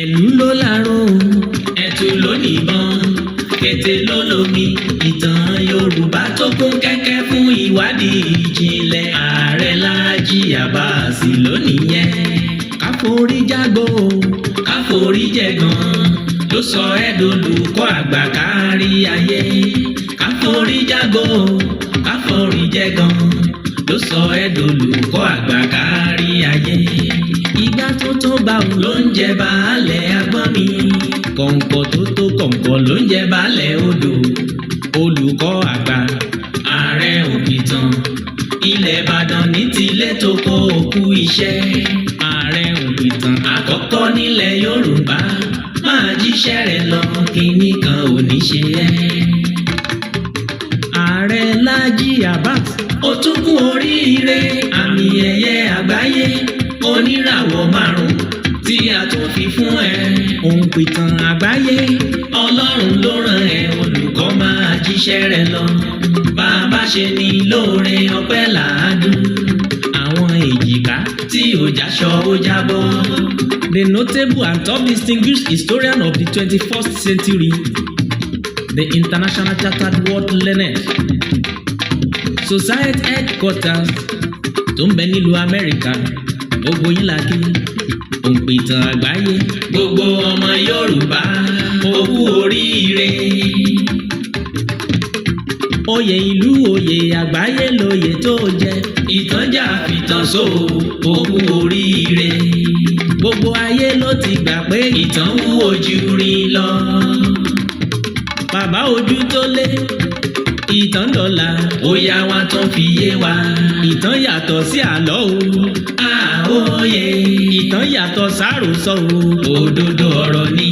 ẹ̀lú ló lárùn ẹ̀tù ló níbọn kété ló lomi. Ìtàn Yorùbá tó kún kẹ́kẹ́ fún ìwádìí ìjìnlẹ̀. Ààrẹ Laji Abbas ló nìyẹn. Káforí jágbó káforí jẹ̀gàn ló sọ ẹ́ dolùkọ́ àgbà kárí ayé. Káforí jágbó káforí jẹ̀gàn ló sọ ẹ́ dolùkọ́ àgbà kárí ayé. Ìgbà tó tó báwo ló ń jẹ baálẹ̀ agbọ́n mi. Kọ̀ǹkọ̀ tó tó kọ̀ǹkọ̀ ló ń jẹ baálẹ̀ odò. Olùkọ́ àgbà Ààrẹ Òpìtàn ilẹ̀ Ìbàdàn ní tilé tó kó òkú iṣẹ́. Ààrẹ Òpìtàn àkọ́kọ́ nílẹ̀ Yorùbá máa jíṣẹ́ rẹ̀ lọ kíní kan ò ní ṣe ẹ́. Ààrẹ Laji Abbas ó tún kú oríire àmì ẹ̀yẹ àgbáyé oníràwọ̀ 5 tí a tún fi fún ẹ. Òǹpìtàn àgbáyé Ọlọ́run ló rán ẹ olùkọ́ máa jíṣẹ́ rẹ̀ lọ. Bàbá ṣe ni lóore ọpẹ́ làádùn. Àwọn èjìká tí ò jáṣọ ó jábọ́. The notable and top distinguished historian of the 21st century, the International Chartered World Learned Society headquarters tó ń bẹ nílùú Amẹ́ríkà. Gbogbo yín la kí. Òǹpìtàn àgbáyé gbogbo ọmọ Yorùbá ó kú oríire. Oyè ìlú oyè àgbáyé lóyè tó jẹ. Ìtànjà fìtàn só ó kú oríire. Gbogbo ayé ló ti gbà pé ìtàn wú ojú rí lọ. Bàbá ojú tó lé ìtàn dọ̀la ó yá wa tán fi yé wa. Ìtàn yàtọ̀ sí àlọ́ o. Àòye ìtàn yàtọ̀ sáròsọ o. Òdodo ọ̀rọ̀ ni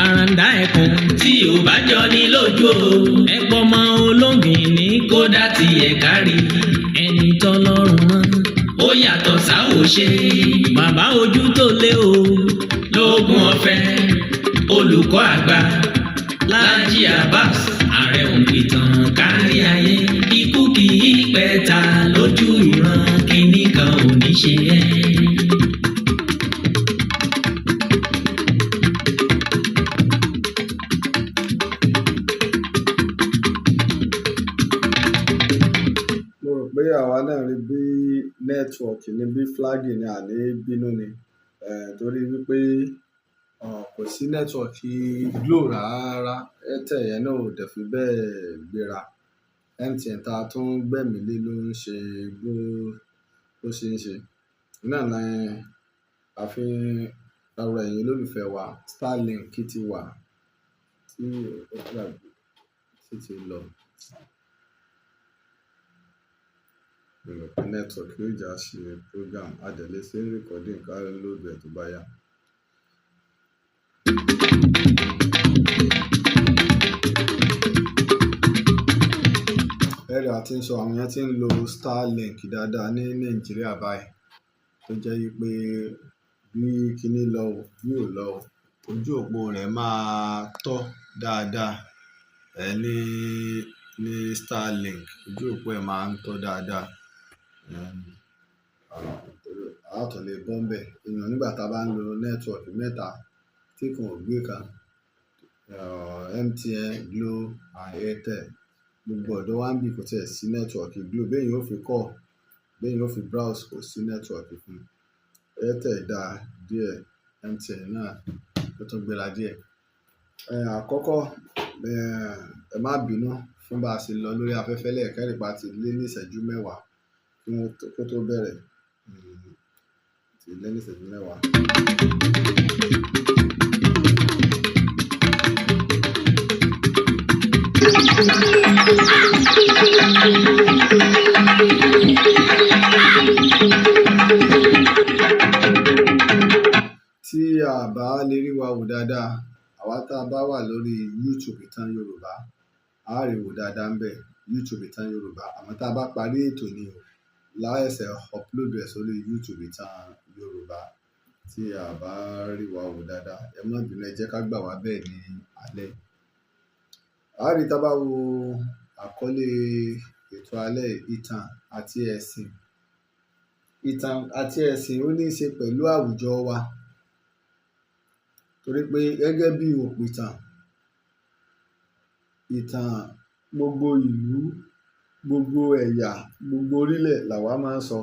àràǹdà ẹ̀kún tí ò bá jọ ní lójú o. Ẹ̀pọ̀ mọ olóngìn ní kódà tí ẹ̀ kárí. Ẹni tọ́lọ́run rán ó yàtọ̀ sáwòṣe. Bàbá ojú tó lé o lóògùn ọ̀fẹ́. Olùkọ́ àgbà Laji Abbas Ààrẹ Òpìtàn kárí ayé. Ikú kì í pẹ̀ta lójú ìran kíní kan ò ní ṣe ẹ́. Mo rò pé àwa náà rí bí nẹ́tíwọ̀kì ní bí flagging ní àní bínú ni torí wípé kò sí nẹ́tíwọ̀kì Glo rárá. Airtel yẹn náà ò dẹ̀ fi bẹ́ẹ̀ gbéra. MTN tá a tún gbẹ̀mí lé ló ń ṣe bó ṣe ń ṣe. Náà ni a fi ọ̀rọ̀ ẹ̀yin lólùfẹ́ wa Starlink ti wà tí ó gbàgbé sí ti lọ. Network yóò já ṣe program adẹ̀lé sí recording ká lóòdù ẹ̀ tó bá yá. Ẹ̀rọ àti ń sọ àwọn yẹn tí ń lo Starlink dáadáa ní Nàìjíríà báyìí tó jẹ́ wípé bí kíní lọ bí ò lọ ojú òpó rẹ̀ máa tọ́ dáadáa ní Starlink ojú òpó ẹ̀ máa ń tọ́ dáadáa. Àátọ̀ lè bọ́ ńbẹ̀ èèyàn nígbà tá a bá ń lo nẹ́tíwọ̀kì mẹ́ta tí kan ò gbé kan MTN, Glo and Airtel. Gbogbo ọ̀dọ̀ wa ń bì kò tiẹ̀ sí nẹ́tíwọ̀kì Glo béèyàn ó fi call béèyàn ó fi browse kò sí nẹ́tíwọ̀kì fún. Airtel dá díẹ̀ MTN náà ó tún gbéra díẹ̀. Àkọ́kọ́ ẹ má bínú fún bá a ṣe lọ lórí afẹ́fẹ́ lẹ́ẹ̀kan rí pa ti lé ní ìṣẹ́jú 10 kó tó bẹ̀rẹ̀ ti lé ní ìṣẹ́jú 10. Tí a bá lè rí wa wò dáadáa àwa tá a bá wà lórí YouTube Ìtàn Yorùbá a rí wò dáadáa ńbẹ̀ YouTube Ìtàn Yorùbá àmọ́ tá a bá parí ètò ni o láẹsẹ̀ upload ẹ̀ sórí YouTube Ìtàn Yorùbá. Tí a bá rí wa wò dáadáa ẹ má bínú ẹ jẹ́ ká gbà wá bẹ́ẹ̀ ní alẹ́. A rí tá a bá wo àkọlé ètò alẹ́ ìtàn àti ẹ̀sìn. ìtàn àti ẹ̀sìn ó ní í ṣe pẹ̀lú àwùjọ wa torí pé gẹ́gẹ́ bí òpìtàn, ìtàn gbogbo ìlú, gbogbo ẹ̀yà, gbogbo orílẹ̀ làwa máa ń sọ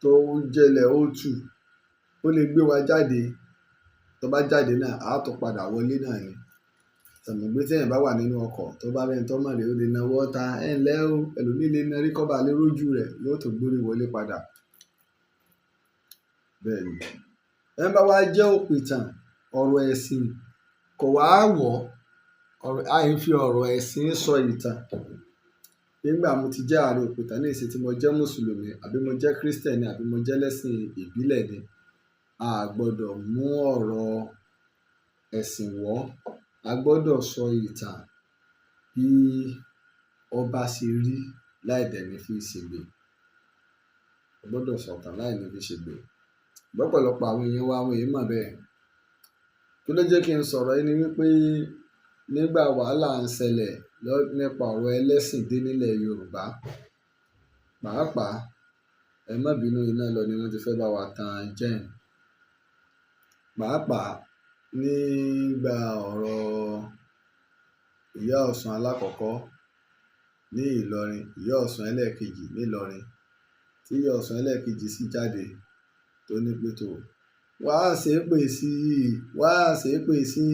tó jẹlẹ̀ ó tù, ó lè gbé wa jáde, tó bá jáde náà á tún padà wọlé náà ni. Tàbí pé téèyàn bá wà nínú ọkọ̀ tó bá rẹ́ni tó mọ̀ rí ó lè nawọ́ ta ẹ̀ ǹlẹ́ o, ẹlòmíì lè narí kọ́ ba lè rójú rẹ̀ yóò tún gbórí wọlé padà. Bẹ́ẹ̀ ni ẹni bá wá jẹ́ òpìtàn ọ̀rọ̀ ẹ̀sìn kò wá wọ̀ àìfi ọ̀rọ̀ ẹ̀sìn sọ ìtàn. Nígbà mo ti jẹ́ Aare òpìtàn ní ìsìn tí mo jẹ́ mùsùlùmí àbí mo jẹ́ kírísítẹ̀nì àbí mo jẹ́ lẹ́sìn ìbílẹ̀ ni, a gbọ́dọ̀ mú ọ̀rọ̀ ẹ̀sìn wọ̀, a gbọ́dọ̀ sọ ìtàn bí ó bá ṣe rí láì dẹ̀ ní fi ṣègbè. A gbọ́dọ̀ sọ̀tàn láì ní fi ṣègbè. Lọ́pọ̀lọpọ̀ àwọn èèyàn wa àwọn èèyàn mọ̀ bẹ́ẹ̀. Kí ló jẹ́ kí n sọ̀rọ̀ yìí ni wípé nígbà wàhálà ń ṣẹlẹ̀ nípa ọ̀rọ̀ ẹlẹ́sìn dé nílẹ̀ Yorùbá, pàápàá ẹ má bínú iná lọ ni wọ́n ti fẹ́ bá wa tan gen. Pàápàá nígbà ọ̀rọ̀ ìyá Ọ̀ṣun alákọ̀ọ́kọ́ ní Ìlọrin, ìyá Ọ̀ṣun ẹlẹ́ẹ̀kejì ní Ìlọrin, tí ìyá Ọ̀ṣun ẹlẹ́ẹ̀kejì sì jáde tó ní pé tó wàá ṣépè sí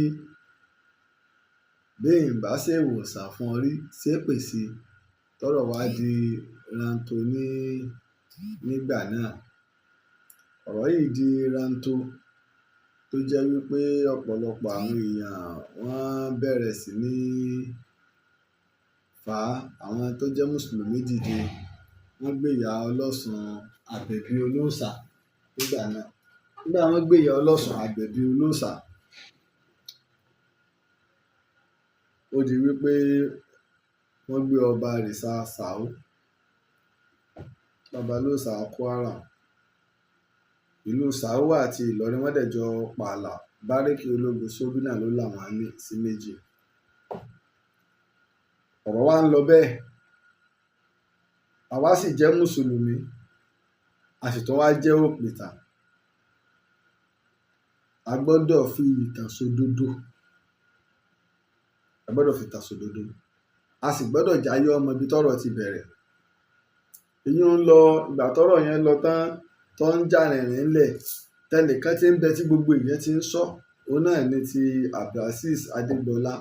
béèyàn bá ṣèwòsàn fún ọ rí ṣépè sí, tọ́rọ̀ wá di ranto nígbà náà. Ọ̀rọ̀ yìí di ranto tó jẹ́ wípé ọ̀pọ̀lọpọ̀ àwọn èèyàn wọ́n bẹ̀rẹ̀ sí ní fà á. Àwọn tó jẹ́ mùsùlùmí dìde, wọ́n gbé ìyá ọlọ́sùn àgbẹ̀bí olóòṣà nígbà náà. Nígbà wọ́n gbé ìyá ọlọ́sùn àgbẹ̀bí olóòṣà, ó di wípé wọ́n gbé ọba rìṣà Ṣàó, babalóòṣà Kwara. Ìlú Ṣàó àti Ìlọrin wọ́n dẹ̀ jọ pààlà. Báríkì ológun Sóbínà ló là wọ́n sí méjì. Ọ̀rọ̀ wa ń lọ bẹ́ẹ̀. Àwa sì jẹ́ mùsùlùmí, a sì tún wá jẹ́ òpìtàn. A gbọ́dọ̀ fi ìtàn sódodo. A gbọ́dọ̀ fi ìtàn sódodo. A sì gbọ́dọ̀ jáyé ọmọ ibi tọ́rọ̀ ti bẹ̀rẹ̀. Èyí ń lọ ìgbà tọ́rọ̀ yẹn lọ tán tó ń jà rìnrìn ńlẹ̀. Tẹnìkan tí ń bẹ tí gbogbo ìyẹn ti ń sọ. Òun náà ni ti Abbas Adégbọlá.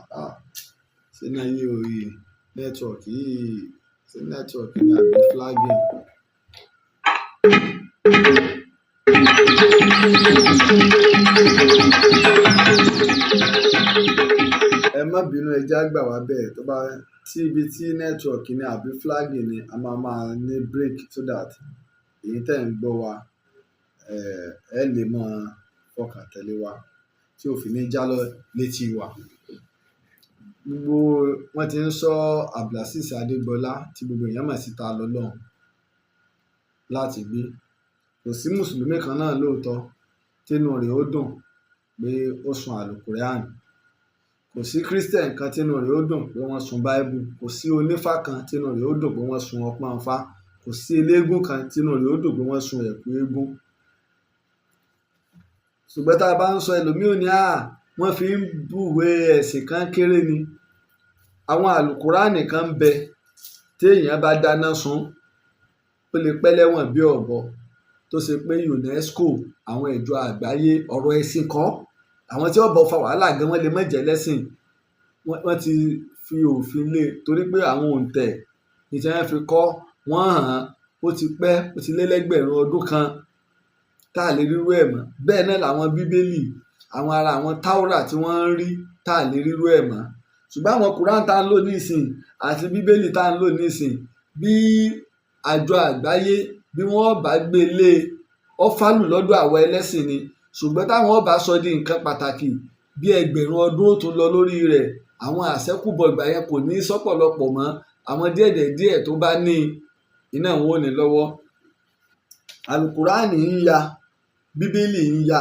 Ṣé náà yé orí nẹ́tíwọ̀kì yìí? Ṣé nẹ́tíwọ̀kì ni àbí flagging? Ẹ má bínú, ẹ jẹ́ á gbà wá bẹ́ẹ̀. Tó bá tí ibi tí nẹ́tíwọ̀kì ni àbí flagging ni a máa ní break so that èyí tẹ̀ ń gbọ́ wa ẹ lè máa fọkàn tẹ̀lé wa tí ò fi ní já lọ létí wa. Gbogbo wọn ti ń sọ Abbas Adégbọlá tí gbogbo èèyàn mọ̀ sí Talọ́lọ́run láti gbé. Kò sí mùsùlùmí kan náà lóòótọ́ tínú rẹ̀ ó dùn pé ó sun àlùkùránì. Kò sí Christian kan tínú rẹ̀ ó dùn pé wọ́n sun Bible. Kò sí onífá kan tínú rẹ̀ ó dùn pé wọ́n sun ọpọ́n ifá. Kò sí eléégún kan tínú rẹ̀ ó dùn pé wọ́n sun ẹ̀kú eégún. Ṣùgbọ́n tá a bá ń sọ ẹlòmíì ò ní wọ́n fi ń búwe ẹ̀sìn kan kéré ni. Àwọn àlùkùránì kan ń bẹ téèyàn bá dáná sun ó lè pẹ́ lẹ́wọ̀n bí ọ̀bọ, tó ṣe pé UNESCO àwọn ìjọ àgbáyé ọ̀rọ̀ ẹ̀sìn kọ́. Àwọn tí wọ́n bọ̀ fa wàhálà gan wọ́n lè má jẹ́ lẹ́sìn. Wọ́n ti fi òfin lé torí pé àwọn òǹtẹ̀ ní tí wọ́n fi kọ́ wọ́n hàn án. Ó ti pẹ́, ó ti lé lẹ́gbẹ̀rún ọdún kan tá a lè rírú ẹ̀ mọ́. Bẹ́ẹ̀ náà làwọn bíbélì, àwọn ara àwọn táórà tí wọ́n ń rí tá a lè rírú ẹ̀ mọ́. Ṣùgbọ́n àwọn Kùránì tá a ń lò nísìn àti bíbélì tá a ń lò nísìn, bí àjọ àgbáyé bí wọ́n bá gbé lé ọ fálù lọ́dọ̀ àwọn ẹlẹ́sìn ni. Ṣùgbọ́n táwọn bá sọ di nǹkan pàtàkì bí ẹgbẹ̀rún ọdún ó tún lọ lórí rẹ̀. Àwọn àṣẹ́kùbọ̀ ìgbà yẹn kò ní sọ́pọ̀lọpọ̀ mọ́. Àwọn díẹ̀ tó bá ní iná wọn ò ní lọ́wọ́. Àlùkùránì ń ya, bíbélì ń ya.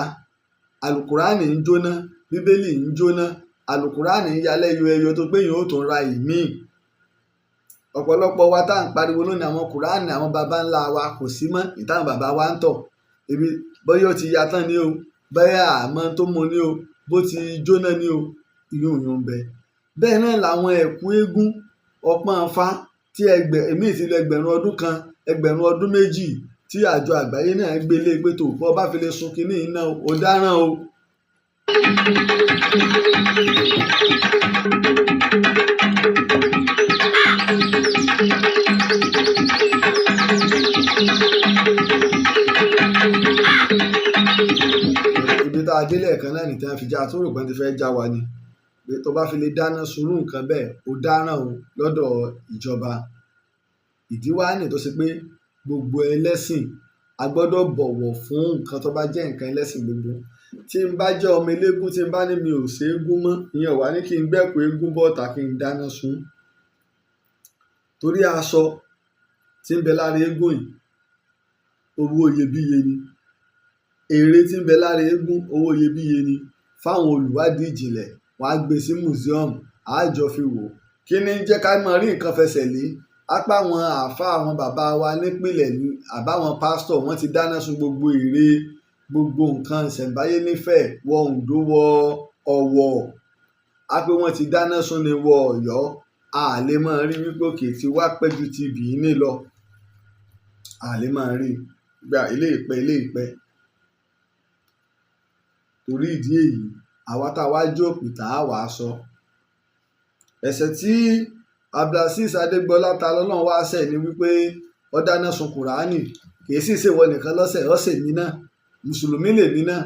Àlùkùránì ń jóná, bíbélì ń jóná. Àlùkùránì ń ya lẹ́yọ ẹyọ tó pé yìí ó tún ra ìmíì. ọ̀pọ̀lọpọ̀ wa tá à ń pariwo lónìí àwọn kùránì àwọn baba ńlá wa kò sí mọ́ ìtàn bàbá wa ń tọ̀ ibi bóyá ó ti ya tán ni o bóyá àmọ́ tó mọ ni o bó ti jóná ni o ìyún ń bẹ. Bẹ́ẹ̀ náà làwọn ẹ̀kú eégún ọpọ́n afá tí èmi ti lọ ẹgbẹ̀rún ọdún kan ẹgbẹ̀rún ọdún méjì tí àjọ àgbáyé náà gbélé pé tó bọ́ bá fi lè sun kinní iná o dáràn o. ibi tá a dé lẹ́ẹ̀kan náà nìkan fi já tó rò pé ti fẹ́ já wa ni pé tó bá fi lè dáná sunrú nǹkan bẹ́ẹ̀ ó dáràn o lọ́dọ̀ ìjọba. ìdí wá nì tó ṣe pé gbogbo ẹlẹ́sìn a gbọ́dọ̀ bọ̀wọ̀ fún nǹkan tó bá jẹ́ nǹkan ẹlẹ́sìn gbogbo. tí n bá jẹ́ ọmọ eléégún tí n bá ní mi ò ṣe égún mọ́ ìyẹn wà ní kí n gbẹ́kú eégún bọ́ta kí n dáná sun. torí aṣọ tí ń bẹ lára eégún yìí owó iyebíye ni, ère tí ń bẹ lára eégún owó iyebíye ni. fáwọn olùwádìí ìjìnlẹ̀ wọ́n á gbé sí museum àjọ fi wò kí ni jẹ́ ká máa rí nǹkan fẹsẹ̀ lé. apá àwọn àáfàá àwọn bàbá wa nípìnlẹ̀ ní àbáwọn pásítọ̀ wọ́n ti dáná sun gbogbo ère gbogbo nǹkan ìṣẹ̀ǹbáyé nífẹ̀ẹ́ wọ Oǹdó wọ Ọ̀wọ̀ á pé wọ́n ti dáná sun ni wọ Ọ̀yọ́ a lè máa rí wípé òkè tí wá pẹ́ ju ti Bìíní lọ a lè máa rí gba ilé ìpẹ́. torí ìdí èyí àwa tá a wá jó òpìtà á wàá sọ ẹ̀ṣẹ̀ tí Abdulaziz Adégbọlá ta lọ́lọ́run wá ṣẹ̀ ni wípé ó dáná sun Kùránì kìí sì ṣèwọ nìkan lọ́sẹ̀ ọ̀sẹ̀ mi náà mùsùlùmí lèmi náà.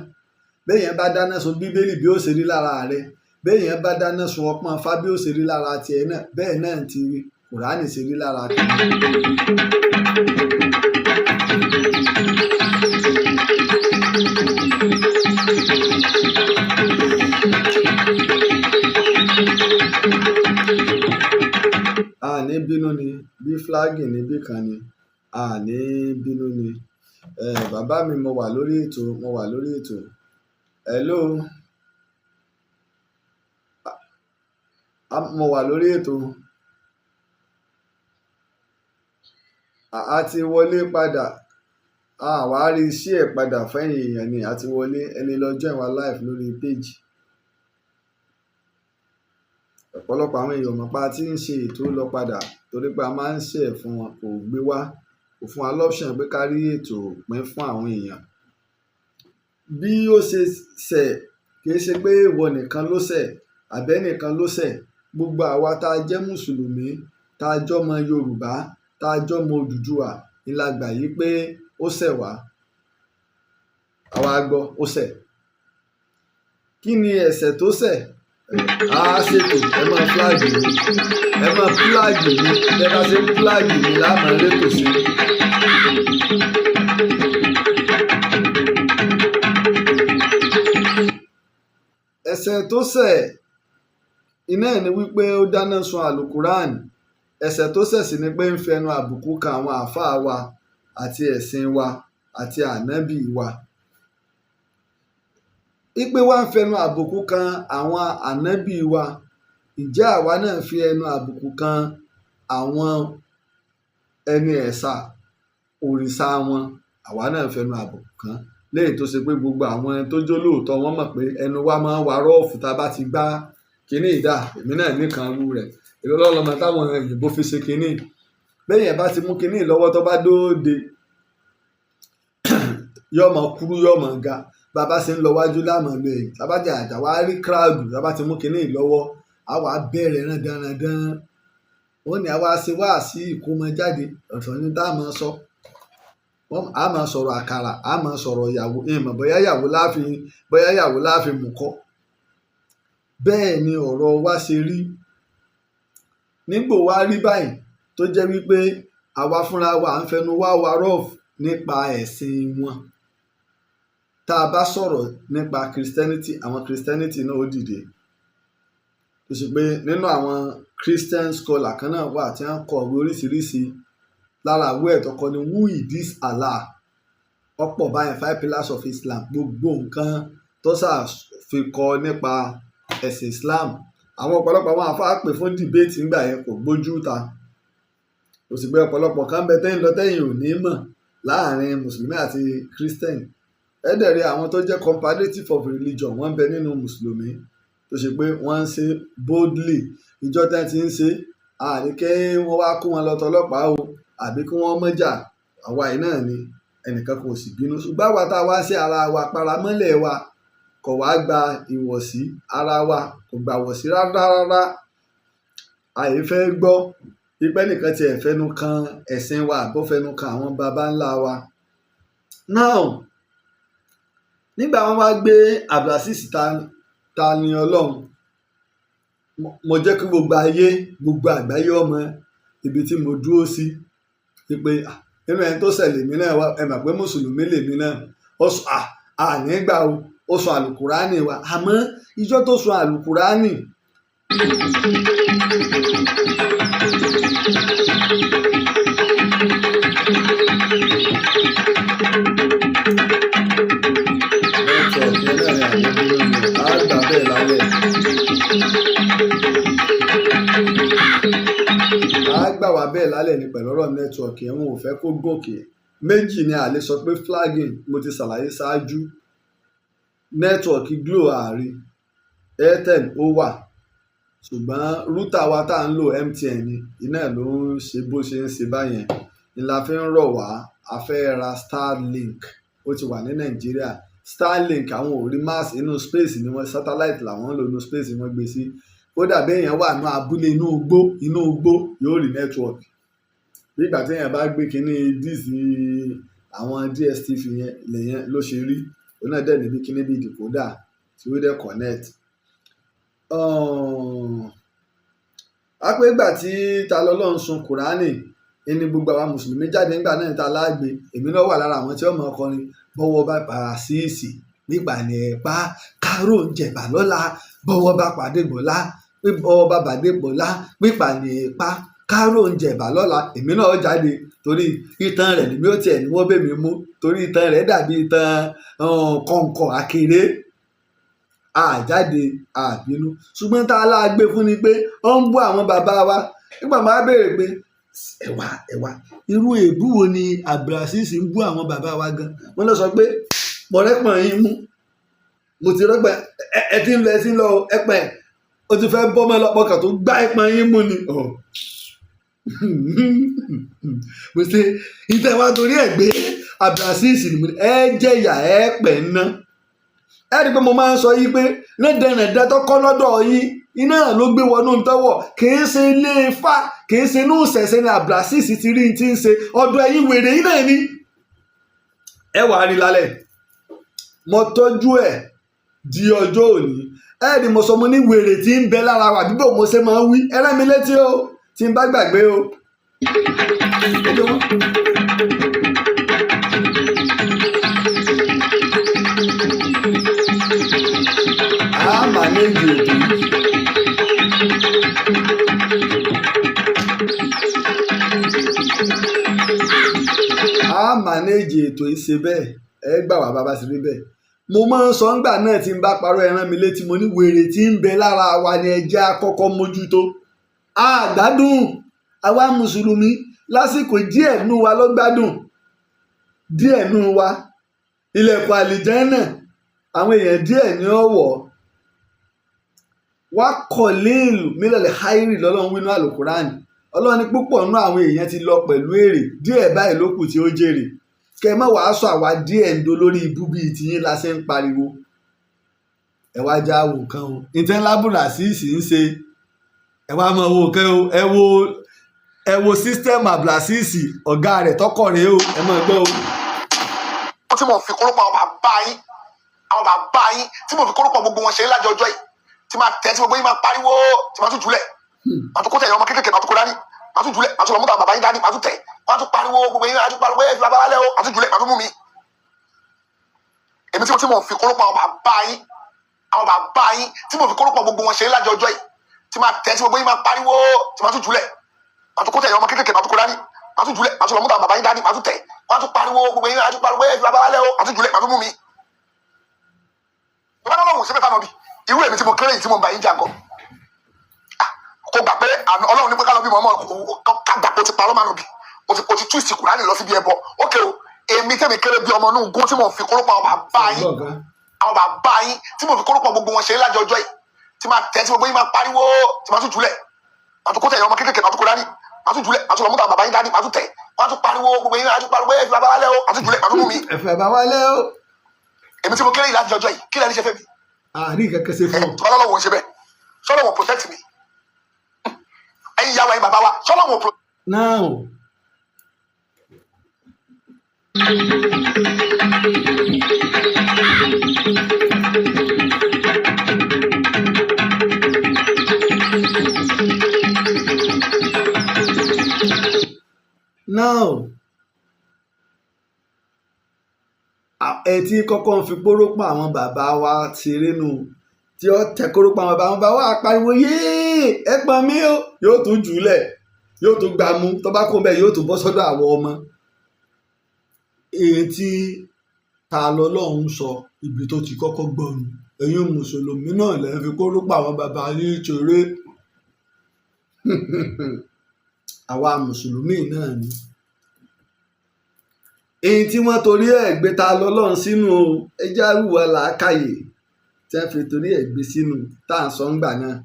béèyàn bá dáná sun Bíbélì bí ó ṣe rí lára rẹ béèyàn bá dáná sun ọpọ́n afá bí ó ṣe rí lára tiẹ̀ náà bẹ́ẹ̀ náà ti Kùránì ṣe rí lára tiẹ̀. àní bínú ni bí flagging níbì kan ni àní bínú ni. bàbá mi mo wà lórí ètò hello mo wà lórí ètò a ti wọlé padà àwa rí iṣẹ́ ẹ̀ padà fẹ́yìn èèyàn ni a ti wọlé ẹni lọ join wa live lórí page. ọ̀pọ̀lọpọ̀ àwọn èèyàn mọ̀pá tí ń ṣe ètò lọ padà torí pé a máa ń ṣe ẹ̀ fún wọn kò gbé wá kò fún wa lọ́pṣọ̀n pé ká rí ètò pín fún àwọn èèyàn. bí ó ṣe ṣẹ̀ kìí ṣe pé ìwọ nìkan ló ṣẹ̀ àbẹ́nìkan ló ṣẹ̀ gbogbo àwa tá a jẹ́ mùsùlùmí tá a jọmọ Yorùbá tá a jọmọ Odùduwà ńlá gbà yí pé ó ṣẹ̀ wá àwa gbọ́ ó ṣẹ̀. kí ni ẹ̀ṣẹ̀ tó ṣẹ̀? a ṣètò ẹ máa fúláàgì mi ẹ máa fúláàgì mi bẹ́ẹ̀ bá ṣe ń fúláàgì mi láàmú létò sí. ẹ̀ṣẹ̀ tó ṣẹ̀ iná ẹ̀ ni wípé ó dáná sun àlùkùrán. ẹ̀ṣẹ̀ tó ṣẹ̀ sì ni pé ń fẹnu àbùkù kan àwọn àáfàá wa àti ẹ̀sìn wa àti ànábì wa. ipe wa ń fẹnu àbùkù kan àwọn ànábì wa ǹjẹ́ àwa náà fi ẹnu àbùkù kan àwọn ẹni ẹ̀sà òrìṣà wọn àwa náà fẹnu àbùkù kan lẹ́yìn tó ṣe pé gbogbo àwọn ẹni tó jó lóòótọ́ wọ́n mọ̀ pé ẹnu wa máa ń wa rọ́ọ̀fù tá a bá ti gbá kínní ìdá èmi náà nìkan rú rẹ̀ èlò lọ́lọ́mọ táwọn òyìnbó fi ṣe kínní bẹ́ẹ̀ yẹn bá ti mú kínní lọ́wọ́ tó bá dóde yóò máa kúrú yóò máa ga bàbá ṣe ń lọ wájú láàmú lọ èyí tábàjà àjà wá rí kíráàdù tábà ti mú kínní lọ́wọ́ á wàá bẹ̀rẹ̀ rán dandan wọ́n ní àwa ṣe wá sí ìkómọjáde ọ̀tọ̀ ní tá a máa sọ a máa sọ̀rọ̀ àkàrà a máa sọ̀rọ̀ ìyàwó ìmọ̀ bóyá ìyàwó láàfin mú kọ́ bẹ́ẹ̀ ni ọ̀rọ̀ wa ṣe rí nígbò wá rí báyìí tó jẹ́ wípé àwa fúnra wa ń fẹnu wá wa rọ́ọ̀fù nípa ẹ̀sìn wọn. tá a bá sọ̀rọ̀ nípa Christianity àwọn Christianity náà ó dìde tó ṣe pé nínú àwọn Christian scholar kan náà wà tí wọ́n kọ̀wé oríṣiríṣi lára àwọ̀ ẹ̀ tọkọ ni who is this Allah ọ̀pọ̀ báyìí 5 pillars of Islam gbogbo nǹkan tó ṣàfikọ́ nípa ẹ̀sìn Islam àwọn ọ̀pọ̀lọpọ̀ àwọn àfáà pè fún debate ńgbà yẹn kò gbójú ta kò sì pé ọ̀pọ̀lọpọ̀ kan bẹ tẹ́yìn lọ tẹ́yìn ò ní mọ̀ láàrin mùsùlùmí àti christian. Ẹ̀dẹ̀rẹ̀ àwọn tó jẹ́ comparative of religion wọ́n ń bẹ nínú mùsùlùmí tó ṣe pé wọ́n ń ṣe boldly. Ìjọ tẹ́ ti ń ṣe àríkẹ́ wọ́n wá kó wọn lọ tọlọ́pàá o àbí kí wọ́n mọ́jà, àwa yìí náà ni ẹnìkan kò sì bínú. ṣùgbọ́n àwa tá a wá sí ara wa paramọ́lẹ̀ wa kò wá gba ìwọ̀sí ara wa, kò gbà wọ̀sí rárá. àyè fẹ́ gbọ́ pípẹ́ nìkan tiẹ̀ fẹnu kan ẹ̀sìn wa àbó fẹnu kan àwọn baba ńlá wa. now nígbà wọn wá gbé Abdulaziz ta ni ọlọ́run, mo jẹ́ kí gbogbo àgbáyé ọmọ ibi tí mo dúró sí pé nínú ẹni tó ṣẹlẹ̀ mí náà wá, ẹ mọ̀ pé mùsùlùmí lèmi náà. ànígbà ó sọ àlùkùránì wa, àmọ́ ìjọ tó sọ àlùkùránì gbà wá bẹ́ẹ̀ lálẹ́ ní pẹ̀lú ọ̀rọ̀ nẹ́tíwọ̀kì ẹ̀wọ̀n ò fẹ́ kó gòkè. méjì ni a lè sọ pé flagging mo ti ṣàlàyé ṣáájú. nẹ́tíwọ̀kì Glo Aare, Airtel ó wà, ṣùgbọ́n rútà wa tá à ń lò MTN ni iná ló ń ṣe bó ṣe ń ṣe báyẹn. ni la fi ń rọ̀ wá, a fẹ́ ra Starlink, ó ti wà ní Nàìjíríà. Starlink àwọn ò rí mass inú space ni wọ́n, satellite làwọn ń lò inú space wọ́n gbé sí. kódà béèyàn wà ní abúlé inú igbó yóò rí network. bí ìgbà téèyàn bá gbé kínní díìsì àwọn DSTV yẹn lèyẹn ló ṣe rí. òun náà dẹ̀ níbi kínní bíi decoder tí ó dẹ̀ connect. a pé ìgbà tí ta lọ́lọ́run sun Kùránì ẹni gbogbo àwa mùsùlùmí jáde nígbà náà ta láàgbé, èmi náà wà lára àwọn tí wọ́n mọ̀ ọkọrin bọ́wọ́ bá Bàràsíìsì nígbà ní ẹ̀pá kárò ń jẹ̀bà lọ́la, bọ́wọ́ bá pàdé gbọ́lá bọ́wọ́ bá bàdé gbọ́lá pípa ní ẹ̀pá kárò ń jẹ̀bà lọ́la. èmi náà jáde torí ìtàn rẹ̀ ni mi ò tiẹ̀ ní wọ́n bẹ̀ mí mú, torí ìtàn rẹ̀ dàbí ìtàn kọ̀ǹkọ̀ àkèré. àjáde àbínú, ṣùgbọ́n tá a láàgbé fún ni pé ó ń bú àwọn bàbá wa. nígbà máa béèrè pé ẹwà irú èébú wo ni Abdulaziz ń bú àwọn bàbá wa gan. wọ́n lọ sọ pé mọ̀rẹ́pọ̀n yín mú, mo ti rẹ́pẹ̀ ẹ ti ń lọ ẹpẹ̀ o ti fẹ́ bọ́mọ lọ́pọ̀ kan tó gbá ẹpọ̀n yín mú ni. mo ṣe ìtẹ̀wá torí ẹ̀ gbé Abdulaziz ni mo ní ẹ jẹ̀yà ẹ pẹ̀ ń ná. ẹ rí i pé mo máa ń sọ yí pé rẹ́dẹ̀rẹ̀dẹ̀ tó kọ́ lọ́dọ̀ yín iná ló gbé wọnú tọ́wọ̀, kìí ṣe ilé Ifá, kìí ṣe inú ìṣẹ̀ṣẹ̀ ni Abdulaziz ti rí ti ń ṣe ọdún ẹ̀yìn wèrè yín náà ni. ẹ wà á rí lálẹ́ mo tọ́jú ẹ̀ di ọjọ́ òní. ẹ ní mo sọ mo ní wèrè tí ń bẹ lára wa bí mo ṣe máa ń wí, ẹ rán mi létí o tí n bá gbàgbé o. a mànéjì ètò ìṣe bẹ́ẹ̀ ẹ gbà wá bàbá sí rí bẹ́ẹ̀. mo máa ń sọ ńgbà náà tí n bá parọ́ ẹran mi létí mo ní wèrè tí ń bẹ lára wa ni ẹjẹ́ àkọ́kọ́ mójútó. àgbádùn àwa mùsùlùmí lásìkò díẹ̀ nù wa ló gbádùn, díẹ̀ nù wa ilẹ̀kùn àlìjẹ́nà àwọn èèyàn díẹ̀ ní ọ̀wọ̀. wá kọ̀léèlù mílẹ̀lẹ̀ háírì lọ́lọ́run wínú àlùkùránì. ọlọ́run ní púpọ̀ nínú àwọn èèyàn ti lọ pẹ̀lú èrè, díẹ̀ báyìí ló kù tí ó jèrè. kẹ mọ́ wàá sọ àwa díẹ̀ ń do lórí ibú bíi tiyín la ṣe ń pariwo. ẹ wá já wò kan o ìtẹ́ Abdulaziz ń ṣe, ẹ wá mọ wò kan o, ẹ wo sísítẹ́ẹ̀mù Abdulaziz ọ̀gá rẹ̀ tọkọ̀ rẹ̀ o, ẹ mọ̀ gbọ́ o. ó tí mo fi kórópọ̀ àwọn bàbá yín tí mo fi kórópọ̀ gbogbo wọn ṣe lájọ ọjọ́ yìí tí máa tẹ̀ tí gbogbo yín máa pariwo tí máa tún jùlẹ̀ máa tún kó tẹ̀yìn ọmọ kékeré máa tún kó dání máa tún jùlẹ̀ máa tún lọ mú tàwọn bàbá yín dání máa tún tẹ̀ máa tún pariwo gbogbo yín máa tún pariwo ẹ̀ fi bàbá wálẹ̀ o máa tún jùlẹ̀ máa tún mú mi. èmi tí mo fi kórópọ̀ àwọn bàbá yín tí mo fi kórópọ̀ gbogbo wọn ṣe lájọ ọjọ́ yìí tí máa tẹ̀ tí gbogbo yín máa pariwo tí máa tún jùlẹ̀ máa tún kó tẹ̀yìn ọmọ kékeré máa tún kó dání máa tún jùlẹ̀ máa tún lọ mú tàwọn bàbá yín dání máa tún tẹ̀ máa tún pariwo gbogbo yín máa tún pariwo ẹ̀ fi bàbá wálẹ̀ o máa tún jùlẹ̀ máa tún mú mi. ìwádìí ọlọ́run ṣe fẹ́ fáwọn bí irú èmi tí mo kéré yìí tí mo ń bá yín jà gan kó gbà pé Ọlọ́run ní pé ká lọ bí mọ́mọ́ ká gbà pé ó ti parọ́ máa nù bí o ti twist Kùránì lọ síbi ẹbọ ókè o èmi tẹ̀mí kéré bí ọmọ inú gún tí mo fi kórópọ̀ àwọn bàbá yín tí mo fi kórópọ̀ gbogbo wọn ṣe lájọ ọjọ́ yìí tí máa tẹ̀ tí gbogbo yín máa pariwo tí máa tún jùlẹ̀ máa tún kó tẹ̀yìn ọmọ kékeré máa tún kó dání máa tún jùlẹ̀ máa tún lọ mú ta bàbá yín dání máa tún tẹ̀ máa tún pariwo gbogbo yín máa tún pariwo ẹ fi bàbá wálẹ̀ o máa tún jùlẹ̀ máa tún mú mi. ẹ fi bàbá wálẹ̀ o. èmi tí mo kéré yìí láti ọjọ́ yìí kí lẹ́ni ṣe fẹ́ mi. àárín kẹ̀kẹ́ ṣe fún ọ. Ọlọ́run ṣe bẹ́ẹ̀ sọ́lọ́wọ́ protect mi ẹ̀yin ìyá wa ẹ̀yin bàbá wa sọ́lọ́wọ́ protect. now ẹ tí kọ́kọ́ ń fi kórópọ̀ àwọn bàbá wa ṣeré nù tí ó tẹ kórópọ̀ àwọn bàbá wa pariwo yéé ẹ pọn mí o yóò tún jùlẹ̀ yóò tún gbámú tó bá kó bẹ́ẹ̀ yóò tún bọ́ sọ́dọ̀ àwọn ọmọ èyí tí ta lọ́lọ́run sọ ibi tó ti kọ́kọ́ gbọ́nu ẹ̀yin mùsùlùmí náà lẹ́ fi kórópọ̀ àwọn bàbá yín ṣeré àwa mùsùlùmí náà ni èyí tí wọ́n torí ẹ̀ gbé ta lọ́lọ́run sínú ẹjẹ́ àrùwà làákàyè tí wọ́n fi torí ẹ̀ gbé sínú tá à ń sọ ńgbà náà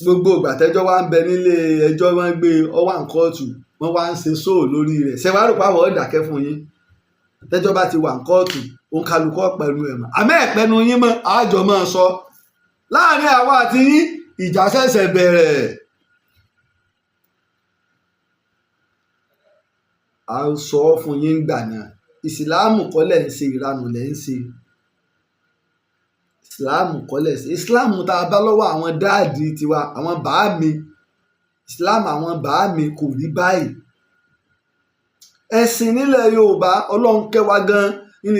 gbogbo ìgbà tẹ́jọ́ wá ń bẹ nílé ẹjọ́ wọ́n gbé ọwọ́ àǹkọ́ọ̀tù wọ́n wá ń ṣe sóò lórí rẹ̀ ṣẹ̀wárò pàwọ̀ ọ̀dàkẹ́ fún yín tẹ́jọ́ bá ti wà àǹkọ́ọ̀tù òun kálukọ́ pẹ̀lú ẹ̀ mọ́ àmọ́ ẹ̀pẹ́nu yín mọ́ àjọ máa sọ láàrin àwa àti yín ìjà ṣẹ̀ṣẹ̀ bẹ̀rẹ̀. a ń sọ fún yín gbà náà ìsìláàmù kọ́ lẹ̀ ń ṣe ìranù lẹ̀ ń ṣe ìsìláàmù kọ́ lẹ̀ ṣe ìsìláàmù tá a bá lọ́wọ́ àwọn dáàdì tiwa àwọn bàá mi ìsìláàmù àwọn bàá mi kò rí báyìí ẹ̀sìn nílẹ̀ Yorùbá Ọlọ́run kẹwàá gan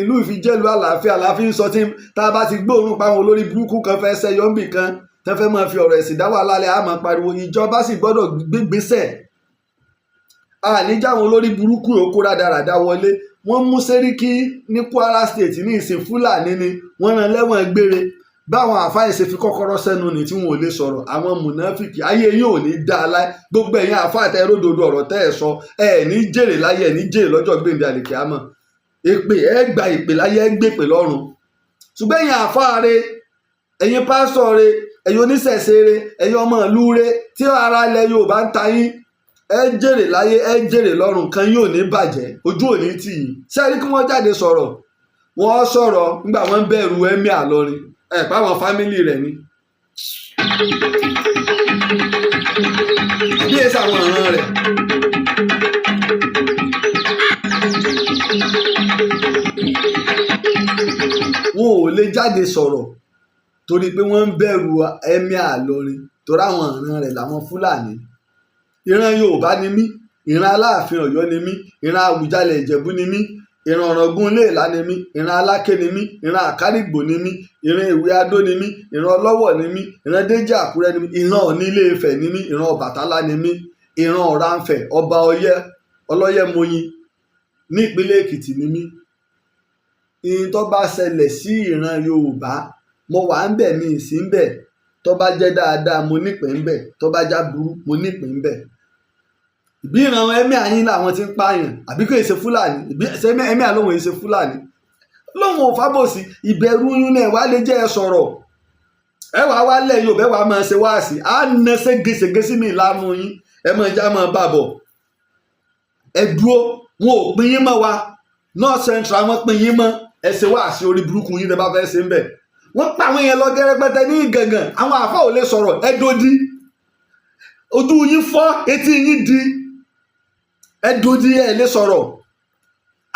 ìlú ìfijẹ́lu àlàáfíà láfi ń sọ tí tá a bá ti gbóòórùn pa àwọn olórí burúkú kan fẹ́ ṣẹyọ ń bì kan tẹ́ fẹ́ máa fi ọ̀rọ̀ ẹ̀sìn dá wà lálẹ́ àmọ́ pariwo ìjọba sì gbọ́dọ̀ gbégbésẹ̀ àníjàwọn olórí burúkú òkú rádaràda wọlé wọ́n mú Sẹ́ríkì ní Kwara State ní ìsìn Fúlàní ni wọ́n rán lẹ́wọ̀n gbére báwọn àfáà ṣe fi kọ́kọ́rọ́ sẹ́nu ni tí wọn ò lè sọ̀rọ̀ àwọn mùnáfìkì ayé yóò ní dá a láì gbogbo ẹ̀yin àfáà tẹ ródòdó ọ̀rọ̀ tẹ́ ẹ̀ sọ ẹ̀ ní jèrè láyé ẹ̀ ní jèrè lọ́jọ́ gbèǹde àlìkíámọ̀ èpè ẹ̀ gba ìpè láyé ẹ̀ gbèpè lọ́run ṣùgbọ́n ẹ̀yin àfáà rẹ ẹ̀yin pásítọ̀ rẹ ẹ̀yin oníṣẹ̀ṣe rẹ ẹ̀yin ọmọ ìlú rẹ tí ara ilẹ̀ Yorùbá ń ta yín ẹ jèrè láyé ẹ jèrè lọ́run kan yóò ní bàjẹ́ ojú ò ní tì í sẹ́rí kí wọ́n jáde sọ̀rọ̀ wọ́n sọ̀rọ̀ nígbà wọ́n bẹ̀rù ẹ̀mí àlọ́rin ẹ̀ páwọn fámìlì rẹ̀ ni. bí èsì àwọn ọ̀ràn rẹ̀. wọn ò lè jáde sọ̀rọ̀ torí pé wọ́n ń bẹ̀rù ẹ̀mí àlọ́rin torí àwọn ọ̀ràn rẹ̀ làwọn Fúlàní. ìran Yorùbá ni mí ìran Aláàfin Ọ̀yọ́ ni mí ìran Àwùjalẹ̀ Ìjẹ̀bú ni mí ìran Ọ̀ràngún Iléèlá ni mí ìran Aláké ni mí ìran Àkárìgbò ni mí ìran Ìwé Adó ni mí ìran Ọlọ́wọ̀ ni mí ìran Déjì Àkúrẹ́ ni mí ìran Ọ̀ọ̀ni Ilé Ifẹ̀ ni mí ìran Ọbàtálá ni mí ìran Ọ̀rànfẹ̀ ọba Ọlọ́yẹ̀mọyin ní ìpínlẹ̀ Èkìtì ni mí. ìyìn tó bá ṣẹlẹ̀ sí ìran Yorùbá mo wà ń bẹ̀ mi ì sí ń bẹ̀ tó bá jẹ́ dáadáa mo nípìn ń bẹ̀ tó bá já burú mo nípìn ń bẹ̀. ìbí ìran ẹ̀mí àyín làwọn ti ń pààyàn àbí kò ṣe Fúlàní ìbí ẹ̀mí àlóhùn ṣe Fúlàní lóhùn ò fábòsí ìbẹ̀rù yín náà wà lè jẹ́ ẹ sọ̀rọ̀ ẹ wàá wá lẹ̀ Yorùbá wàá máa ṣe wáàsí á na ségesège mi lánú yín ẹ máa já máa bà bọ̀ ẹ dúró wọn ò pín yín mọ́ wa North Central wọn pín yín mọ́ ẹ ṣe wáàsí orí burúkú yín tẹ́ bá fẹ́ ṣe ń bẹ̀ wọ́n pa àwọn èèyàn lọ gẹ́rẹ́pẹ́tẹ́ ní Ìgàngàn àwọn àfáà ò lè sọ̀rọ̀ ẹ dodi ojú yín fọ́ etí yín di ẹ dodi ẹ lè sọ̀rọ̀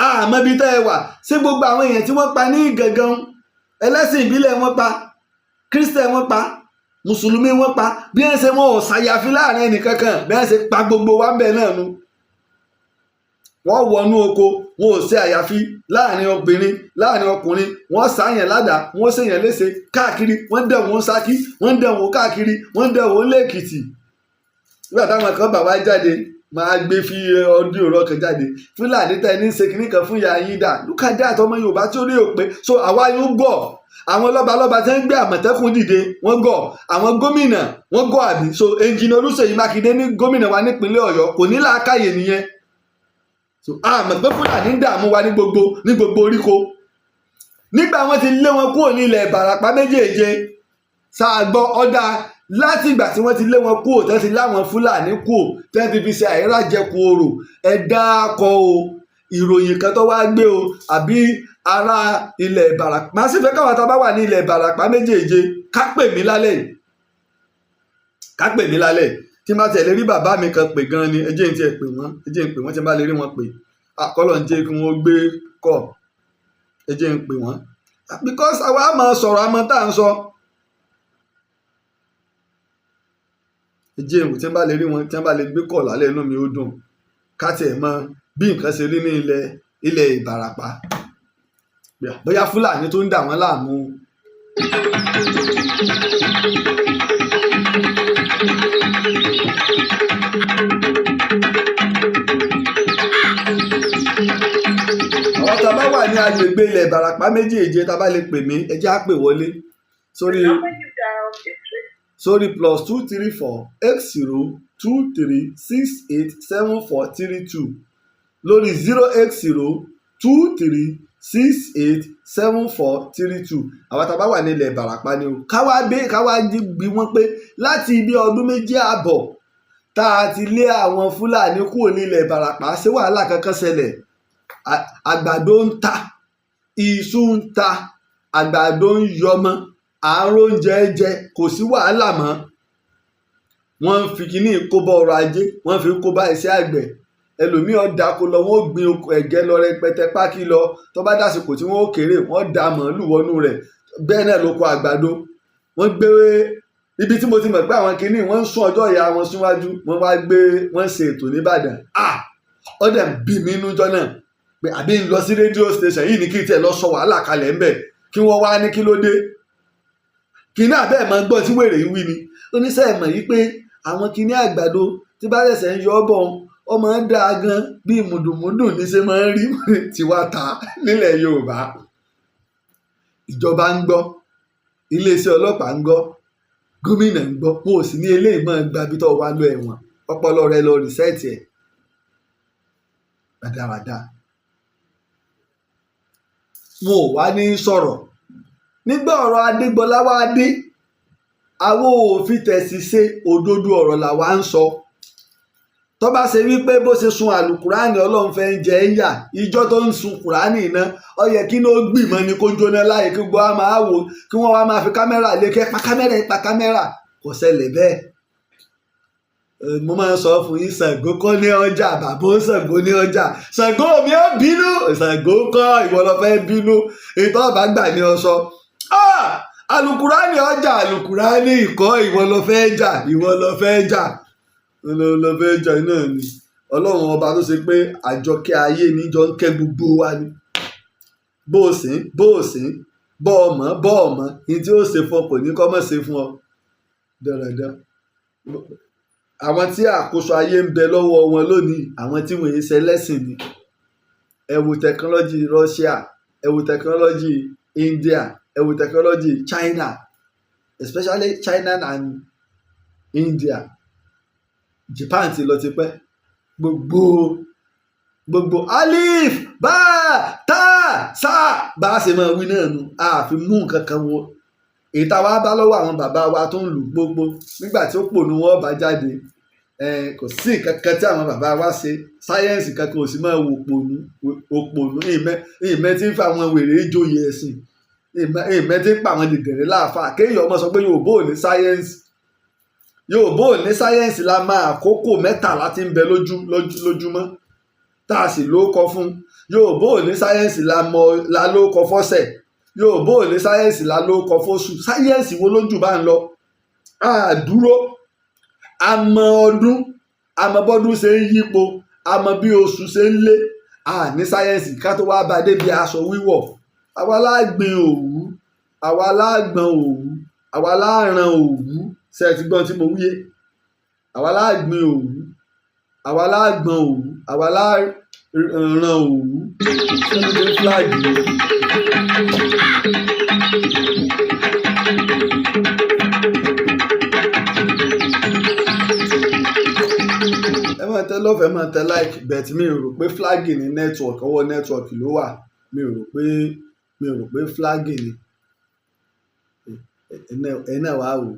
àmọ́ ibi tẹ́ ẹ wà ṣé gbogbo àwọn èèyàn tí wọ́n pa ní Ìgàngàn ẹlẹ́sìn ìbílẹ̀ wọ́n pa Kírísítẹ̀ wọ́n pa Mùsùlùmí wọ́n pa bí wọ́n ṣe wọn ò ṣàyàfi láàrin ẹnì kankan bí wọ́n ṣe pa gbogbo wa ń bẹ̀ náà nu wọ́n wọnú oko wọn ò ṣe àyàfi láàrin obìnrin láàrin ọkùnrin wọ́n ṣàyàn ládàá wọ́n ṣèyàn léṣe káàkiri wọ́n dẹ̀ wọ́n Ṣakí wọ́n dẹ̀ wọ́n káàkiri wọ́n dẹ̀ wọ́n lẹ́kìtì nígbà táwọn kan bàbá jáde máa gbé fi ọdún òrọ̀ kan jáde Fúlàní tẹ́ ní ṣe kínní kan fún ìyá yín dà lúkàdé àtọmọ Yorùbá tí ó rí òpè so àwa yóò gọ̀ àwọn lọ́balọ́ba tí wọ́n ń gbé Àmọ̀tẹ́kùn dìde wọ́n gọ̀ àwọn gómìnà wọ́n gọ̀ àbí so ẹnjìnà Olúṣèyí Mákindé ní gómìnà wa nípínlẹ̀ Ọ̀yọ́ kò ní làákàyè nìyẹn so àmọ́ pé Fúlàní ń dààmú wa ní gbogbo oríko nígbà wọ́n ti lé wọn kúrò ní ilẹ̀ Ìbàràpá méjèèje ṣáàgbọ́ ọ̀dà láti ìgbà tí wọ́n ti lé wọn kúrò tẹ́ ti láwọn Fúlàní kúrò tẹ́ ti fi ṣe àìrájẹkù orò ẹ dákọ̀ o ìròyìn kan tó wá gbé o àbí ará ilẹ̀ Ìbàràpá máa sì fẹ́ káwọn tá a bá wà ní ilẹ̀ Ìbàràpá méjèèje ká pè mí lálẹ́ tí má tẹ̀lé rí bàbá mi kan pè gan ni ẹ jẹ́ n tiẹ̀ pè wọ́n tí n bá lè rí wọn pè àkọlọ̀ ń jẹ́ kí wọ́n gbé kọ́ ẹ jẹ́ n pè wọ́n because àwa máa sọ̀rọ̀ àmọ́ tá à ń sọ ẹ jẹ́ ìwò tí n bá lè rí wọn tí n bá lè gbé kọ́ lálẹ́ inú mi ó dùn ká tiẹ̀ mọ bí nǹkan ṣe rí ní ilẹ̀ Ìbàràpá bóyá Fúlàní tó ń dà wọ́n láàmú. àwọn tá a bá wà ní agbègbè ilẹ̀ Ìbàràpá méjèèje tá a bá lè pè mí ẹ jẹ́ á pè wọlé sórí +2348023687432 lórí 08023687432 àwọn tá a bá wà ní ilẹ̀ Ìbàràpá ni o káwá bí wọ́n pé láti ibi ọdún méjì àbọ̀ tá a ti lé àwọn Fúlàní kúrò ní ilẹ̀ Ìbàràpá ṣé wàhálà kankan ṣẹlẹ̀ àgbàdo ń ta iṣu ń ta àgbàdo ń yọmọ àárò oúnjẹ jẹ kò sí wàhálà mọ́ wọ́n fi kíní kó bá ọrọ̀ ajé wọ́n fi kó bá iṣẹ́ àgbẹ̀ ẹlòmíì ọ̀dà kó lọ wọ́n gbin ẹ̀gẹ́ lọ rẹpẹtẹ pákí lọ tó bá dásìkò tí wọ́n ó kéré wọ́n da màálù wọnú rẹ̀ bẹ́ẹ̀ náà ló kó àgbàdo wọ́n gbé ibi tí mo ti mọ̀ pé àwọn kíní wọ́n ń sún ọjọ́ ìyá wọn síwájú wọ́n ṣe ètò nìbàdàn ọ̀dà bí mi inú jọ náà pé àbí ń lọ sí rédíò station yìí ní kí tiẹ̀ lọ sọ wàhálà kalẹ̀ ńbẹ̀ kí wọ́n wá ní kí ló dé kíní àbẹ́ẹ̀ máa ń gbọ́ tí wèrè ń wí ni oníṣẹ́ ìmọ̀ yìí pé àwọn kíní àgbàdo tí bá ṣẹ̀ṣẹ̀ ń yọ ọ́ bọ̀ ọmọ ń dáa gan bí mùdùmùdù ní ṣe máa ń rí tiwa ta nílẹ̀ Yorùbá ìjọba ń gbọ́ iléeṣẹ́ ọlọ́pàá ń gbọ́ gómìnà ń gbọ́ wọn ò sì ní eléyìí máa ń gbabi tó wá lọ ẹ̀wọ̀n ọpọlọ rẹ lọ rìsẹ́ẹ̀tì ẹ̀ rádaràda wọn ò wá ní sọ̀rọ̀ nígbà ọ̀rọ̀ Adégbọlá wá dé àwọn òfin tẹ̀sí ṣe òdodo ọ̀rọ̀ làwa ń sọ tó bá ṣe wípé bó ṣe sun àlùkùránì Ọlọ́run fẹ́ ń jẹ ń yà ìjọ tó ń sun kùránì iná ó yẹ kí ní ó gbìmọ̀ ni kó jóná láàyè kí gbọ́ á máa wò kí wọ́n wá máa fi kámẹ́rà lé kẹ́ pa kámẹ́rà kò ṣẹlẹ̀ bẹ́ẹ̀ mo máa ń sọ fún yín Ṣàngó kọ́ ní ọjà bàbá Ṣàngó ní ọjà Ṣàngó mi ò bínú Ṣàngó kọ́ ìwọ ló fẹ́ bínú ìtọ́ ọ̀bá gbà ní ọsọ alukurani ọjà alukurani ìkọ́ ìwọ ló fẹ́ jà náà ni Ọlọ́run ọba tó ṣe pé àjọkẹ́ ayé níjọ ń kẹ́ gbogbo wa ni bó o sìn bọ́ ọmọ ní tí ó ṣe fún ọ kò ní kọ́ mọ̀ ṣe fún ọ dáradára àwọn tí àkóso ayé ń bẹ lọ́wọ́ wọn lónìí àwọn tí wọ́n ń ṣe lẹ́sìn ni ẹ wo tẹkinọ́lọ́jì Russia ẹ wo tẹkinọ́lọ́jì India ẹ wo tẹkinọ́lọ́jì China especially China and India Japan ti lọ tipẹ́ gbogbo alif bá tá sá bá a ṣe máa wí náà nu àfi mú nǹkan kan wọ èyí táwa bá lọ́wọ́ àwọn bàbá wa tó ń lù gbogbo nígbà tí ó pònú wọn bá jáde kò sí nǹkan kan tí àwọn bàbá wa ṣe sáyẹ́ǹsì kankan ò sì máa wò òpònú ìmẹ́ tí ń fa àwọn wèrè ìjòyè ẹ̀sìn ìmẹ́ tí ń pa àwọn dìdẹ̀rẹ̀ láàfáà kéèyàn ọmọ sọ pé Yorùbá ò ní sáyẹ́ǹsì la máa àkókò mẹ́tàlá tí ń bẹ lójúmọ́ tá a sì lóókọ fún Yorùbá ò ní sáyẹ́ǹsì la lóókọ fọ́sẹ̀ Yorùbá ò ní sáyẹ́ǹsì la lóókọ fóṣù sáyẹ́ǹsì wo lójú bá ń lọ àdúró àmọ́ ọdún àmọ́ bọ́dún ṣe ń yípo àmọ́ bí oṣù ṣe ń lé ní sáyẹ́ǹsì ká tó wá bá débi aṣọ wíwọ̀ àwa lágbìn òwú àwa lágbọ̀n òwú àwa láàrán òwú ṣe ti gbọ́n tí mo wúyé àwa lágbìn òwú àwa lágbọn òwú àwa láran òwú sínú dé flag yẹn. ẹ máa tẹ lọ́fẹ̀ẹ́ máa tẹ like bet mi ò rò pé flag ní network ọwọ́ network ló wà mi ò rò pé flag ni ẹ náà wá wò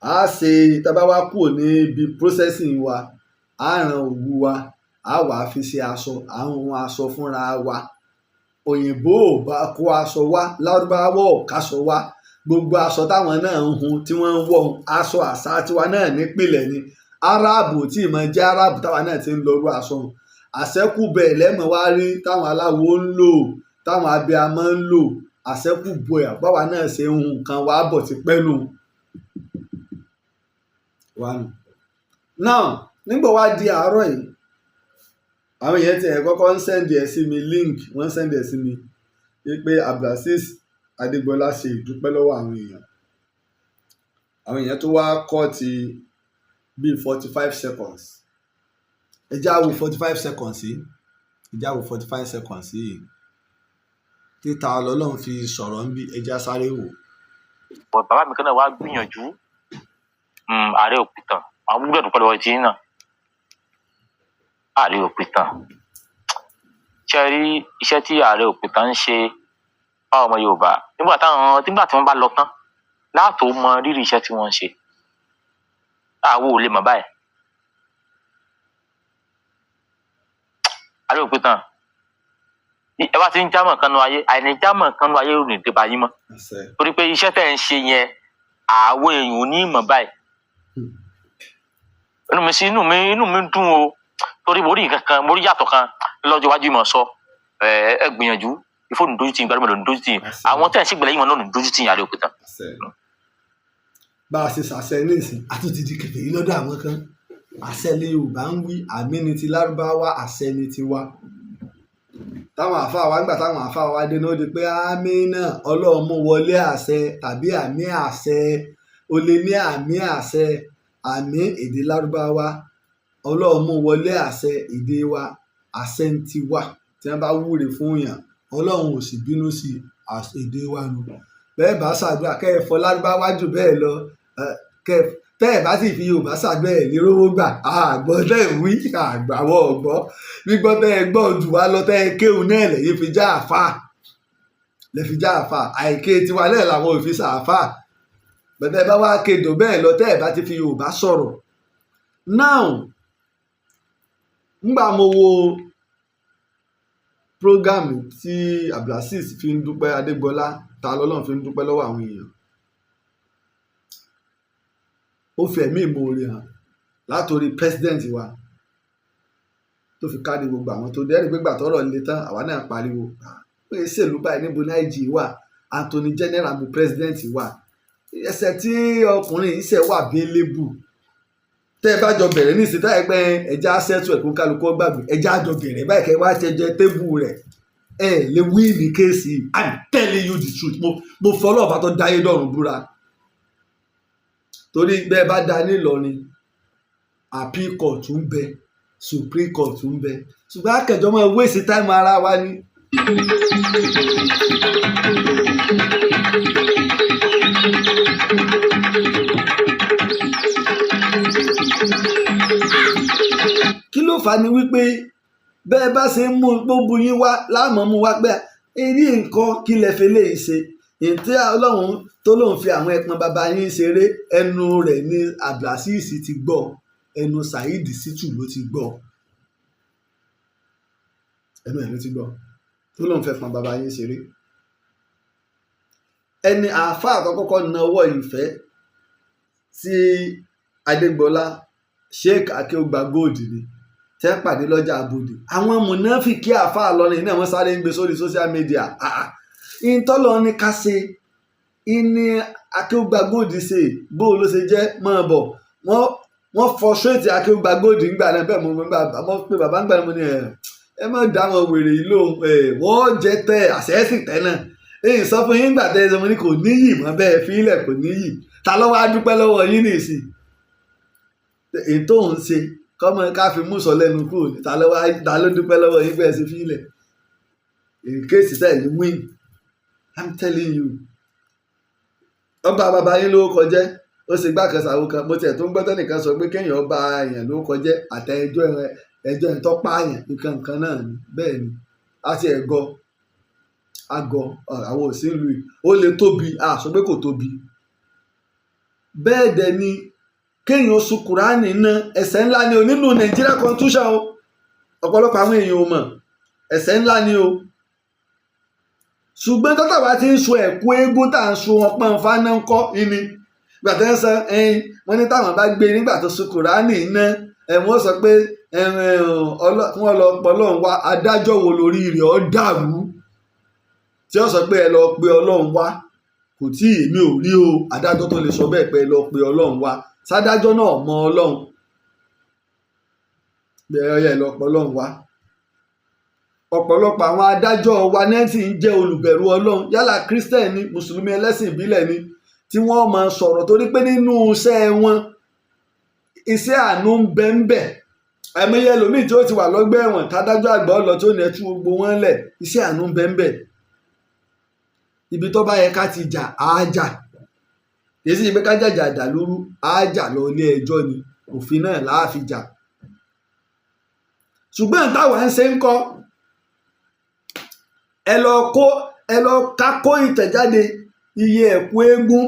á ṣe tábà wá kúrò níbi processing wa á ràn òwú wa á wàá fi ṣe aṣọ àwọn aṣọ fúnra wa òyìnbó ò bá kó aṣọ wá lárúbáwá ò káṣọ wá gbogbo aṣọ táwọn náà ń hun tí wọ́n ń wọ̀ aṣọ àṣà tiwa náà nípìnlẹ̀ ni aráàbù tí ìmọ̀ jẹ́ aráàbù táwa náà ti ń lọ́rú aṣọ àṣẹ́kù bẹ́ẹ̀ lẹ́mọ̀ wá rí táwọn aláwo ń lò táwọn abiyamọ ń lò àṣẹ́kù bóyá báwa náà ṣe ń hun nǹkan wá bọ̀ ti pẹ́ nù. náà nígbà wá di àárọ̀ yìí àwọn èèyàn ti ẹ̀ kọ́kọ́ ń sẹ́ndì ẹ̀ sí mi link wọ́n ń sẹ́ndì ẹ̀ sí mi wípé Abbas Adégbọlá ṣe ìdúpẹ́ lọ́wọ́ àwọn èèyàn tó wá kọ́ ti bíi 45 seconds ẹ já wo 45 seconds yìí ẹ já wo 45 seconds yìí títa ọlọ́run fi sọ̀rọ̀ ń bí ẹ já sáré wò. bàbá mi kan náà wá gbìyànjú Aare òpìtàn àwọn gbúdọ̀ dúpẹ́ lọ́wọ́ tí náà Aare òpìtàn ṣe rí iṣẹ́ tí Aare òpìtàn ń ṣe fáwọn ọmọ Yorùbá nígbà tí wọ́n bá lọ tán láàtò mọ rírì iṣẹ́ tí wọ́n ń ṣe àwọn ò lè mọ̀ báyìí. Aare òpìtàn ẹ bá ti ń jámọ̀ kan nu ayé àìní jámọ̀ kan nu ayé ò ní dé bá yín mọ́ torí pé iṣẹ́ tẹ̀ ń ṣe yẹn àwọn èèyàn ò ní mọ̀ báyìí. inú mi dùn o torí mo rí nǹkan kan mo rí yàtọ̀ kan lọ́jọ́ iwájú ìmọ̀ sọ ẹ gbìyànjú ìfowópamọ́ ní dójútì gbàdúrà ló ní dójútì àwọn tẹ̀ ń ṣègbè lẹ́yìn wọn náà ní dójútì Aare òpìtàn. bá a ṣe ṣàṣẹ ní ìsìn àtúntì di kèfèrí lọ́dọ̀ àwọn kan àṣẹ ní Yorùbá ń wí àmì ní ti Lárúbáwá àṣẹ ní ti wá táwọn àfáà wa nígbà táwọn àfáà wa dé náà di pé àmì náà Ọlọ́run mú wọlé àṣẹ tàbí àmì àṣẹ o lè ní àmì àṣẹ àmì èdè Lárúbáwá Ọlọ́run mú wọlé àṣẹ èdè wa àṣẹ ń ti wá tí wọ́n bá wúre fún yàn Ọlọ́run ò sì bínú sí èdè wa nù bẹ́ẹ̀ bá ṣàdúrà kẹ́ ẹ fọ Lárúbáwá jù bẹ́ẹ̀ lọ tẹ́ ẹ̀ bá sì fi Yorùbá ṣàgbẹ́ ẹ̀ ní rówó gbà àgbọ̀ tẹ́ ẹ̀ wí àgbàwọ̀ ọ̀gbọ́ gbígbọ́ tẹ́ ẹ gbọ́ jù wá lọ tẹ́ ẹ kéwù náà lẹ́yìn fi já àfà àìké tiwa náà làwọn ò fi ṣàfà bẹ́ẹ̀ bá wá kédò bẹ́ẹ̀ lọ tẹ́ ẹ̀ bá ti fi Yorùbá sọ̀rọ̀. now ngbà mo wo program tí Abbas fi ń dúpẹ́ Adégbọlá ta lọ́lọ́run fi ń dúpẹ́ lọ́wọ́ àwọn èèyàn ó fi ẹ̀mí ìmoore hàn látòrí president wa tó fi kárí gbogbo àwọn tó dẹ́rì gbégbà tọ́rọ̀ le tán àwa náà pariwo pé ṣèlú báyìí níbo Lájì wà Anthony General bu president wa ẹsẹ̀ tí ọkùnrin yìí ṣe wà available tẹ́ ẹ bá jọ bẹ̀rẹ̀ ní ìsìta ẹgbẹ́ ẹja ṣẹ́tù ẹ̀kún kálukú gbàgbé ẹja jọ bẹ̀rẹ̀ báyìí kẹ́ wá jẹjẹ tébù rẹ̀ ẹ lè wí ní kéèsì I'm telling you the truth mo fọlọ́ọ̀bá tó dáyé dọ̀rùn búra torí bẹ́ẹ̀ bá dá nílọrin appeal court ń bẹ supreme court ń bẹ ṣùgbọ́n akẹjọ mọ́ waste time ara wa ni. kí ló fà á ni wípé bẹ́ẹ̀ bá ṣe ń mú gbogbo yín wá láàmú mú wá pé eré nǹkan kí lẹ fi lè ṣe ètò Ọlọ́run tó lóun fi àwọn ẹpọn bàbá yín ṣeré ẹnu rẹ̀ ní Abbas ti gbọ́ ẹnu Saheed Shittu ló ti gbọ́ ẹnu ẹ̀ ló ti gbọ́ tó lóun fẹ́ pọn bàbá yín ṣeré ẹni àáfàá àkọ́kọ́ nawọ́ ìfẹ́ sí Adégbọlá Sheikh Akeugba Gold ni tẹ́ pàdé lọ́jà Abode àwọn mùnáfìkì àáfàá lọ́rin náà wọ́n sáré ń gbé sórí social media ìtọ́lọ́ ní ká ṣe ìní Akeugba Gold ṣe bó ló ṣe jẹ́ mọ́ bọ̀ wọ́n frustrate Akeugba Gold nígbà náà bẹ́ẹ̀ mo pe bàbá ń gbà mo ní ẹ má dá wọn wèrè yìí lóhùn wọ́n jẹ́ tẹ́ àṣẹ́sì tẹ́ náà èyí sọ fún yín gbà tẹ́ ẹ sọ mo ní kò níyì mọ́ bẹ́ẹ̀ fílẹ̀ kò níyì ta ló wá dúpẹ́ lọ́wọ́ yín nìsín èyí tó ń ṣe kọ́mọ ká fi mú sọ lẹ́nu kúrò ní ta ló dúpẹ́ lọ́wọ́ yín pé ẹ sì fi ilẹ̀ in case tẹ̀ win I'm telling you ọba bàbá yín ló kọjẹ́ ó sì gbá kan sàwọn kan mo tiẹ̀ tó ń gbọ́tọ́ nìkan sọ pé kéèyàn bá èèyàn ló kọjẹ́ àtẹ ẹjọ́ ẹ̀ tó pààyàn nǹkan náà ni bẹ́ẹ̀ ni a ti àgọ́ àwọn òsínlù yìí ó lè tóbi sọ pé kò tóbi bẹ́ẹ̀ dẹ̀ ni kéèyàn sun kùránì náà ẹ̀ṣẹ̀ ńlá ni o nínú Nàìjíríà constitution o ọ̀pọ̀lọpọ̀ àwọn èèyàn ò mọ̀ ẹ̀ṣẹ̀ ńlá ni o ṣùgbọ́n tọ́tà bá ti ń sun ẹ̀kú eégún tá à ń sun ọpọ́n fáná ń kọ́ ìní gbàtẹ́ ń sọ wọ́n ní táwọn bá gbé nígbà tó sun kùránì náà wọ́n sọ pé wọ́n lọ pọ̀ Ọlọ́run wá adájọ́ wo lórí rẹ̀ ọ́ dàrú tí ó sọ pé ẹ lọ pe Ọlọ́run wá kò tí èmi ò rí o adájọ́ tó lè sọ bẹ́ẹ̀ pé ẹ lọ pe Ọlọ́run wá sádájọ́ náà mọ Ọlọ́run bẹ́ẹ̀ ẹ lọ pọ̀ Ọlọ́run wá ọ̀pọ̀lọpọ̀ àwọn adájọ́ wa náà sì ń jẹ́ olùbẹ̀rù Ọlọ́run yálà Christian ni mùsùlùmí ẹlẹ́sìn ìbílẹ̀ ni tí wọ́n máa sọ̀rọ̀ torí pé nínú iṣẹ́ wọn iṣẹ́ àánú ń bẹ ń bẹ àìmọye ẹlòmíì tí ó ti wà lọ́gbà ẹ̀wọ̀n tádájọ́ àgbà ọlọ tó ní ẹtú gbogbo wọn lẹ̀ iṣẹ́ àánú ń bẹ ń bẹ ibi tó bá yẹ ká ti jà á jà èsì ìgbé ká jàjà dà lóru á jà lọ ilé ẹjọ́ ni òfin náà láàfin jà ṣùgbọ́n táwa ń ṣe ń kọ́ ẹ lọ ká kó ìtẹ̀jáde iye ẹ̀kú eégún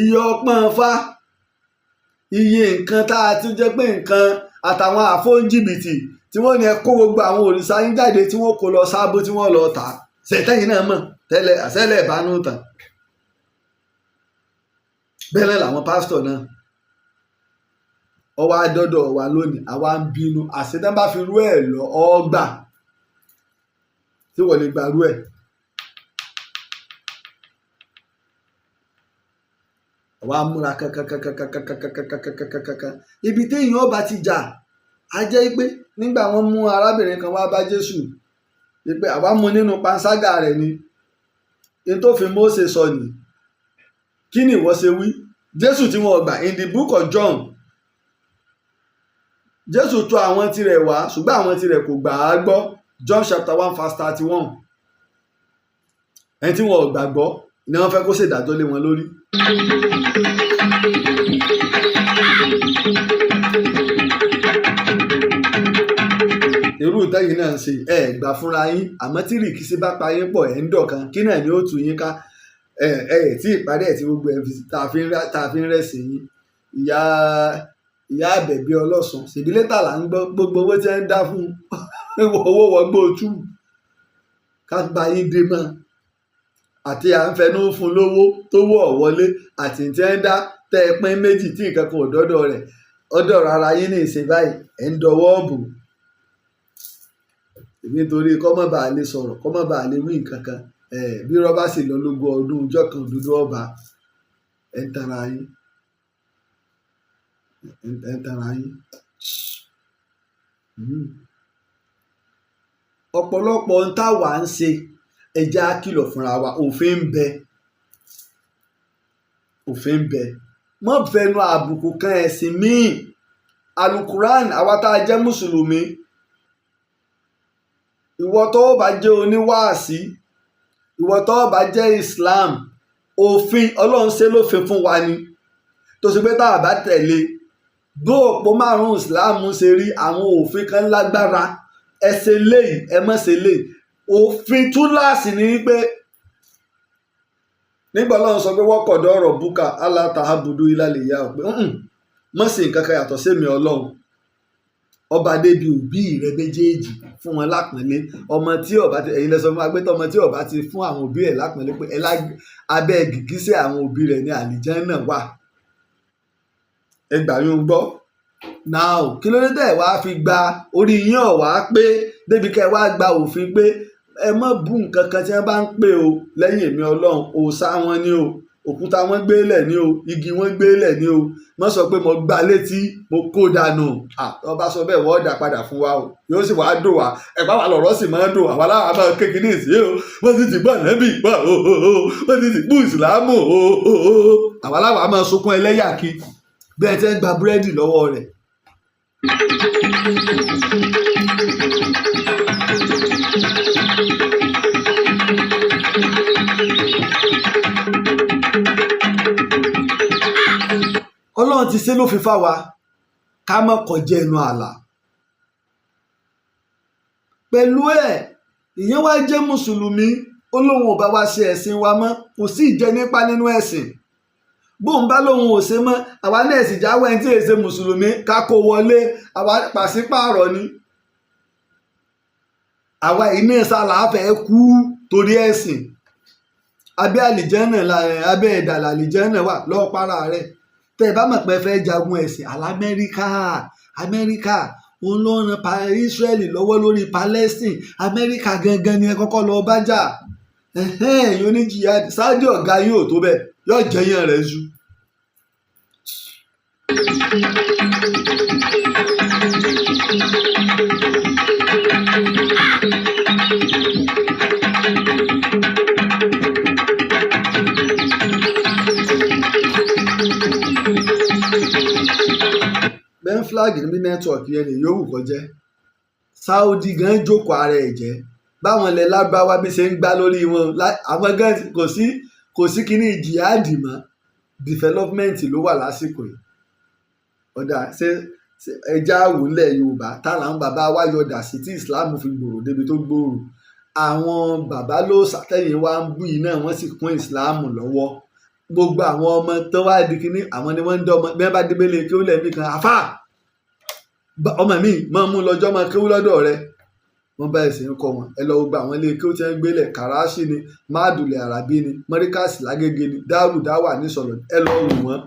iye ọpọ́n fá iye nǹkan tá a ti jẹ́ pé nǹkan àtàwọn àfóúnjìbìtì tí wọ́n ní ẹ kó gbogbo àwọn òrìṣà yín jáde tí wọ́n kó lọ sábó tí wọ́n lọ tà ṣètẹ́yìn náà mọ̀ tẹ́lẹ̀ àṣẹ́lẹ̀ ìbánú tàn bẹ́ẹ̀ làwọn pásítọ̀ náà ọwọ́ adọ́dọ̀ wa lónìí àwa ń bínú àṣetán bá fi rú ẹ̀ lọ ọgbà tí wọ́n lè gbàrú ẹ̀ àwa múra kankankankankankankankankankan ibi téèyàn ọba ti jà á jẹ́ pé nígbà wọ́n mú arábìnrin kan wá bá Jésù pé àwa mú nínú panṣágà rẹ̀ ni ní tó fi Mósè sọ ni kí ni ìwọ ṣe wí Jésù tí wọ́n gbà in the book of John Jésù tọ̀ àwọn tirẹ̀ wá ṣùgbọ́n àwọn tirẹ̀ kò gbà á gbọ́ John chapter 1 verse 31 ẹni tí wọn ò gbàgbọ́ ni wọ́n fẹ́ kó ṣèdájọ́ lé wọn lórí. irú ìtẹ́yìn náà ń ṣe gbà fúnra yín àmọ́ tí rìkíṣí bá pa yín pọ̀ ẹ̀ ń dọ̀kan kí náà ni ó tù yín ká tí ìparí ẹ̀ tí gbogbo ẹ̀ tá a fi ń rẹ̀sìn yín ìyá àbẹ̀bí ọlọ́sùn ṣèbí létà là ń gbọ́ gbogbo owó tí wọ́n ń dá fún owó wọgbó tú ká bá yín dé mọ́ àti à ń fẹnu fún lówó tó wọ̀ wọlé àti tí wọ́n ń dá tẹ́ ẹ pín méjì tí nǹkan kan ò dọ́dọ̀ rẹ̀ ọ̀dọ̀ rárá yín ní ìsìn báyìí ẹ̀ ń dọwọ́ bò èmi nítorí kọ́mọ́ bá a lè sọ̀rọ̀ kọ́mọ́ bá a lè wí nǹkan kan bí rọ́bà sì lọ lógún ọdún ọjọ́ kan dúdú ọba ẹ̀ ń tara yín ọ̀pọ̀lọpọ̀ ohun táwa ń ṣe ẹja kìlọ̀ fúnra wa òfin ń bẹ mọ́ fẹnu àbùkù kan ẹ̀sìn míì alukuran àwa tá a jẹ́ mùsùlùmí ìwọ tó bá jẹ́ oníwàásí ìwọ tó bá jẹ́ Islam òfin Ọlọ́run ṣe lófin fún wa ni tó ṣe pé tá a bá tẹ̀lé bó òpó márùn-ún Islam ṣe rí àwọn òfin kan lágbára ẹ ṣe léyìí ẹ má ṣe léyìí òfin túláàsì ni wípé nígbà Ọlọ́run sọ pé wọ́n kọ̀dọ̀ ọ̀rọ̀ búkà alátàhábùdú ìlàlẹ̀ ìyá ọ̀pẹ mọ̀ sí nǹkan kan yàtọ̀ sẹ́mi Ọlọ́run ọba débi òbí rẹ méjèèjì fún wọn lápọ̀nlé ọmọ tí ọba ti ẹ̀yin lẹ́sọ fún agbẹ́tọ̀ ọmọ tí ọba ti fún àwọn òbí rẹ̀ lápọ̀nlé pé abẹ́ gìgísẹ̀ àwọn òbí rẹ̀ ní àlìjánnà wà ẹgbà yóò gbọ́ náà kí ló dé tẹ̀ wá fi gba orí yín ọ̀ wá pé débi kẹ́ wá gba òfin pé ẹ mọ̀ bú nǹkan kan tí wọ́n bá ń pè o lẹ́yìn èmi Ọlọ́run òòṣà wọn ni o òkúta wọn gbélẹ̀ ni o igi wọn gbélẹ̀ ni o mọ sọ pé mo gbá létí mo kó dànù ọba sọ bẹ́ẹ̀ wọ́n dà padà fún wa o yóò sì wàá dùn wá ẹ̀pá wa lọ̀rọ̀ sì máa ń dùn àwa láwa máa kékeré ìsìn o wọ́n ti gbọ́ nẹ́bì gbọ́ wọ́n ti bú ìsìlámù àwa láwa máa sunkún ẹlẹ́yà kí bí ẹ ti ń gba búrẹ́dì lọ́wọ́ rẹ̀ Ọlọ́run ti ṣe lófin fáwa ká má kọjá ẹnu ààlà. Pẹ̀lú ẹ̀ ìyẹn wá jẹ́ mùsùlùmí ó lóun ò bá wa ṣe ẹ̀sìn wa mọ́, kò sí ìjẹ nípa nínú ẹ̀sìn. Bóun bá lóun ò ṣe mọ́, àwa náà sì jáwọ́ ẹni tí èyí ṣe mùsùlùmí ká kó wọlé, àwa pàṣípààrọ̀ ni. Àwa iná sálà fẹ́ kú torí ẹ̀sìn. Abẹ́ àlìjẹ́nà abẹ́ ìdàlà àlìjẹ́nà wà lọ́ọ́ para rẹ̀. Tẹ́ ẹ bá mọ̀ pé fẹ́ jagun ẹ̀sìn Amẹ́ríkà òun ló ran Israẹli lọ́wọ́ lórí Palestine. Amẹ́ríkà gangan ni ẹ kọ́kọ́ lọ bá jà. Yóò ní jihad. Saudi ọ̀gá yóò tó bẹ́ẹ̀ yóò jẹyàn rẹ̀ jù. Ben flag níbi nẹ́tíwọ̀kì yẹn nìyí òwú kọjẹ́. Saudi gan jókòó ara ẹ̀ jẹ́ báwọn ilẹ̀ lágbáwá bí ṣe ń gbá lórí wọn àwọn gan kò sí kíní jihadi mọ́, development ló wà lásìkò yìí. Ọ̀dà ṣé ẹja àwòlẹ̀ Yorùbá táwọn àwọn bàbá wa yọ̀dà sí tí Islam fi gbòòrò débi tó gbòòrò. Àwọn bàbá ló sàtẹ̀yìn wa ń bú yìí náà wọ́n sì kún Islam lọ́wọ́. Gbogbo àwọn ọmọ tó wá di kíní àwọn ni wọ́n ń dán ọmọ bí wọ́n bá débélé kí ó lẹ́ẹ̀mí kan àfà ọmọ mi máa mú lọ́jọ́ máa kéwú lọ́dọ̀ rẹ̀. Wọ́n bá ẹ̀sìn ń kọ́ wọn ẹ lọ gba àwọn ilé kí ó ti ń gbélé Kàràṣì ni Máàdùlẹ̀ Àràbí ni Mọ́ríkàsì Lágége ni Dárùdáwà nísọ̀lọ̀ ẹ lọ wù wọ́n.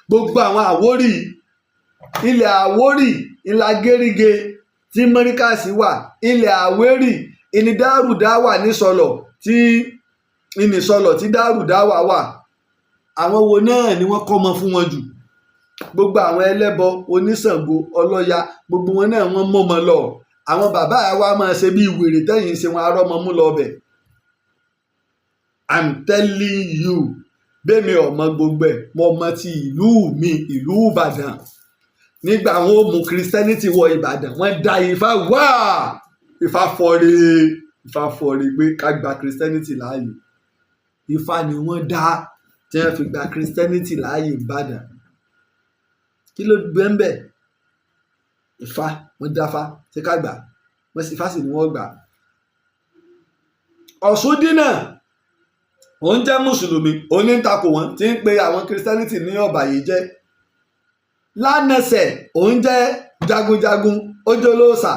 Gbogbo àwọn Àwórì ilẹ̀ Àwórì ìlà Gẹ́ríge tí Mọ́ríkàsì wà, ilẹ̀ Àwérì ìní Dárùdáwà nísọ̀lọ̀ tí Dárùdáwà wà. Àwọn wo náà ni wọ́n kọ́ ọmọ fún wọn jù? Gbogbo àwọn ẹlẹ́bọ oníṣàngó ọlọ́ya gbogbo wọn náà wọ́n mọ́mọ lọ. Àwọn bàbá wa máa ṣe bí wèrè tẹ́yìn ṣe wọn arọ́mọ mú lọ bẹ̀. I'm telling you bẹ́ẹ̀mi ọmọ gbogbo ẹ̀ mo mọ ti ìlú mi ìlú Ìbàdàn. Nígbà wọn ò mú Christianity wọ Ìbàdàn wọ́n da Ifá wá Ifá fọre pé ká gba Christianity láàyè. Ifá ni wọ́n dá tí wọ́n fi gba Christianity láàyè Ìbàdàn. Kí ló gbé ń bẹ̀? Ifá wọ́n dáfá ṣé ká gbà wọ́n sì Ifá sì ni wọ́n gbà. Ọ̀ṣúndínà òun jẹ́ mùsùlùmí òun ní takò wọ́n tí ń pe àwọn Christianity ní ọ̀bàyéjẹ́. Lánàṣẹ̀ òun jẹ́ jagunjagun ojúlóòsà.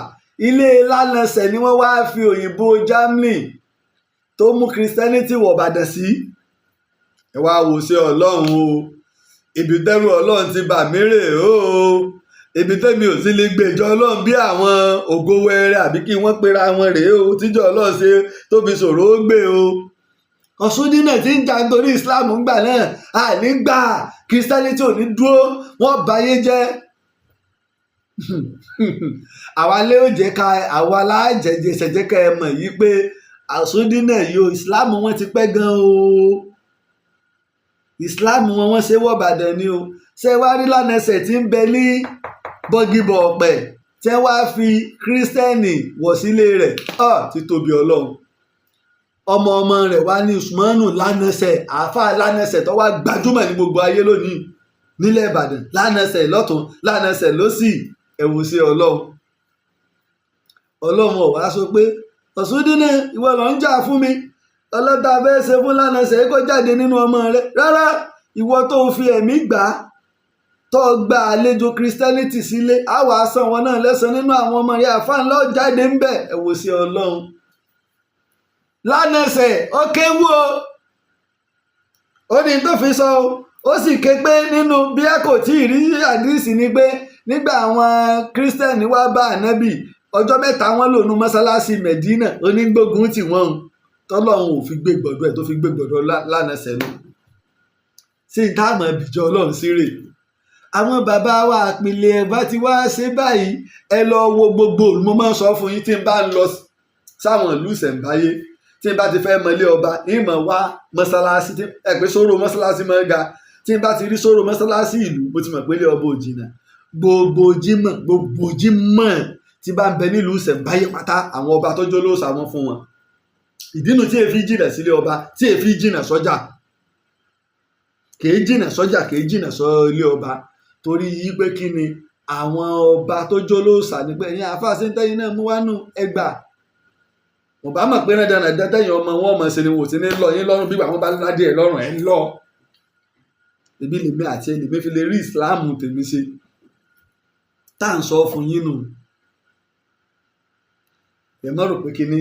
Ilé Lánàṣẹ̀ ni wọ́n wá fi òyìnbó Germany tó mú Christianity wọ̀ Ìbàdàn sí. Ẹ wá wò sí Ọlọ́run o, ibi tẹ́rù Ọlọ́run ti bà mí rè o, ibi tẹ́mi ò sí lè gbèjọ Ọlọ́run bí àwọn ògo wẹrẹ àbí kí wọ́n pera wọn rèé o tíjọ Ọlọ́run ṣe tó fi ṣòro ó gbé o. Ọ̀ṣúndínà tí ń jà nítorí Islam ńgbà náà àní gbà Christianity ò ní dúró wọ́n báyé jẹ́. Àwa lé òjé ká àwa alájẹjẹ ṣẹjẹ ká ẹ mọ̀ yìí pé Ọ̀ṣúndínà yìí o Islam wọn ti pẹ́ gan o. Islam wọn ṣe wọ Ìbàdàn ni o. Ṣé wàá rí Lánàṣẹ̀ tí ń bẹ ní bọ́gìbọ̀ ọ̀pẹ̀ tí wàá fi kírísítẹ́nì wọ̀ sílé rẹ̀ ti tóbi Ọlọ́run. Ọmọ rẹ̀ wá ní Usmanu Lánàṣẹ̀ àáfàá Lánàṣẹ̀ tó wá gbajúmọ̀ ní gbogbo ayé lónìí nílẹ̀ Ìbàdàn. Lánàṣẹ̀ lọ́tún Lánàṣẹ̀ lósì ẹ̀wù sí Ọlọ́run. Ọlọ́run ọ̀wá sọ pé Ọ̀ṣúndínà ìwọ ló ń jà fún mi ọlọ́ta fẹ́ ṣe fún Lánàṣẹ̀ kó jáde nínú ọmọ rẹ̀ rárá ìwọ tó fi ẹ̀mí gbà á tó gba àlejò Christianity sílé á wàá san wọn náà lẹ́san nínú àwọn ọmọ rẹ̀ àfáà ńlá jáde ń bẹ̀ ẹ̀wò sí Ọlọ́run. Lánàṣẹ̀ ó kéwú o ó ní tó fi sọ o ó sì ké pé nínú bí a kò tí ì rí àdísì ni pé nígbà àwọn Christian wá bá ànábì ọjọ́ mẹ́ta wọn lò nú mọ́sálásí Mẹ̀dínà onígbógun tí wọ́n tọ́lọ́run ò fi gbé gbọ̀dọ̀ ẹ̀ tó fi gbé gbọ̀dọ̀ Lánàṣẹ̀ lọ sí táàmù ìbìjọ Ọlọ́run sí rè. Àwọn bàbá wa àpilẹ̀ ẹ̀ bá ti wá ṣe báyìí ẹ lọ wo gbogbo mo máa ń sọ fún yín tí n bá ń lọ sáwọn ìlú ìṣẹ̀ǹbáyé tí n bá ti fẹ́ mọlé ọba ìmọ̀ wá mọ́sálásí ẹ pé sóró mọ́sálásí máa ń ga tí n bá ti rí sóró mọ́sálásí ìlú mo ti mọ̀ pé ilé ọba ò jìnnà gbogbo jímọ̀ tí bá ń bẹ nílùú ìṣẹ̀ǹbáyé pátá àwọn ọba tó jólóòṣà wọn fún wọn. ìdínú tí èéfì jìnà sílé ọba tí èéfì jìnà sọ́jà kìí jìnà sọ́jà kìí jìnà sílé ọba torí yí pé kí ni àwọn ọba tó jólóòṣà ní pé ẹ̀yin àáfàá sẹ́ńtẹ́yìn náà mú wánú ẹgbà wọ́n bá mọ̀ pé náà dáná dẹ́tẹ́yìn ọmọ wọn mọ̀ sí ni wò sí ní lọ yín lọ́rùn bí àwọn bá ládé ẹ̀ lọ́rùn ẹ̀ ń lọ. ibi lèmi àti ẹnìmí fi lè rí ìsìláàmù tèmi ṣe tá à ń sọ fún yín nù. ẹ má rò pé kíní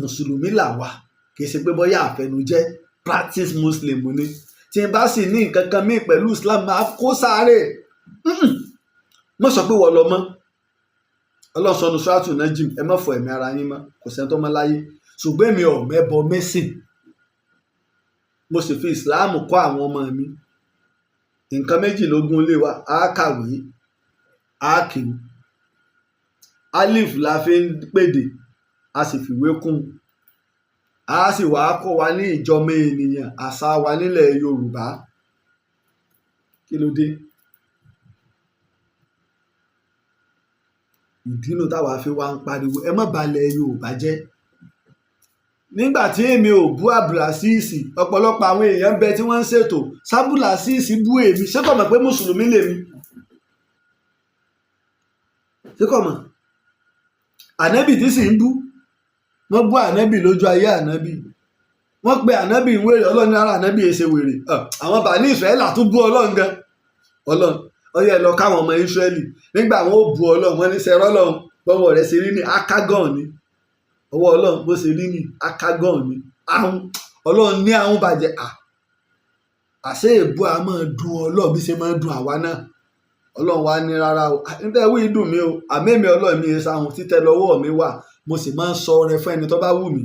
mùsùlùmí là wà kì í ṣe pé bóyá àfẹnujẹ practice muslim ni tí n bá sì ní nǹkan kan míì pẹ̀lú islam máa kó sáré mo sọ pé wọ́n lọ mọ́ ọlọ́sọ̀nù ṣáàtù najim ẹ má fọ ẹ̀mí ara yín mọ́ kò sẹ́ni tó mọ́ láyé ṣùgbọ́n èmi ò mẹ́bọ mẹ́sìn mo sì fi islam kọ́ àwọn ọmọ mi nǹkan méjì lógún ilé wa á kàwé á kìí alif la fi ń pèdè a sì fìwé kún a sì wá kọ́ wa ní ìjọmọ ènìyàn àṣà wa nílẹ̀ yorùbá kí ló dé ìdínú táwa fi wá ń pariwo ẹ má balẹ̀ yorùbá jẹ́ nígbà tí èmi ò bú abdulrasisi ọ̀pọ̀lọpọ̀ àwọn èèyàn bẹ tí wọ́n ń ṣètò sábùlàsíìsì bú èmi ṣé kò mọ̀ pé mùsùlùmí lèmi ṣé kò mọ̀ ànábì tí sì ń bú wọ́n bú ànábì lójú ayé ànábì wọ́n pe ànábì ń wèrè ọlọ́run ara ànábì èsè wèrè àwọn bàálí ìsírẹ́lì tún bú ọlọ́run gan ọlọ́run ọyẹ lọ káwọn ọmọ ìsírẹ́lì nígbà wọn ò bú ọlọ́run wọn ní sẹ́rọ́ ọlọ́run bọ́wọ́ rẹ̀ ṣe rí ní akágàn ni ọwọ́ ọlọ́run bó ṣe rí ní akágàn ni ahun ọlọ́run ní ahun bàjẹ́ àṣé èbú a máa dùn ọlọ́run bí ṣe máa dùn àwa náà ọlọ́run wa ní rárá o níta wí dùn mí o àmẹ́mi ọlọ́run mi ṣe àwọn títẹ lọ́wọ́ mi wà mo sì máa ń sọ rẹ fún ẹni tó bá wù mí.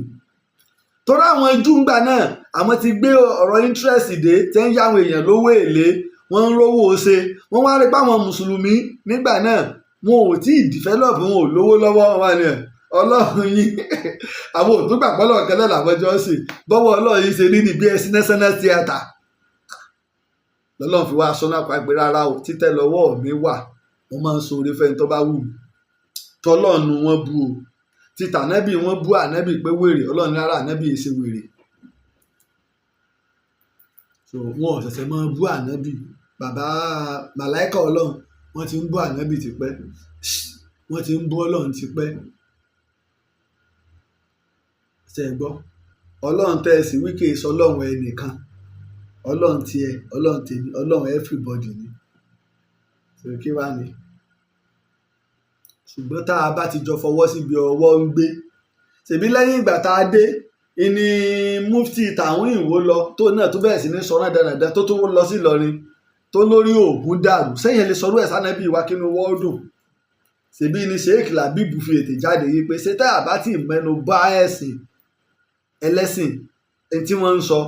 torí àwọn júǹgbà náà àwọn ti gbé ọ̀rọ̀ interest dé tẹ́ ń yáwọn èèyàn lówó èlé wọ́n ń rówó ṣe wọ́n wá rí pé àwọn mùsùlùmí nígbà náà wọn ò tí ì develop wọn ò lówó lọ́wọ́ wọn ni ọlọ́run yín àwọn òtúgbà pọ́lọ̀ kẹlẹ́ làwọn jọ sí bọ́wọ́ ọlọ́run yín ṣe ní níbi Ẹ̀sìn national theatre lọ́lọ́run fi wá aṣọ náà pa pé rárá o títẹ́ lọ́wọ́ mi wà wọ́n máa ń so oore fẹ́ni tó bá wù mí tọ́lọ́ọ̀nù wọn bú o títà ànábì wọn bú ànábì pé wèrè ọlọ́run rárá ànábì èsè wèrè so wọn ò ṣẹ̀ṣẹ̀ máa bú ànábì bàbá màláìkà ọlọ́run wọ́n ti ń bú ànábì tipẹ́ wọ́n ti ń bú ọlọ́run tipẹ́ ṣe é gbọ́ ọlọ́run tẹ́ ẹ sí wíkẹ́ sọ ọlọ́run ẹnìkan ọlọ́run tiẹ̀ ọlọ́run tèmi ọlọ́run everybody ni ṣe kí wá ni ṣùgbọ́n tá a bá ti jọ fọwọ́ síbi ọwọ́ ń gbé ṣèbí lẹ́yìn ìgbà tá a dé ìní mufti tàwọn ìwò lọ tó náà tó bẹ̀rẹ̀ sí ní sọ̀rọ̀ dáadáa tó lọ sí Ìlọrin tó lórí òògùn dàrú sẹ́yìn lè sọ̀rọ̀ ẹ̀ sánẹ́bí wa kínú wọ́ọ̀dù ṣèbí ni Sheikh Labeeb fi ètè jáde yìí pé ṣé tá a bá ti mẹ́nu bá ẹ̀sìn ẹlẹ́sìn ẹni tí wọ́n ń sọ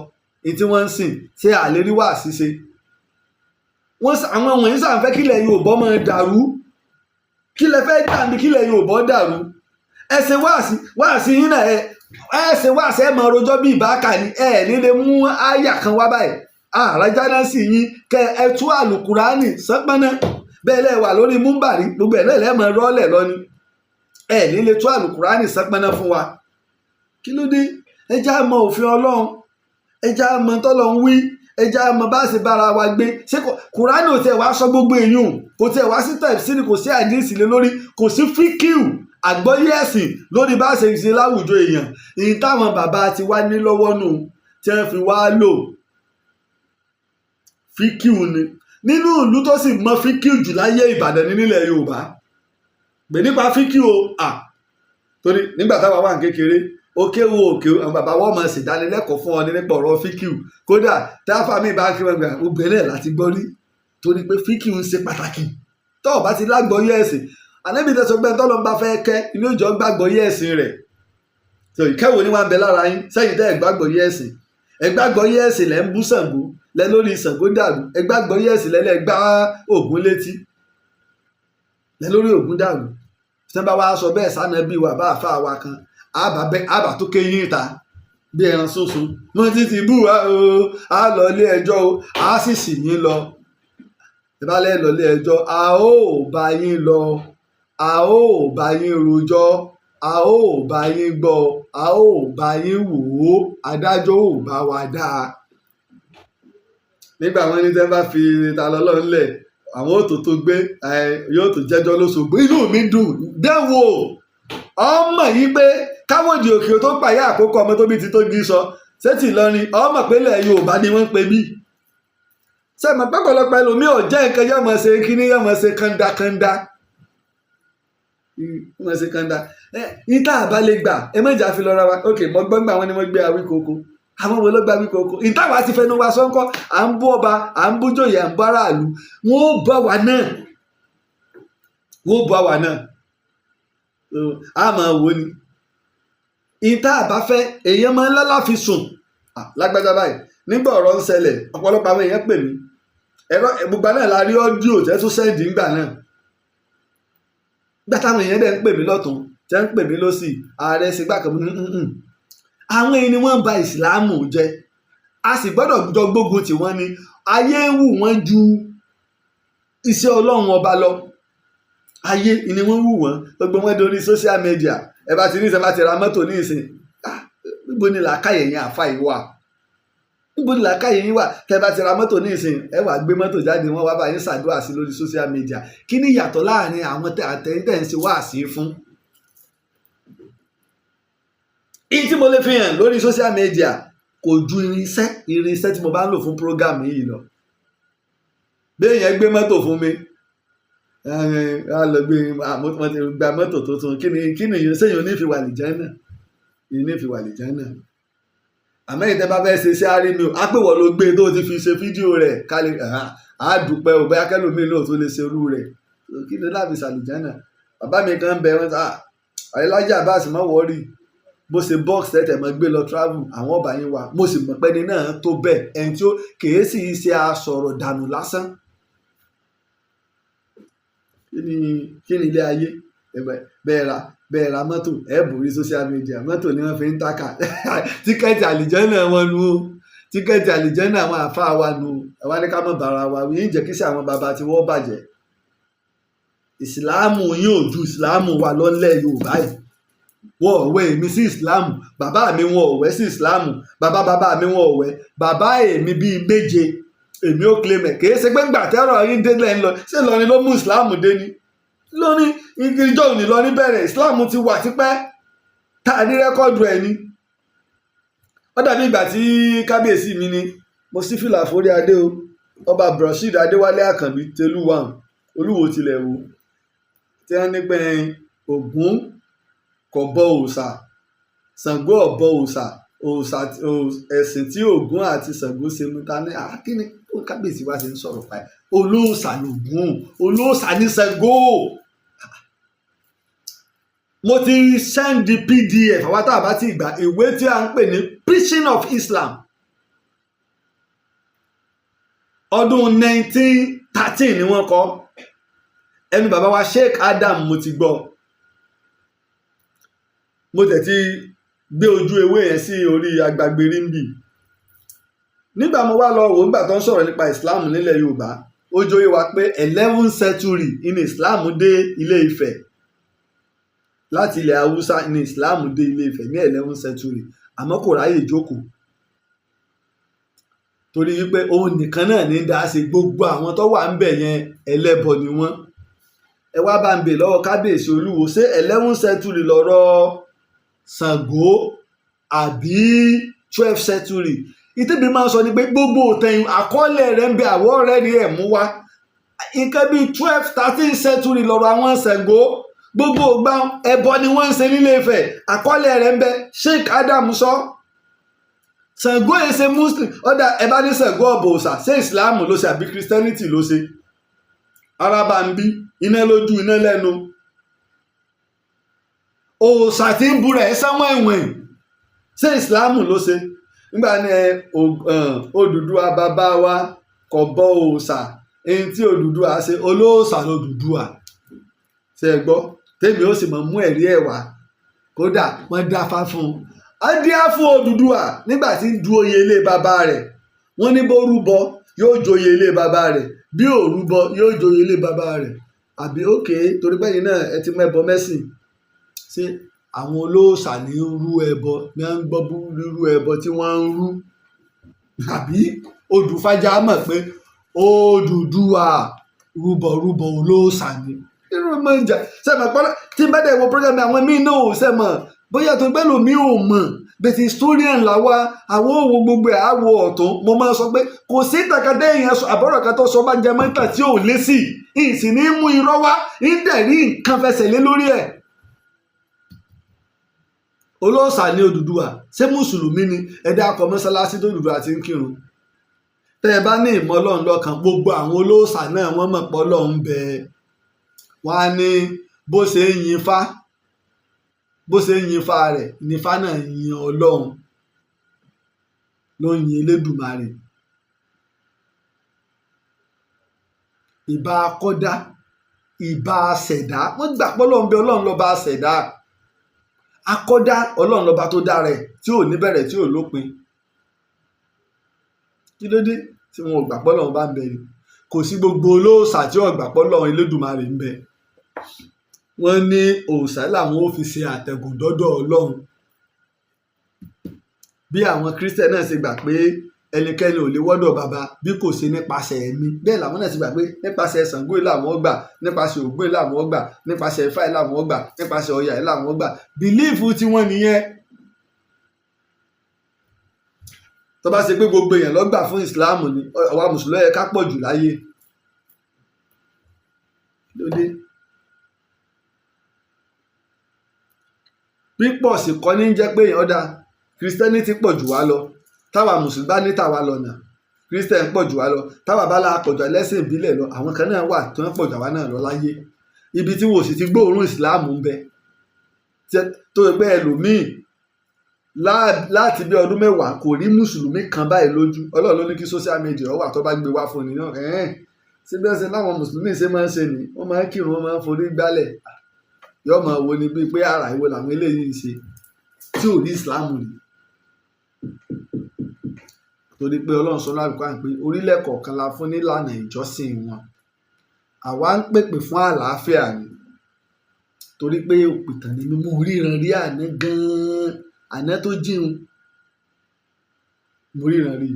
èyí tí wọ́n ń sìn ṣé àlérí wà ṣíṣe àwọn wọ̀nyí sàǹfẹ́ kílẹ̀ Yorùbá máa dàrú kílẹ̀ fẹ́ dàbí kílẹ̀ Yorùbá dàrú ẹsẹ̀ wáàsí yín náà ẹsẹ̀ wáàsí ẹ̀ máa rojọ́ bí ìbáàkà ni ẹ̀ nílé mú àyà kan wá báyìí àràjá náà sì yín kẹ ẹ tú àlùkùránì sánpọ́nà bẹ́ẹ̀ lẹ́ wà lórí múmbàrí gbogbo ẹ̀ náà lẹ́ máa rọ́ọ̀lẹ̀ lọ ni ẹ̀ nílé tú àlùkùránì sánpọ́nà fún wa kí ló dé ẹ já mọ òfin Ọlọ́run ẹja mọ tọ́lọ̀ ń wí ẹja mọ bá ṣe bára wa gbé ṣé kùránì ò tẹ̀ wá sọ gbogbo èèyàn kò tẹ̀ wá sí tẹ̀síìrì kò sí àdíìsì lé lórí kò sí fíkìú àgbọ́yé ẹ̀sìn lórí bá ṣe ṣe láwùjọ èèyàn èyí táwọn bàbá ti wá ní lọ́wọ́ nù tí wọ́n fi wá lò fíkìú ni nínú ìlú tó sì mọ fíkìú jù láyé Ìbàdàn ní nílẹ̀ Yorùbá gbè nípa fíkìú o torí nígbà táwa wà ní kékeré òkè àwọn bàbá wọn máa ṣèdánilẹ́kọ̀ọ́ fún ọ nípa ọ̀rọ̀ fíkìú kódà táfà mi bá kí wọn gbà obìnrin láti gbọ́ rí torí pé fíkìú ń ṣe pàtàkì tó o bá ti lágbọ́yé ẹ̀sìn ànábì tẹ̀sán gbẹ́ tọ́lọ́ ń bá fẹ́ kẹ́ inú ìjọ gbàgbọ́yé ẹ̀sìn rẹ̀ tó ìkẹ́wò ní wàá bẹ lára yín sẹ́yìn tẹ́ ẹ̀ gbàgbọ́yé ẹ̀sìn ẹ̀ gbàgbọ́yé ẹ̀sìn lẹ́ ń bú Ṣàngó lẹ́ lórí Ṣàngó dàrú ẹ̀ gbàgbọ́yé ẹ̀sìn lẹ́ gbá Ògún létí lẹ́ lórí Ògún dàrú tí wọ́n bá wá sọ bẹ́ẹ̀ sànàbí wa bá àfa wa kan àbà tó ké yín ta bí ẹran ṣoṣo wọn ti bú wa o a lọ ilé ẹjọ́ o a sì sì yín lọ ẹ bá lẹ́ lọ ilé ẹjọ́ a ó bá yín lọ, a ó bá yín rojọ́, a ó bá yín gbọ́, a ó bá yín wò ó, adájọ́ ò bá wa dáa. Nígbà wọn ní tẹ́ bá fi ta lọ́lọ́run lẹ̀ àwọn ò tó gbé yóò tó jẹ́jọ́ lóṣogbo, inú mi dùn dẹ́wò ọmọ yìí pé káwọ́dì òkè tó pàyà àkókò ọmọ tó bí ti tó gí sọ sétí Ìlọrin ọmọ pélé Yorùbá ni wọ́n ń pe bí. Sẹ́mi pẹ́pẹ́lọpẹ́ ẹlòmíì ọ̀jẹ́ nǹkan yóò mọ̀ ṣe kíní yóò mọ̀ ṣe kandakanda. Wọ́n ṣe kanda. Ìta àbálẹ̀ gbà ẹ mẹ́jà fi lọ́ra wa. Ok, mo gbọ́ gbà wọ́n ni wọ́n gbé Awíkoko. Àwọn wo ló gba Awíkoko? Ìta wa ti fẹnu wa sọ́ńkọ́. À ń bú ọba, à ń bú jòyè, à ń bú aráàlú. Wọ́n ó bọ̀ wá náà. Wọ́n ó bọ̀ wá náà. A máa wo ni. Ìta àbáfẹ́ èèyàn máa ń lálá fi sùn. Lágbájá báyìí. Nígbà ọ̀rọ̀ ń ṣẹlẹ̀, ọ̀pọ̀lọpọ̀ àwọn èèyàn pè mí. Ẹ̀rọ gbogbo náà la rí ọ́díò tẹ́ tún sẹ́ǹdì ńgbà náà. Gbà táwọn èèyàn dẹ̀ ń pè mí lọ́tún, tẹ́ ń pè mí lọ́sì, ààrẹ ṣe gbà kan mú àwọn ẹni wọ́n ń ba ìsìláàmù jẹ́. A sì gbọ́dọ̀ jọ gbógun tì wọ́n ni. Ayé ń wù wọ́n ju iṣẹ́ Ọlọ́run ọba lọ. Ayé ni wọ́n wù wọ́n. Gbogbo wọn dorí social media. Ẹ bá ti ní ìsìn bá ti ra mọ́tò ní ìsìn. Níbo ni làákàyè yẹn àfa ìwà? Níbo ni làákàyè yín wà? Tẹ́ bá ti ra mọ́tò ní ìsìn ẹ wá gbé mọ́tò jáde wọ́n wá bá yín ṣàdúrà sí lórí social media. Kí ni ìyàtọ̀ láàrin àwọn àtẹ̀yìntẹ̀ ń ṣe wáàsí fún? Èyí tí mo lè fi hàn lórí social media kò ju irinṣẹ́ tí mo bá ń lò fún program yìí lọ. Béèyàn gbé mọ́tò fún mi a lọ gbé mo ti gba mọ́tò tuntun kí ni sẹ́yìn onífiwà lìjánà ìnífiwà lìjánà. Àmọ́ ìtẹ́ bá fẹ́ ṣe sí Aare mi o á pè wọ́n ló gbé tó ti fi ṣe fídíò rẹ̀ kálí á dúpẹ́ o bóyá kẹ́lòmíì náà tó lè ṣe irú rẹ̀ kí ni láàbì sàlìjánà. Bàbá mi kan bẹ wọn Laji Abbas má wọ́ọ̀rì bó ṣe box tẹ́tẹ̀ mọ́ gbé lọ travel àwọn ọba yín wa mo sì mọ̀ pé ní náà tó bẹ́ẹ̀ ẹni tí ó kèé sì ṣe àsọ̀rọ̀ dànù lásán. Kí ni ilé ayé bẹ́ẹ̀ ra mọ́tò ẹ̀ borí social media mọ́tò ni wọ́n fi ń tàkà tíkẹ́ẹ̀tì àlìjánà wọn nu o tíkẹ́ẹ̀tì àlìjánà àwọn àfáà wa nu o àwa ní ká mọ̀ bàrà wa wí ń jẹ́ kí sí àwọn bàbá tí wọ́n bàjẹ́. Ìsìláàmù yín ò ju ìsìláàmù wa lọ́lẹ̀ Yorùbá yìí. Wọ́n ọ̀wẹ́ èmi sí ìsìláàmù bàbá mi wọn ọ̀wẹ́ sí ìsìláàmù bàbá mi wọn ọ̀wẹ́ bàbá èmi bíi méje èmi ò claim ẹ̀ kìí ṣe pé ńgbà tẹ́rọ̀ yín délẹ̀ ńlọ ṣé Ìlọrin ló mú ìsìláàmù dé ni. Lónìí ìjọ òní lọ ní bẹ̀rẹ̀ ìsìláàmù ti wà tipẹ́ tá a ní rẹ́kọ́ọ̀dù ẹ̀ ni. Ó dàbí ìgbà tí kábíyèsí mi ni mo sí fìlà forí adé o ọba Brashid Adéwálé Àkànbí tẹlúwàm Olúwo tilẹ̀ wo tí wọ́n ní pé Ògún kò bọ òòṣà Ṣàngó ọ̀bọ òòṣà ẹ̀sìn tí Ògún àti Ṣàngó ṣe mú ta ní kíni kábíyèsí wa ṣe ń sọ̀rọ̀ pa ẹ̀ olóòṣà lògún olóòṣà ní Ṣàngó. Mo ti sẹ́ndì PDF àwọn tá a bá ti gbà ìwé tí a ń pè ní Preaching of Islam ọdún 1913 ni wọ́n kọ ẹnu bàbá wa Sheikh Adam mo ti gbọ́ mo tẹ̀ ti gbé ojú ewé yẹn sí orí agbágbé rímbì nígbà mo wá lọ wò nígbà tó ń sọ̀rọ̀ nípa Islam nílẹ̀ Yorùbá ó jóyè wa pé 11th century ní Islam dé Ilé Ifẹ̀ láti ilẹ̀ Haúsá ní Islam dé Ilé Ifẹ̀ ní 11th century àmọ́ kò ráyè jókòó torí wípé òun nìkan náà ní dá sí gbogbo àwọn tó wà ń bẹ̀ yẹn ẹlẹ́bọ ni wọ́n. Ẹ wá bá ń bè lọ́wọ́ kábíyèsí Olúwo ṣé 11th century lọ́rọ̀ Ṣàngó àbí 12th century ìtẹ́bí máa ń sọ ni pé gbogbo òtẹ̀yìn àkọọ́lẹ̀ rẹ̀ ń bẹ àwọ̀ rẹ̀ rí ẹ̀ mú wá nǹkan bíi 12th 13th century lọ́rọ̀ àwọn Ṣàngó gbogbo ògbà ẹbọ ni wọ́n ń ṣe nílé Ifẹ̀ àkọọ́lẹ̀ rẹ̀ ń bẹ Sheikh Adam sọ Ṣàngó yẹn ṣe Muslim ọ̀dà ẹ bá ní Ṣàngó ọ̀bọ̀ òòṣà ṣé ìsìláàmù ló ṣe àbí Christianity ló ṣe araba ń bí iná lójú iná lẹ́nu òòṣà tí ń búra ẹ̀ sáwọn ẹ̀wọ̀n ṣé ìsìláàmù ló ṣe nígbà ní Odùduwà bàbá wa kò bọ òòṣà ẹni tí Odùduwà ṣe olóòṣà l'Odùduwà ṣe é gbọ́ tèmi ó sì mọ̀ mú ẹ̀rí ẹ̀ wá kódà wọ́n dáfá fún un adíá fún Odùduwà nígbà tí ń du oyè ilé bàbá rẹ̀ wọ́n ní bó rúbọ yóò joyè ilé bàbá rẹ̀ bí ò rúbọ yóò joyè ilé bàbá rẹ̀ àbí òkè torí bẹ́yìn náà ẹ ti mẹ́bọ mẹ́sìn ṣé àwọn olóòṣà ní ń rú ẹbọ ní à ń gbọ́ rírú ẹbọ tí wọ́n ń rú àbí odùfájà mọ̀ pé Odùduwà rúbọ olóòṣà ni irú mọ̀ ń jà sẹ́mọ̀ pọ́nlá tí n bá dẹ̀ wo program àwọn míì náà ò sẹ́mọ̀ bóyá tó gbẹ́ lòmí ò mọ̀ bẹ́ẹ̀ historian làwa àwọn òwò gbogbo ẹ̀ àwọ̀ ọ̀tún mo máa sọ pé kò sí ìtàkàdé èèyàn àbọ̀rọ̀ kan tó sọ bá jẹ mọ́tà tí ò lé sí ìsìn ní mú irọ́ wá ń tẹ̀rí nǹkan fẹsẹ̀ lé lórí ẹ̀. olóòṣà ní Odùduwà ṣé mùsùlùmí ni ẹ̀dá akọ mọ́sálásí tó Odùduwà ti ń kírun tẹ́ ẹ bá ní ìmọ̀ Ọlọ́run lọ́kàn gbogbo àwọn olóòṣà náà wọ́n mọ̀ pé Ọlọ́run bẹ wọ́n á ní bó ṣe ń yin Ifá bó ṣe ń yin Ifá rẹ̀ ní Ifá náà yin Ọlọ́run ló ń yin Elédùmarè ìbà akọ́dá ìbà ṣẹ̀dá wọ́n gbà pé Ọlọ́run bẹ Ọlọ́run lọ́ba ṣẹ̀dá akọ́dá Ọlọ́run lọ́ba tó dá rẹ̀ tí ò ní bẹ̀rẹ̀ tí ò lópin kí ló dé tí wọn ò gbà pé Ọlọ́run bá ń bẹ ni kò sí gbogbo olóòṣà tí ò gbà pé Ọlọ́run Elédùmarè ń bẹ wọ́n ní òòṣà làwọn ò fi ṣe àtẹ̀gùn dọ́dọ̀ Ọlọ́run bí àwọn Kírísítẹ̀ náà ṣe gbà pé ẹnikẹ́ni ò lè wọ́dọ̀ bàbá bí kò ṣe nípasẹ̀ ẹ̀mí bẹ́ẹ̀ làwọn náà ṣe gbà pé nípasẹ̀ Ṣàngó làwọn gbà nípasẹ̀ Ògún làwọn gbà nípasẹ̀ Ifá làwọn gbà nípasẹ̀ Ọya làwọn gbà bìlíìfù tiwọn nìyẹn tó bá ṣe pé gbogbo èèyàn ló gbà fún ìsìláàmù ni àwa mùsùlùmí yẹ ká pọ̀ jù láyé lóde pípọ̀ sí kọ́ ní jẹ́ pé èèyàn dá Christianity pọ̀ jù wá lọ táwa mùsùlùmí bá ní tàwa lọ́nà Christian pọ̀ jù wá lọ táwa bá la pọ̀jù ẹlẹ́sìn ìbílẹ̀ lọ àwọn kan náà wà tó ń pọ̀jù àwa náà lọ láyé ibi tí wò sì ti gbóòórùn ìsìláàmù ń bẹ tó yẹ pé ẹlòmíì láti bí ọdún mẹ́wàá kò rí mùsùlùmí kan báyìí lójú Ọlọ́run ló ní kí social media wà tó bá gbé wá fún ni náà síbẹ̀ ṣe láwọn mùsùlùmí ṣe máa ń ṣe ni wọ́n máa ń kírun wọ́n máa ń forí gbálẹ̀ yóò máa wo ni bíi pé ara ìwo làwọn eléyìí ń ṣe tí ò rí ìsìláàmù rí torí pé Ọlọ́run sọ láàbùkù àpé orílẹ̀ kọ̀ọ̀kan la fún nílànà ìjọsìn wọn àwa ń pèpè fún àlàáfíà ni torí pé òpìtàn ni mo ríran rí àná gan-an àná tó jíun mo ríran rí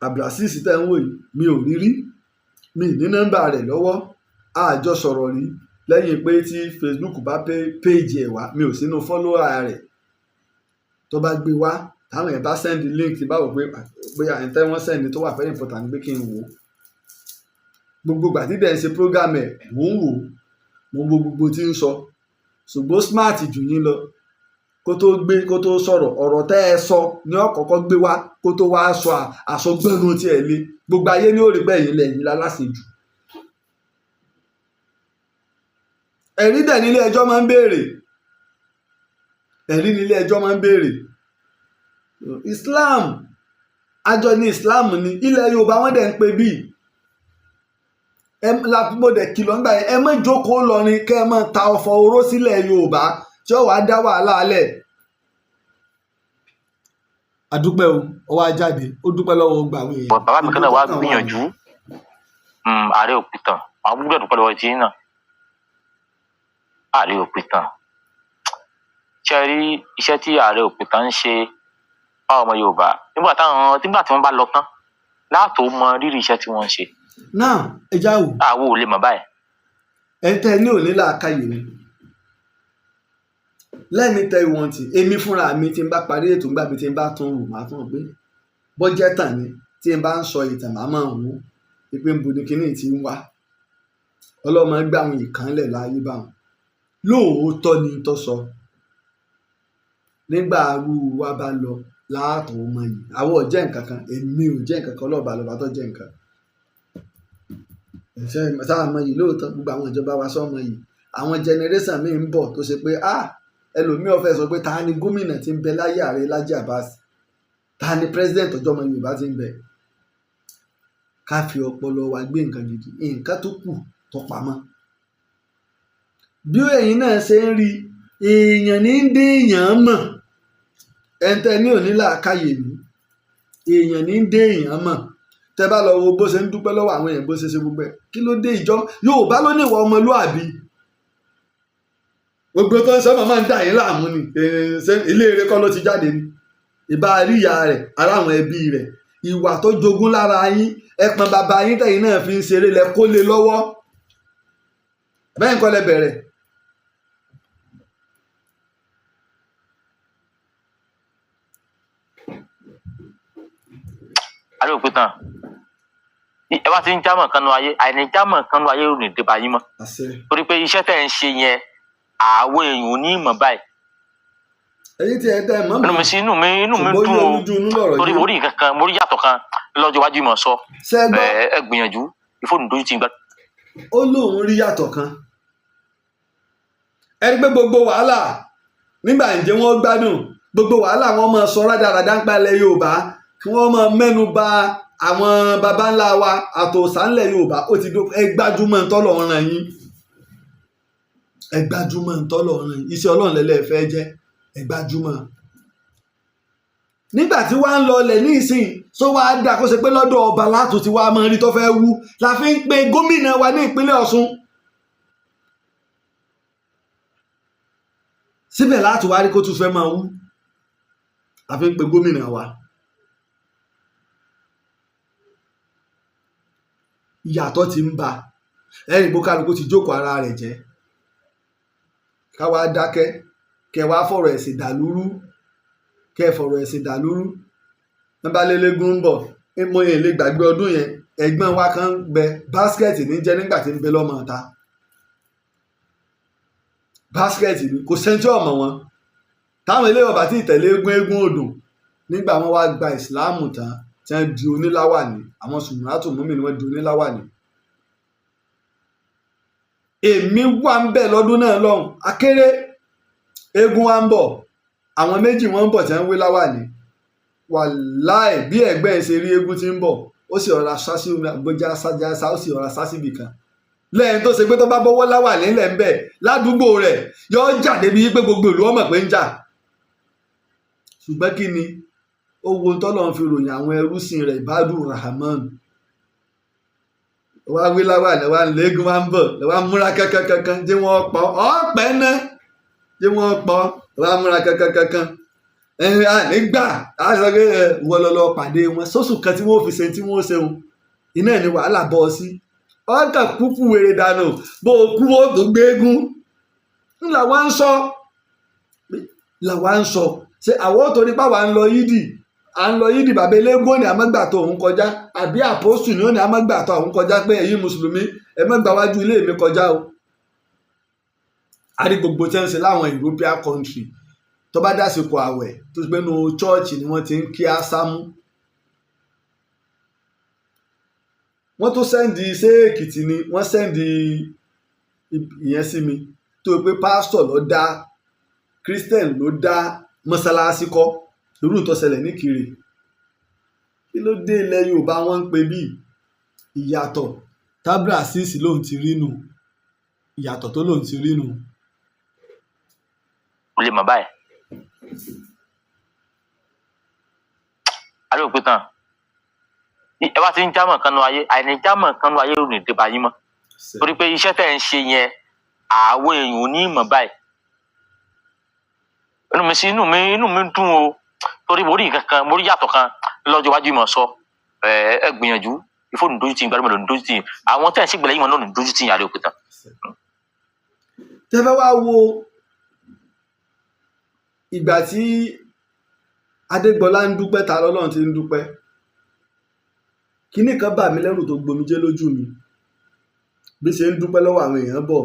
Abdulaziz tẹ́ ń wò yìí mi ò rí mi ní nọ́mbà rẹ̀ lọ́wọ́ àjọ sọ̀rọ̀ rí lẹ́yìn pé tí Facebook bá péèjì ẹ̀ wá mi ò sínú fọ́lọ́wà rẹ̀ tó bá gbé wá táwọn ẹ̀ bá sẹ́ndì link tí báwo pé bóyá ẹ̀ tẹ́ wọ́n sẹ́ndì tó wà very important pé kí n wò ó gbogbo ìgbà tí dẹ̀ ń ṣe program ẹ̀ mò ń wò ó mo gbogbo tí ń sọ ṣùgbọ́n smart jù yín lọ kó tó sọ̀rọ̀ ọ̀rọ̀ tẹ́ ẹ sọ ní ọ̀kọ̀ọ̀kọ̀ gbé wá kó tó wá sọ àsọgbẹ́nu tí ẹ lé gbogbo ayé ní òrì bẹ́ẹ̀ lẹ́yìn láláṣejù. ẹ̀rí dẹ̀ nílé ẹjọ́ máa ń béèrè Islam àjọ ní Islam ní ilẹ̀ Yorùbá wọ́n dẹ̀ ń pè bíi mo dẹ̀ kìlọ̀ nígbà yẹn ẹ má jókòó lọrin kẹ́ ẹ má ta ọ̀fọ̀ oró sílẹ̀ Yorùbá tí ó wàá dá wàhálà alẹ̀. àdúpẹ́ ó wá jáde ó dúpẹ́ lọ́wọ́ gbà wọ́n yẹn. bàbá mi kan náà wàá gbìyànjú Aare òpìtàn àwọn gbọ́dọ̀ dúpẹ́ lọ́wọ́ tí náà Aare òpìtàn ṣe rí iṣẹ́ tí Aare òpìtàn ń ṣe fáwọn ọmọ Yorùbá nígbà tí wọ́n bá lọ tán láàtò mọ rírì iṣẹ́ tí wọ́n ń ṣe. náà ẹ já wò. àwo ò lè mọ̀ báyìí. ẹ tẹ ní òní làákàyè ni lẹ́ni tẹ ìwọ̀n tí èmi fúnra mi tí n bá parí ètò ńgbà mi tí n bá tún rò máa tún pé bọ́jẹ́ tàn ni tí n bá ń sọ ìtàn máa máa wò ó pé ń bo ni kinní tí ń wá ọlọ́mọ gbé àwọn ìkànnlẹ̀ láyé báwọn lóòótọ́ ni tó sọ nígbà arú wa bá lọ láàtọ̀ ọmọ yìí àwọn ò jẹ́ nǹkan kan èmi ò jẹ́ nǹkan kan lọ́ba tó jẹ́ nǹkan ẹ̀ṣẹ́ sáà mọ yìí lóòótọ́ gbogbo àwọn ìjọba wa sọ́mọ yìí àwọn generation mi ń bọ̀ tó ṣe pé ẹlòmíì ọ̀fẹ́ sọ pé ta ni gómìnà tí ń bẹ láyé Ààrẹ Laji Abbas ta ni president ọjọ́ ọmọ Yorùbá tí ń bẹ ká fi ọpọlọ wa gbé nǹkan gidi nǹkan tó kù tó pamọ́ bí ẹ̀yin náà ṣe ń rí èèyàn ní dé èèyàn mọ̀ ẹ̀ńtẹ́ ní òní làákàyè ní èèyàn ní dé èèyàn mọ̀ tẹ́ bá lọ wo bó ṣe ń dúpẹ́ lọ́wọ́ àwọn èèyàn bó ṣe ṣe gbogbo ẹ̀ kí ló dé ìjọ Yorùbá ló ní ìwà ọmọlúàbí gbogbo tó ń sọ máa ń dà yín láàmú ni ilé eré kọ́ ló ti jáde ni ìbá ríya rẹ̀ ará àwọn ẹbí rẹ̀ ìwà tó jogún lára yín ẹpọn bàbá yín tẹ̀yìn náà fi ń ṣeré lẹ kó lé lọ́wọ́ bẹ́ẹ̀ nǹkan lẹ bẹ̀rẹ̀. Ààrẹ òpin tán ẹ bá ti ń jámọ̀ kan nu ayé àìní jámọ̀ kan nu ayé ò ní dé bá yín mọ́ torí pé iṣẹ́ tẹ̀ ń ṣe yẹn àwọn èèyàn ò ní ìmọ̀ báyìí. èyí tí ẹ tẹ mọ́ mi inú mi dùn o torí mo rí nǹkan kan mo rí yàtọ̀ kan lọ́jọ́ iwájú ìmọ̀ sọ ẹ gbìyànjú ìfóònù dojú ti gbà. ó lóun rí yàtọ̀ kan ẹni pé gbogbo wàhálà nígbà ǹjẹ́ wọ́n gbádùn gbogbo wàhálà wọn máa sọ rádaràdá ń palẹ̀ Yorùbá kí wọ́n máa mẹ́nu bà àwọn baba ńlá wa àtòsà ńlẹ̀ Yorùbá ó ti dó ẹ gbájúmọ̀ ntọ́lọ̀ ọ̀ràn yín ẹ gbájúmọ̀ ntọ́lọ̀ ọ̀ràn yín iṣẹ́ Ọlọ́run lẹ́lẹ́ fẹ́ jẹ́ ẹ gbájúmọ̀. nígbà tí wàá ń lọlẹ̀ ní ìsìn tó wàá dà kó ṣe pé lọ́dọ̀ ọba látò tí wàá mọ rí tó fẹ́ wú la fi ń pe gómìnà wa ní ìpínlẹ̀ Ọ̀ṣun síbẹ̀ láti wá rí kó tún fẹ́ máa wú la fi ń pe gómìnà wa. ìyàtọ̀ ti ń bá ẹ̀rìn bó kálukú ti jókòó ara rẹ̀ jẹ́ káwá dákẹ́ kẹ wá fọ̀rọ̀ ẹ̀sìn dàlúrú kẹ fọ̀rọ̀ ẹ̀sìn dàlúrú nígbà lélẹ́gùn ń bọ̀ mo yẹn lè gbàgbé ọdún yẹn ẹ̀gbọ́n wa kan bẹ báskẹ̀tì ní jẹ́ nígbà tí ń bẹ lọ́mọ ta báskẹ̀tì ní kò sẹ́ńtì ọ̀mọ̀ wọn táwọn ilé ọba tí ìtẹ̀lé eégún odò nígbà wọn wá gba ìsìláàmù tán tí wọ́n di oníláwàní àwọn sùnmùràtù mọ́mì ni wọ́n di oníláwàní. èmi wà ń bẹ̀ lọ́dún náà lọ́hùn akéré eégún wa ń bọ̀ àwọn méjì wọ́n ń bọ̀ tí wọ́n ń wé láwàní wàláì bí ẹ̀gbẹ́ ẹ̀ ṣe rí eégún tí ń bọ̀ ó sì ọ̀rọ̀ aṣáṣí gbọ́jà sájàsá ó sì ọ̀rọ̀ aṣáṣíbì kan lẹ́yìn tó ṣe pé tó bá bọ́wọ́ láwàní ńlẹ̀ ń bẹ̀ ládùúgbò rẹ̀ yọ jáde bíi pé gbogbo ìlú ọmọ pé ń jà ṣùgbọ́n kí ni owó tọ́lọ́run fi ròyìn àwọn ẹrúsìn rẹ̀ ìbádùn rahman wá wí láwà lẹ́wà lẹ́gùn wá ń bọ̀ lẹ́wà múra kankan jẹ́ wọ́n pọ̀ ọ̀pẹ́ náà jẹ́ wọ́n pọ̀ lẹ́wà múra kankan nígbà láti sọ pé wọ́n lọ́lọ́ pàdé wọn sóṣù kan tí wọ́n fi ṣe tí wọ́n ṣeun iná ní wàhálà bọ́ sí ọ̀kà kúkú wèrè dànù bó o kú ó tó gbégún làwa ń sọ ṣe àwọn torí pàwọ́ à ń lọ yídì bàbá eléégún ní amágbàtọ̀ òun kọjá àbí àpòsù ní ó ní amágbàtọ̀ òun kọjá pé ẹ̀yin mùsùlùmí ẹ má gbà wájú ilé mi kọjá o. a rí gbogbo tí wọ́n ń ṣe láwọn European country tó bá dásìkò àwẹ̀ tó gbé nu chọ́ọ̀chì ni wọ́n ti ń kí ásámú. wọ́n tó sẹ́ndì ṣé Èkìtì ni wọ́n sẹ́ndì ìyẹn sí mi tó pé pásítọ̀ ló dá Christian ló dá mọ́sálásí kọ́ irú tó ṣẹlẹ̀ ní Kiri kí ló dé ilẹ̀ Yorùbá wọn ń pe bí ìyàtọ̀ tábìlà síìsì lòun ti rí nù ìyàtọ̀ tó lòun ti rí nù. o lè mọ̀ báyìí ààrẹ òpin tán ẹ bá ti ń jámọ̀ kan nu ayé àìní jámọ̀ kan nu ayé ò ní dé bá yín mọ́ torí pé iṣẹ́ tẹ̀ ń ṣe yẹn àwọn èèyàn ò ní ìmọ̀ báyìí. inú mi dùn o torí mo rí nǹkan kan mo rí yàtọ̀ kan lọ́jọ́ iwájú ìmọ̀ sọ ẹ gbìyànjú ìfóònù dojú ti gbàdúrà lòún dojú ti àwọn tẹ̀ ń ṣègbè lẹ́yìn wọn náà ní dojú ti ààrẹ òpin tán. tẹ́fẹ́ wá wo ìgbà tí Adégbọlá ń dúpẹ́ ta lọ́lọ́run ti ń dúpẹ́ kíní kan bà mí lẹ́rù tó gbomijé lójú mi bí ṣe ń dúpẹ́ lọ́wọ́ àwọn èèyàn bọ̀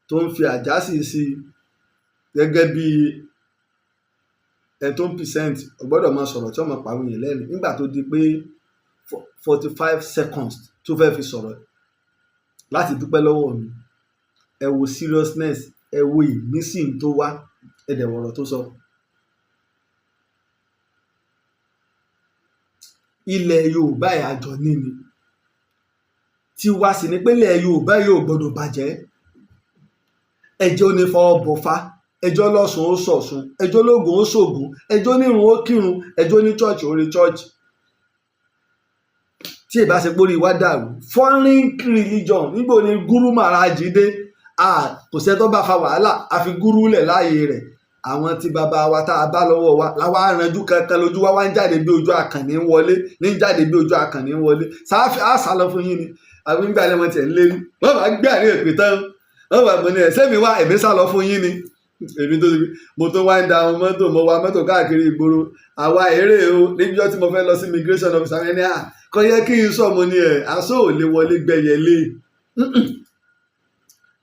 tó ń fi àjásí sí gẹ́gẹ́ bí ẹ̀tọ́ percent ọgbọ́dọ̀ máa sọ̀rọ̀ tí wọ́n máa pàwọn èèyàn lẹ́nu nígbà tó di pé 45 seconds tó fẹ́ fi sọ̀rọ̀ láti dúpẹ́ lọ́wọ́ mi ẹ wo seriousness ẹ wo ìmísìn tó wá ẹ̀dẹ̀wọ̀rọ̀ tó sọ. ilẹ̀ Yorùbá ẹ̀ àjọ níní tí wá sí ní pé ilẹ̀ Yorùbá yóò gbọ́dọ̀ bàjẹ́ ẹ̀jẹ̀ ò ní fọwọ́ bọ̀fá ẹjọ́ lọ́sùn ó sọ̀sùn, ẹjọ́ lóògùn ó ṣògùn, ẹjọ́ nírun ó kírun, ẹjọ́ ní chọ́ọ̀chì ó rí chọ́ọ̀chì. Tí ìbá ṣe pórí wá dàrú foreign religion nígbò ní gúrú màrájì dé kò sẹ́ tó bá fa wàhálà àfi gúrú lẹ̀ láàyè rẹ̀. Àwọn tí bàbá wa tá a bá lọ́wọ́ wa láwa arànjú kankan lójú wa wá ń jáde bí ojú àkànní ń wọlé ní jáde bí ojú àkànní ń wọlé sáfì á sá lọ fún yín ni àbí nígbà lẹ́ wọn tiẹ̀ ń lé ní wọ́n bá gbé àárín èpè tán wọ́n bá gbọ́n ní ẹ̀ sẹ́mi wá èmi sá lọ fún yín ni èmi tó mo tó wá ń da àwọn mọ́tò mo wa mọ́tò káàkiri ìgboro àwa èrè o níjọ́ tí mo fẹ́ lọ sí immigration officer ẹni kò yẹ kí n sọ mo ní ẹ̀ aṣọ ò lè wọlé gbẹ̀yẹlé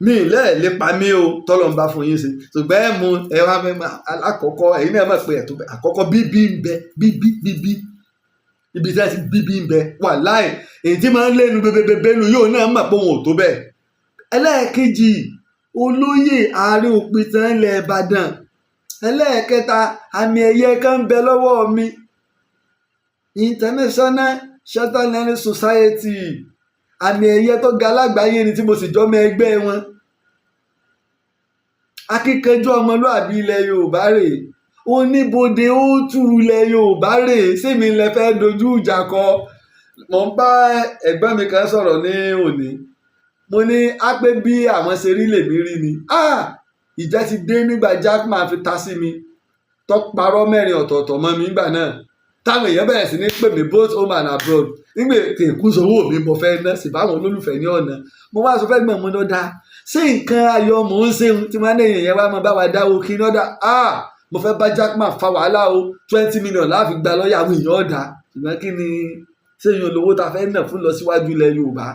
mi lè pa mí o tọ́lọ̀ ń bá fún yín sí ṣùgbọ́n ẹ̀ mú ẹ wá mẹ́mọ́ alákọ̀ọ́kọ́ ẹ̀yin náà mọ̀ pé ẹ̀tọ́ àkọ́kọ́ bíbí ń bẹ bíbí ibi tí a ti bíbí ń bẹ wà láì èyí tí máa ń lẹ́nu bẹ́ẹ̀bẹ́ẹ̀bẹ́nu yóò náà mọ̀ pé òun ò tó bẹ́ẹ̀. ẹlẹ́ẹ̀kejì olóyè Aare Òpìtàn ilẹ̀ Ìbàdàn. ẹlẹ́ẹ̀kẹta àmì ẹ̀yẹ kan ń bẹ lọ́wọ́ mi International Shutter Learning Society àmì ẹ̀yẹ tó ga lágbàáyé ni tí mo sì jọ́mọ ẹgbẹ́ wọn. akíkanjú ọmọlúàbí ilẹ̀ Yorùbá rèé oníbodè òtù ilẹ̀ Yorùbá rèé sèmi lẹ fẹ́ dojú ìjà kọ. mo ń bá ẹ̀gbọ́n mi kan sọ̀rọ̀ ní òní mo ní á pé bí àwọn ṣe rí lèmi rí ni ìjà ti dé nígbà Jackman fi ta sí mi tó parọ́ mẹ́rin ọ̀tọ̀ọ̀tọ̀ mọ́ mi nígbà náà táwọn èèyàn bẹ̀rẹ̀ sí ní pè mí both home and abroad nígbà tí èkú sowó mi mo fẹ́ ná sí báwọn olólùfẹ́ ní ọ̀nà mo wá sọ fẹ́ gbọ̀n mo náà dá ṣé nǹkan ayọ̀ mò ń ṣe tí wọ́n ní èèyàn wá mọ bá wa dáwọ́ kí náà dá mo fẹ́ bá Jackman fa wàhálà o 20 million láàfin gba lọ́ọ̀yà àwọn èèyàn ọ̀dà ṣùgbọ́n kí ni ṣéyìn olówó ta fẹ́ nà fún lọ síwájú ilẹ̀ Yorùbá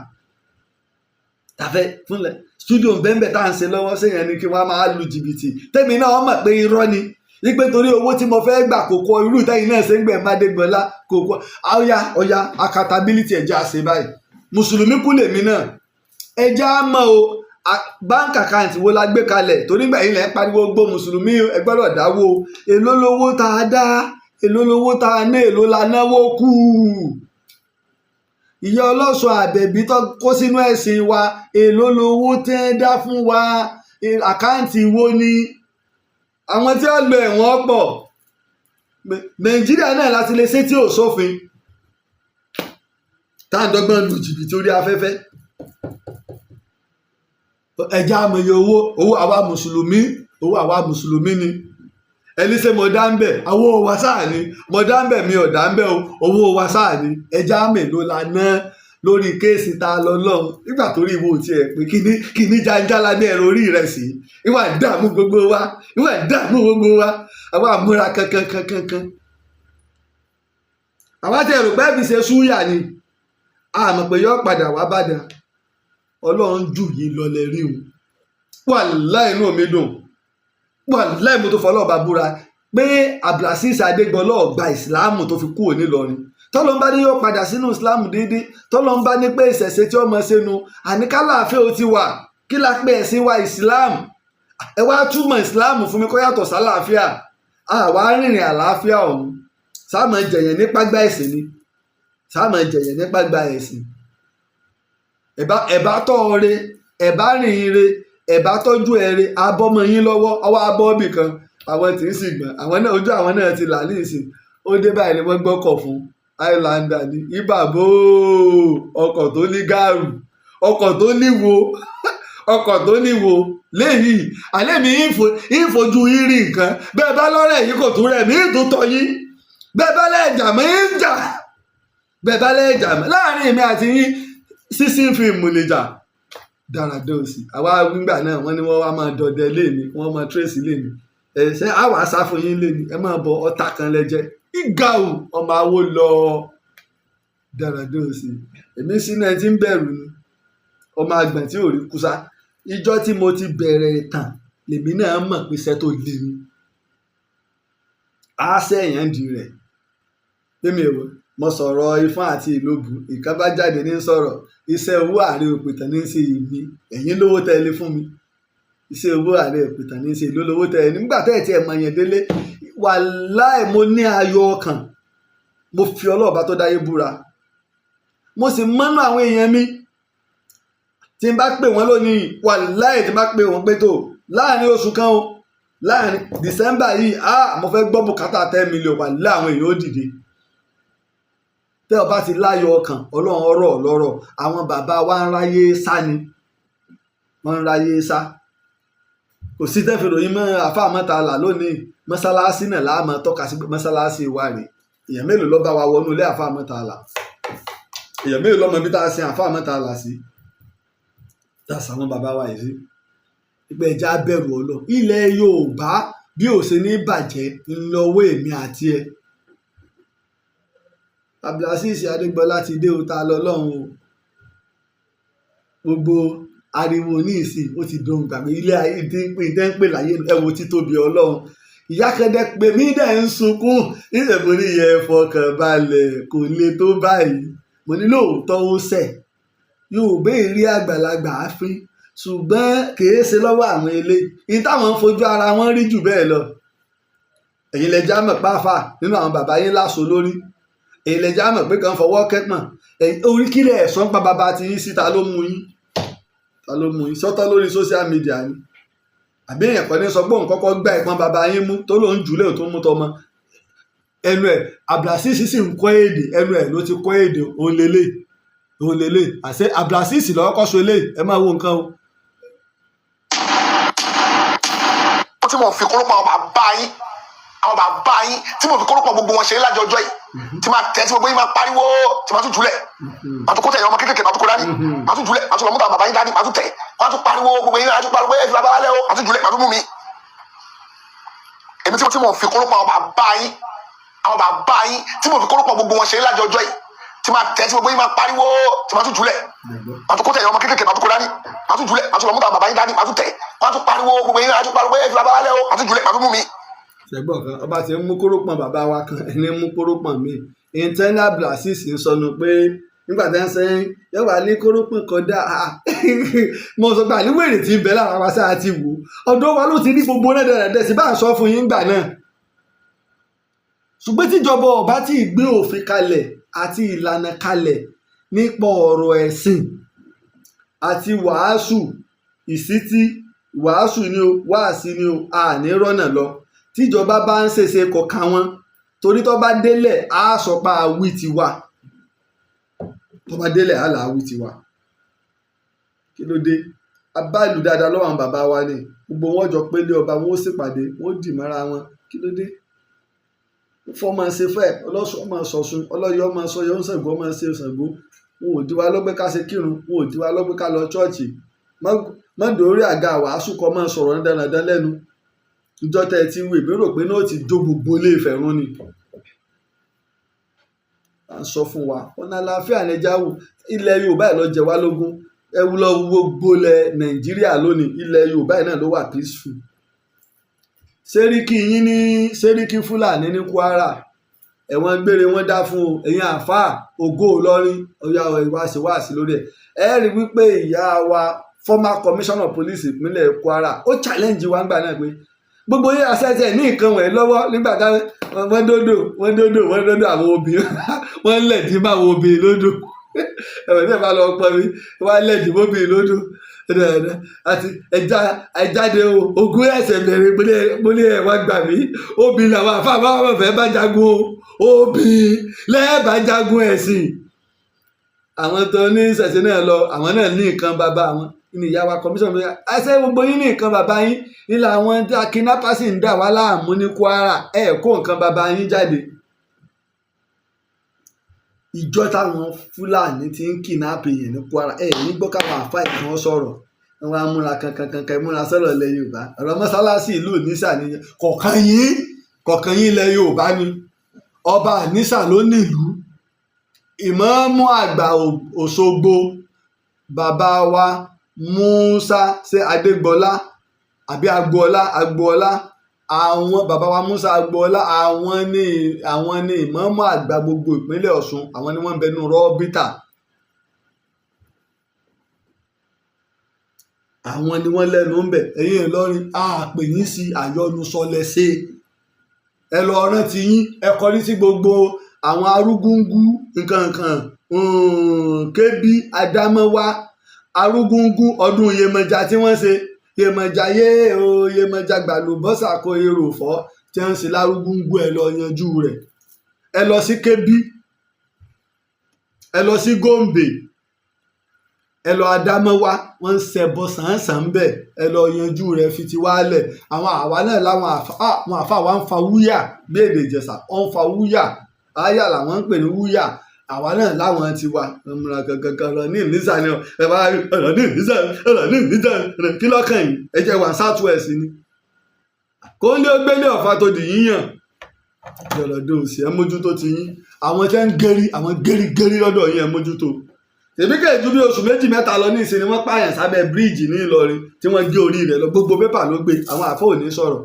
ta fẹ́ fúnlẹ̀ studio bẹ́ẹ̀ tá à ń ṣe lọ́wọ́ ṣéyìn ni kí wọ́n máa lu jìbìtì tèmi náà mọ̀ pé irọ́ ni wípé torí owó tí mo fẹ́ gbà kò kọ irú ìtẹ́yìn náà ṣe ń gbẹ̀ Mádégbọlá kò kọ ọ̀ya accountability ẹ̀jẹ̀ àṣẹ báyìí mùsùlùmí kú lèmi náà ẹ̀jẹ̀ á mọ̀ o bank account wo la gbé kalẹ̀ torí gbà yín lẹ́ ń pariwo gbó mùsùlùmí ẹ gbọ́dọ̀ dáwó èló lówó tá a dá èló lówó tá a ná èló la náwó kù ìyá ọlọ́sùn àbẹ̀bí tó kó sínú ẹ̀sìn wa èló lówó tẹ́ dá fún wa àkáǹtì wo ni àwọn tí wọ́n lo ẹ̀wọ̀n pọ̀ Nàìjíríà náà láti lè ṣe tí ò sófin tá à ń dọ́gbọ́n lu jìbìtì orí afẹ́fẹ́ ẹja àmọye owó àwa mùsùlùmí ni ẹni ṣe mo dá ń bẹ̀ owó wa sáà ni mo dá ń bẹ̀ mi ò dá ń bẹ̀ owó wa sáà ni ẹja mélòó la ná lórí kéèsì tá a lọ lọ́hùn nígbà tó rí ìwò tiẹ̀ pé kíní jáńjálá ní ẹ̀rọ orí rẹ̀ sí ìwà ìdààmú gbogbo wa àwa àmúra kankan àwa tẹ ẹ̀rọ pẹ́ẹ́bì ṣe súyà ni àmọ̀ pé yọ padà wá bàdà Ọlọ́run jù yìí lọlẹ̀ rí o wàláhì inú mi dùn wàláhì mo tó fọlọ́ọ̀bá búra pé Abdulaziz Adégbọlá gba ìsìláàmù tó fi kúrò nílọrin tọ́lọ́n bá ní yóò padà sínú islam déédéé tọ́lọ́n bá ní pé ìṣẹ̀ṣe tí ó mọ̀ sínú àníkálàáfẹ́ ó ti wà kí la pé ẹ̀sìn wa islam ẹ wá túmọ̀ islam fún mi kó yàtọ̀ sálàáfíà àwa rìnrìn àlàáfíà ọ̀hún sáàmù jẹ̀yẹ̀ nípa gba ẹ̀sìn ni sáàmù jẹ̀yẹ̀ nípa gba ẹ̀sìn ẹ̀bá tọ́ ọrẹ ẹ̀bá rìn ire ẹ̀bá tọ́jú ẹ̀rẹ abọ́mọ yín lọ́wọ́ ọwọ́ abọ́bì kan àwọn tí ń sì gbọ̀n àwọn náà ojú àwọn náà ti là ní ìsìn ó dé báyìí ni wọ́n gbọ́kọ̀ fún Highlander ní ìbàbò ọkọ̀ tó ní gáàrù ọkọ̀ tó níwo léyìí alẹ́ mi ìfojú rírí nǹkan bẹ́ẹ̀ bá lọ́rẹ̀ yìí kò tún rẹ̀ mí ìtútọ́ yín bẹ́ẹ̀ bá lẹ́ẹ̀jà mí ń jà bẹ́ẹ̀ bá lẹ́ẹ̀jà mí láàrin èmi àti yín sísìn fíìmù lè jà dáradá òsì àwa gbígbà náà wọ́n ní wọ́n wá máa dọdẹ léèmí wọ́n máa tírèsì léèmí ẹ̀ṣẹ́ àwa aṣáfún yín léèmí ẹ máa bọ ọ̀tá kan lẹ́jẹ́ ìgàù ọmọ awo lọ dáradá òsì èmi sínú ẹ tí ń bẹ̀rù ni ọmọ àgbọ̀n tí ò rí kúsá ìjọ tí mo ti bẹ̀rẹ̀ ìtàn lèmi náà mọ̀ pé iṣẹ́ tó le ni á sẹ́yìn di rẹ̀ tèmi ò mo sọ̀rọ̀ Ifá àti Ìlóbù ìkan bá jáde ní sọ̀rọ̀ iṣẹ́ owó Aare Òpìtàn ní í ṣe ìmí ẹ̀yin lówó tẹ́lẹ̀ fún mi iṣẹ́ owó Aare Òpìtàn ní í ṣe ìlú lówó tẹ́lẹ̀ nígbà tẹ́ ẹ̀ tí ẹ̀ mọ̀ yẹn délé wàláì mo ní ayọ̀ ọkàn mo fi ọlọ́ọ̀bá tó dáyé búra mo sì mọ́nú àwọn èèyàn mi tí n bá pè wọ́n lónìí wàláì tí n bá pè wọ́n pé tó láàrin oṣù kan o láàrin December yìí mo fẹ́ gbọ́ bùkátà 10 million wà láwọn èèyàn ó dìde tẹ́ ọ bá ti láyọ̀ ọkàn ọlọ́run ọ̀rọ̀ lọ́rọ̀ àwọn bàbá wa ń ráyé sá ni wọ́n ń ráyé sá kò sí tẹ́fẹ̀ ròyìn mọ́ àfáà Mọ́tàlá lónìí mọ́sálásí náà láàmú tọ́ka sí mọ́sálásí wa rè èèyàn mélòó ló bá wa wọnú ilé àfáà Mọ́tàlá èèyàn mélòó lọ́mọ bí tá a sin àfáà Mọ́tàlá sí tá a sàwọn bàbá wa yìí sí ìgbẹ́ ẹja bẹ̀rù ọlọ́ ilẹ̀ Yorùbá bí ò ṣe ní bàjẹ́ ńlọ́wọ́ èmi àti ẹ Abdulaziz Adégbọlá ti dé o ta lọ́lọ́run o gbogbo ariwo ní ìsìn ó ti dohun gbàgbé ilé ayé ìdẹ́ ń pè láyé ẹ̀wò títóbi ọlọ́run ìyá kẹ́dẹ́ pé mí dẹ̀ ń sunkún níṣẹ́bù ní ìyẹn fọkàn balẹ̀ kò le tó báyìí mo ní lóòótọ́ ó ṣẹ̀ yóò béèrè àgbàlagbà àfin ṣùgbọ́n kìí ṣe lọ́wọ́ àwọn eléyìí ní táwọn ń fojú ara wọn rí jù bẹ́ẹ̀ lọ ẹ̀yin lẹ já mọ̀ páfà nínú àwọn bàbá yín láṣọ lórí èyí lẹ já mọ̀ pé kàn fọwọ́ kẹ́pọ̀n orí kílẹ̀ ẹ̀sán pa bàbá ti yín síta ló mú yín sọ́tọ̀ lórí social media ni àbí èèyàn kan ní sọ pé òun kọ́kọ́ gbá ìpọ́n bàbá yín mú tó lóun jùlẹ̀ tó mú tọmọ ẹnu ẹ̀ Abdulaziz sì ń kọ́ èdè ẹnu ẹ̀ ló ti kọ́ èdè òun lélẹ̀ àṣẹ Abdulaziz lọ́wọ́ kọ́ so eléyìí ẹ máa wo nǹkan o. tí mo fi kórópọ̀ àwọn bàbá yín tí mo fi kórópọ̀ gbogbo wọn ṣe lájọjọ́ yìí tí máa tẹ̀ tí gbogbo yín máa pariwo tí máa tún jùlẹ̀ máa tún kó tẹ̀ ọmọ kékeré máa tún kó dání máa tún jùlẹ̀ máa tún lọ mú bàbá yín dání máa tún tẹ̀ máa tún pariwo gbogbo yín máa tún pariwo ẹ fi bàbá wálẹ̀ o máa tún jùlẹ̀ máa tún mú mi. èmi tí mo fi kórópọ̀ àwọn bàbá yín tí mo fi kórópọ̀ gbogbo wọn ṣe lájọjọ́ yìí tí máa tẹ̀ tí gbogbo yín máa pariwo tí máa tún jùlẹ̀ máa tún kó tẹ̀ ọmọ kékeré máa tún kó dání máa tún jùlẹ̀ máa tún lọ mú bàbá yín dání máa tún tẹ̀ máa tún pariwo gbogbo yín máa tún pariwo ẹ fi bàbá wálẹ̀ o máa tún jùlẹ̀ máa tún mú mi. ṣẹgbọn kan ọba tí ń mú kórópọn bàbá wa kan ẹni mú kórópọn mi internal Abdulaziz ń sọnù pé nígbà tí wọn sẹyìn yóò wá ní kórópọn kódà mo sọ pé àníwèrè tí ń bẹ lára wa sáà ti wò ọ̀dọ̀ wa ló ti rí gbogbo náà dẹrẹdẹ sí bá ń sọ fún yín gbà náà ṣùgbọ́n tíjọba ọba tí ì gbé òfin kalẹ̀ àti ìlànà kalẹ̀ nípa ọ̀rọ̀ ẹ̀sìn àti wàásù ìsítí wàásù ni o wáàsí ni o àní rọ́nà lọ tíjọba bá ń ṣèṣe kọ̀ọ̀kan wọn torí tó bá délẹ̀ á sọ pa àwí tiwa tó bá délẹ̀ á là àwí tiwa kí ló dé abáàlù dáadáa lọ́wọ́ àwọn bàbá wa ni gbogbo wọn jọ pélé ọba wọn ó ṣèpàdé wọn ó dì mọ́ra wọn kí ló dé fọmọ ṣe fẹ́ ọlọ́sùn ọmọ ṣọ̀ṣun ọlọ́yọ̀ ọmọ sọyọ ń Ṣàngó ọmọ ṣe Ṣàngó wọn ò diwa lọ́gbẹ́ ká ṣe kírun wọn ò diwa lọ́gbẹ́ ká lọ ṣọ́ọ̀ṣì mọ́ndòrí àga wàásù kọ́ máa sọ̀rọ̀ dandan lẹ́nu ìjọ tẹ́ ẹ ti wù mí rò pé náà ti jó gbogbo ilé Ifẹ̀ run ni à ń sọ fún wa ọ̀nà àlàáfíà nìjà wù ilẹ̀ Yorùbá ẹ̀ lọ jẹ wá lógún ẹ wú lọ gbogbo ilẹ̀ Nàìjíríà lónìí ilẹ̀ Yorùbá ẹ̀ náà ló wà peaceful sẹ́ríkì Fúlàní ní Kwara ẹ̀wọ̀n gbére wọ́n dá fún o ẹ̀yin àáfàá ògo Ìlọrin ọ̀yà ìwáṣíwáṣí lórí ẹ̀ rí wípé ìyá wa former commissioner of police ìpínlẹ̀ Kwara ó challenge wa ńgbà náà pé gbogbo yẹn àṣẹṣẹ ní nǹkan wọ̀nyí lọ́wọ́ nígbà tá wọ́n dódò àwọn obìnrin wọ́n lẹ̀dí mọ́ àwọn obìnrin lódò ẹ̀wọ̀n tí ẹ̀ bá lọ pọ̀ mi wọ́n lẹ̀dí mọ́ obìnrin lódò àti ẹ̀jáde ogún ẹ̀sẹ̀ bẹ̀rẹ̀ gbólé ẹ̀ wá gbà mí obìnrin làwọn àfáàfáà wọn fẹ́ bá jagun obìnrin lẹ́ẹ̀bà jagun ẹ̀sìn àwọn tó ní ìṣẹ̀ṣẹ̀ náà lọ àwọn náà ní nǹkan bàbá wọn ní ìyá wa commission bí ẹsẹ gbogbo yín ní nǹkan bàbá yín nílà àwọn kidnapper sì ń dà wá láàmú ní Kwara ẹ kó nǹkan bàbá yín jáde ìjọ táwọn Fúlàní ti ń kidnap èèyàn ní Kwara ẹ ní gbọ́ káwọn àfa ìkan sọ̀rọ̀ wọn á múra kankan múra sọ̀rọ̀ ilẹ̀ Yorùbá ọ̀rọ̀ mọ́sálásí ìlú Òníṣà ní kọ̀ọ̀kan yín ilẹ̀ Yorùbá ni ọba Òníṣà ló nílùú ìmáàmù àgbà Òṣogbo bàbá wa Musa ṣe Adégbọlá àbí Agboola àwọn bàbá wa Musa Agboola àwọn ní ìmáàmù àgbà gbogbo ìpínlẹ̀ Ọ̀ṣun àwọn ni wọ́n ń bẹnu rọ́bítà àwọn ni wọ́n lẹ́nu ń bẹ̀ ẹ̀yin Ìlọrin àpè yín sí àyọnusọ lẹ́sẹ̀ ẹ lọ rántí yín ẹ kọrí sí gbogbo àwọn arúgúngú nǹkan Kébí Adámọ́wá arúgúngún ọdún Iyemọja tí wọ́n ṣe Yèmọ̀jáyé o Yèmọ̀já gbàlúbọ́sà kó èrò fọ́ tí wọ́n ń ṣe lárúgúngú ẹ lọ yanjú rẹ̀. Ẹ lọ sí Kébí, ẹ lọ sí Gombe, ẹ lọ Adámọ́wá, wọ́n ń ṣẹbọ sàn-án bẹ́ẹ̀, ẹ lọ yanjú rẹ̀ fi ti wálẹ̀. Àwọn àwa náà láwọn àfa wa ń fa wúyà bí èdè Ìjẹ̀ṣà, wọ́n ń fa wúyà, áyà làwọn ń pè ní wúyà. Àwa náà láwọn ti wa ọmọràn kankan lọ ní ìnísà ni ẹ bá rí ọ̀rọ̀ ní ìnísà kí lọ́kàn yìí ẹ jẹ́ wà South West ni. Kó lé ó gbélé ọ̀fà tó di yíyàn jọ̀lọ̀dọ̀ òsì ẹ mójútó ti yín. Àwọn tẹ́ ń gẹ́rí àwọn gẹ́rí lọ́dọ̀ yín ẹ mójútó. Tèmi kẹ́ẹ̀jú bí oṣù 2 mẹ́ta lọ ní ìsinmi wọ́n pààyàn sábẹ́ bíríìjì ní Ìlọrin tí wọ́n gé orí rẹ̀ lọ, gbogbo pépà ló gbé, àwọn àfọ ò ní sọ̀rọ̀.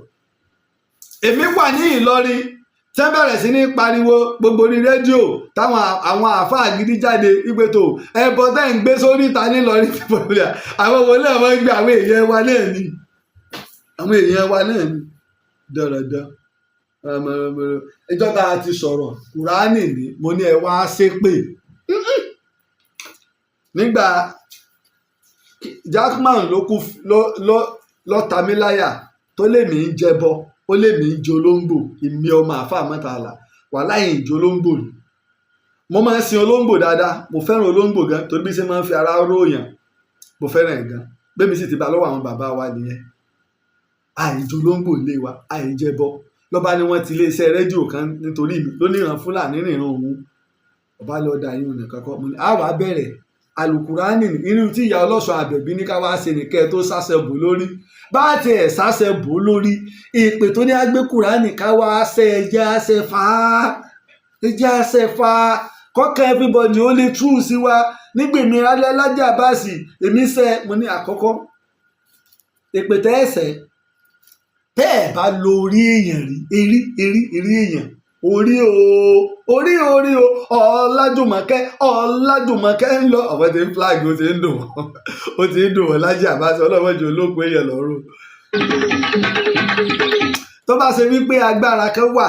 Èmi wà ní Ìlọrin tẹ́ bẹ̀rẹ̀ sí ní pariwo gbogbo orí rédíò táwọn àwọn àáfàá gidi jáde wípé tó ẹbọ tẹ́ ń gbé sórí ìta nílọrin ti pọ̀ lórí àwọn wo náà wọ́n gbé àwọn èèyàn wa náà ni dọ̀rọ̀dọ̀. Ìjọ tá a ti sọ̀rọ̀ Kùránì ni mo ní ẹ wá ṣépè nígbà Jackman ló ta mí láyà tó lè mí jẹbọ ó lè mí jolóńgbò ìmí ọmọ àfa mọ́tàlá wà láyé ìjolóńgbò ni. Mo máa ń sin olóńgbò dáadáa, mo fẹ́ràn olóńgbò gan torí bí ṣe máa ń fi ara ròyàn, mo fẹ́ràn ẹ̀ gan. Bẹ́ẹ̀mi sì ti bá lọ́wọ́ àwọn bàbá wa nìyẹn. Àìjolóńgbò ilé wa àìjẹbọ lọ́ba ni wọ́n ti iléeṣẹ́ rédíò kan nítorí mi lóníran Fúlàní nìran òun ọba lọ́ọ́ da yín nìkan kọ́ mo ní àwa bẹ̀rẹ̀ Àlùkùránì irú tí ìyá ọlọ́sùn àbẹ̀bí ní ká wá ṣe nìkẹ́ tó sáṣẹ bò lórí bá tiẹ̀ sáṣẹ bò lórí ìpè tó ní agbé Kùránì ká wá ṣe ẹjẹ́ àṣẹ fà á kọ́kàn everybody ó lè tú sí wa nígbèmí alẹ́ Laji Abbas èmi ṣe mo ní àkọ́kọ́ ìpè tẹ́ ẹ̀sẹ̀ tẹ́ ẹ̀ bá lo orí èèyàn rí erí èèyàn orí o Ọlájùmọ̀kẹ́ ń lọ ọ̀pọ̀ tí ń flag ó ti ń dùn wọ́n Laji Abbas ọlọ́mọdé olóògùn èèyàn lọ́rùn. Tó bá ṣe wípé agbára kan wà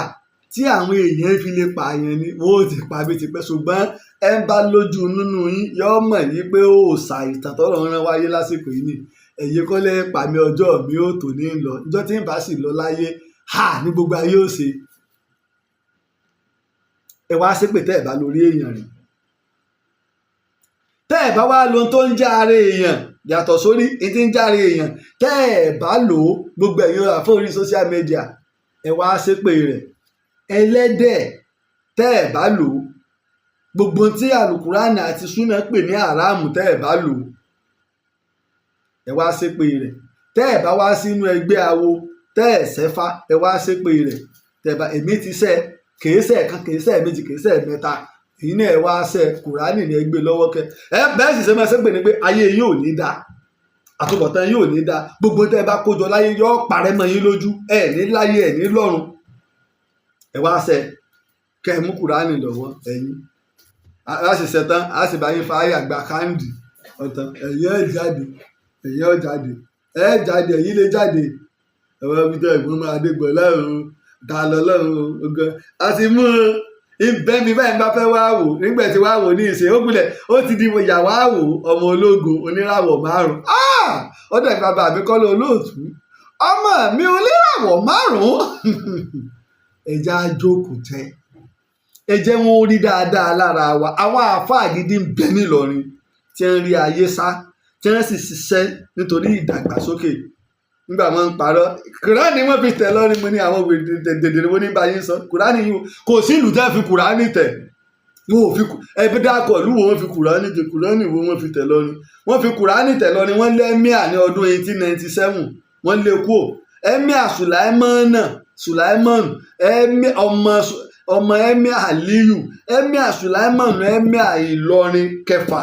tí àwọn èèyàn fi lè pààyàn ni wọ́n ò ti pa bí ti pẹ́ ṣùgbọ́n ẹ ń bá lójú nínú yín yọ́ mọ̀ yí pé ó ṣà ìtàn tọ́lọ̀ ń rán wáyé lásìkò yìí ni ẹ̀yẹ kọ́lẹ́ pàmì ọjọ́ mi ó tò ní lọ ìjọ tí ń bá sì lọ láyé ní gbogbo ayé ó ṣe. Ẹ wá ṣépè tẹ́ ẹ̀ bá lórí èèyàn rìn tẹ́ ẹ̀ bá wá lo tó ń já ara èèyàn yàtọ̀ sórí ìdí ń já ara èèyàn tẹ́ ẹ̀ bá lò ó gbogbo ẹ̀yìn àfọwọ́rí social media ẹ wá ṣépè rẹ̀ ẹlẹ́dẹ̀ tẹ́ ẹ̀ bá lò ó gbogbo tí Àlùkùránì àti súnà pè ní àràmù tẹ́ ẹ̀ bá lò ó ẹ wá ṣépè rẹ̀ tẹ́ ẹ̀ bá wá sínú ẹgbẹ́ awo tẹ́ ẹ̀ ṣẹ́fá ẹ wá ṣépè rẹ̀ tẹ́ bá èmi ti ṣẹ́ kèésẹ̀ kan kèésẹ̀ méjì kèésẹ̀ mẹ́ta èyí náà ẹ wá ṣe Kùránì ní ẹgbẹ́ lọ́wọ́ kẹ ẹ bẹ́ẹ̀ sì ṣe máa ṣépè ní pé ayé yóò ní dá àtúbọ̀tán yóò ní dá gbogbo tẹ́ ẹ bá kójọ láyé yóò parẹ́ mọ́ yín lójú ẹ ní láyé ẹ ní lọ́run ẹ wá ṣe kẹ ẹ mú Kùránì lọ́wọ́ ẹ̀yin a sì ṣetán a sì bá yín fa ayé àgbà káńdì ọ̀tàn ẹ̀yin ẹ̀ jáde ẹ̀yin lè jáde ẹ̀wọ̀n ibi tẹ́ ẹ̀gbọ́n máa dé gbọ̀ lọ́rùn ta lọ lọ́rùn ogun a ti mú bẹ́ẹ̀ni báyìí bá fẹ́ wá wò nígbà tí wá wò ní ìṣe ó gbilẹ̀ ó ti di ìyàwó àwò ọmọ ológun oníràwọ̀ 5 ó dẹ̀ bàbá mi kọ́ lọ olóòtú ọmọ mi oníràwọ̀ 5 ẹja jókòó tẹ́ ẹ jẹ́ wọn rí dáadáa lára wa àwọn àáfàá gidi ń bẹ nílọrin tí ń rí ayé sá tí wọ́n sì ṣiṣẹ́ nítorí ìdàgbàsókè nígbà wọn ń parọ́ Kùránì wọn fi tẹ̀ lọ́rin mo ní àwọn dèdè wọn ní báyìí sọ Kùránì yìí kò sí ìlú tẹ́ fi Kùránì tẹ̀ wọn ò fi ẹbí dákọ̀ ìlú wọn fi Kùránì tẹ̀ Kùránì wọn fi tẹ̀ lọ́rin wọn fi Kùránì tẹ̀ lọ́rin wọn lé ẹ́míà ní ọdún 1897 wọn lé kúò ẹ́míà Sùláìmọ́n ọmọ ẹ́míà Aliyu ẹ́míà Sùláìmọ́n ẹ́míà Ìlọrin kẹfà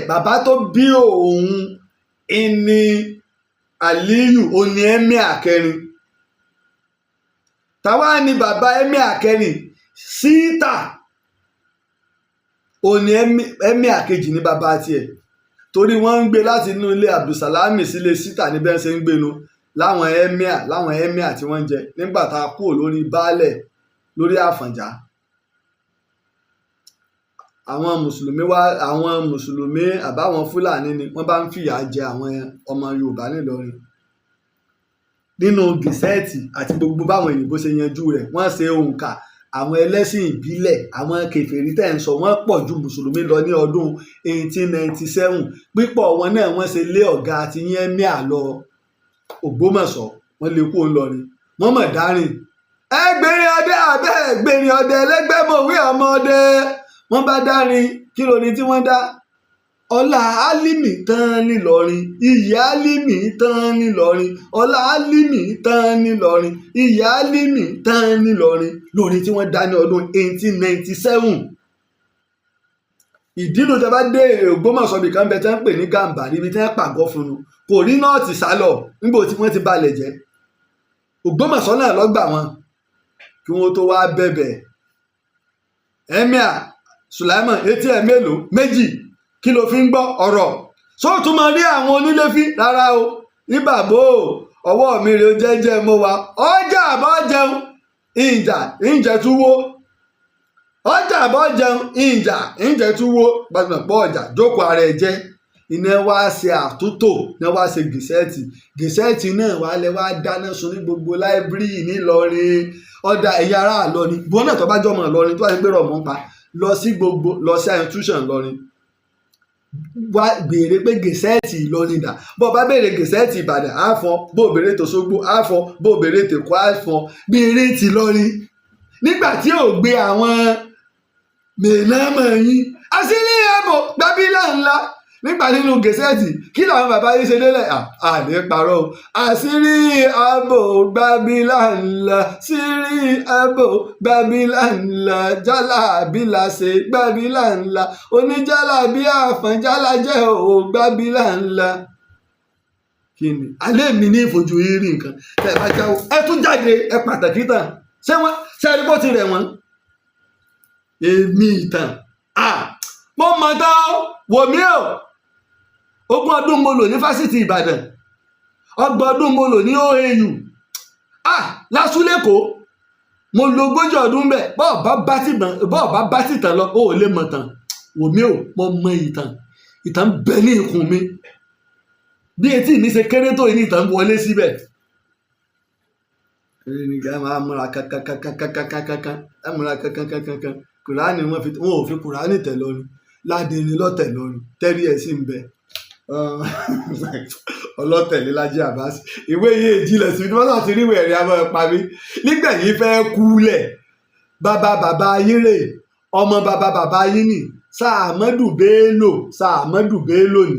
bàbá tó bí òun ìní Aliyu òní ẹ́míà kẹrin táwa ni bàbá ẹ́míà kẹrin síta òní ẹ́míà kejì ní bàbá tiẹ̀ torí wọ́n ń gbé láti inú ilé Abdulsalami sílé síta níbẹ̀ ṣe ń gbénu láwọn ẹ́míà tí wọ́n ń jẹ nígbà tá a kúrò lórí baálẹ̀ lórí Àfọ̀njá àwọn mùsùlùmí àbáwọn fúlàní ni wọ́n bá ń fìyà jẹ àwọn ọmọ yorùbá nílọrin nínú gẹ̀sẹ́ẹ̀tì àti gbogbo báwọn òyìnbó ṣe yanjú rẹ̀ wọ́n ṣe òǹkà àwọn ẹlẹ́sìn ìbílẹ̀ àwọn kèfèrí tẹ̀ ń sọ wọ́n pọ̀ ju mùsùlùmí lọ ní ọdún 1897 pípọ̀ wọn náà wọ́n ṣe lé ọ̀gá àti yẹn mí àlọ́ Ògbómọ̀ṣọ́ wọ́n lè kó ńlọrin wọ́n mọ̀ dárìn ẹgbẹ̀rin ọdẹ abẹ́ ẹgbẹ̀rin ọdẹ ẹlẹ́gbẹ́mọ̀wé ọmọ ọdẹ wọ́n bá dárin kí ló ní tí wọ́n dá ọlá álímì tán nílọrin iyì álímì tán nílọrin ọlá álímì tán nílọrin iyì álímì tán nílọrin lórí tí wọ́n dá ní ọdún 1897 ìdílù tí a bá dé Ògbómọ̀ṣọ́ bìkan bẹ tí wọ́n ń pè ní Gàmbàrí ibi tí wọ́n pàgọ́ fún un kò rí nọ́ọ̀tì sálọ nígbà tí wọ́n ti balẹ̀ jẹ́ Ògbómọ̀ṣọ́ náà lọ́gbà wọn kí wọ́n tó wá bẹ̀bẹ̀ Emir Sulaiman etí ẹ̀ mélòó méjì kí ló fi ń gbọ́ ọ̀rọ̀ sóòtún máa rí àwọn onílé fi rárá o níbàbò ọwọ́ mi rè ó jẹ́jẹ́ mo wá ọjà àbọ̀ jẹun ìjà túwó ọjà àbọ̀ jẹun ìjà túwó gbàgbọ́ ọjà jókòó ara ẹ̀ jẹ́ iná wá ṣe àtúntò iná wá ṣe gẹ̀sẹ́ẹ̀tì náà wà lẹ́ wá dáná sun ní gbogbo láìbírì nílọrin ọ̀dà ẹ̀yà ara àlọ́rin bọ́n náà tó bá jọmọ̀ lọ́rin tó wà ní pé rọ̀ mọ́ pa lọ sí institution lọ́rin wá béèrè pé gẹ̀sẹ́ẹ̀tì Ìlọrin dà bó bá béèrè gẹ̀sẹ́ẹ̀tì Ìbàdàn á fọn bó béèrè tòṣogbo á fọn bó béèrè tèkó á fọn béèrè ti lọrin nígbà tí ò gbé àwọn mẹ̀nàmọ̀ yín àṣírí ààbò gbábílà ńlá nígbà nínú gẹ̀sẹ́ẹ̀tì kí làwọn bàbá yìí ṣe délẹ̀ àní parọ́ àṣírí ààbò gbábílà ńlá ṣírí ààbò gbábílà ńlá jálà bílà ṣe gbábílà ńlá oníjálà bí àfọ̀n jálà jẹ́ ò gbábílà ńlá. kí ni alẹ́ mi ní ìfojú yìí rí nǹkan tẹ̀ bá jáwó ẹ tún jáde ẹ pàtàkì tán ṣé ẹni bó ti rẹ̀ wọ́n èmi ìtàn mo mọ̀ tán wò mí o 20 ọdún mo lò ní fásitì Ìbàdàn 30 ọdún mo lò ní OAU lásùlẹ̀kọ́ mo lo 40 ọdún bẹ́ẹ̀ bọ́ọ̀ bá tìtàn lọ ó lè mọ̀ tán wò mí o mo mọ ìtàn bẹ ní ikùn mi bí etí mi ṣe kéré tó ní ìtàn wọlé síbẹ̀. ẹnìkan máa múra kankankankankankankan ẹ múra kankankankankan kùránì wọn ò fi kùránì tẹ̀ lọ́rùn ládìrín lọ́tẹ̀ lọ́rùn tẹ́rí ẹ̀ sì ń bẹ ọlọ́tẹ̀lé Laji Abbas ìwé yìí ìjìnlẹ̀ sí wọ́n láti rí ìwé ẹ̀rí abọ́ ẹ̀pá mi nígbà yìí fẹ́ kúlẹ̀ bàbá yín rè ọmọ bàbá yín nì Sàmọ́dù Bello ni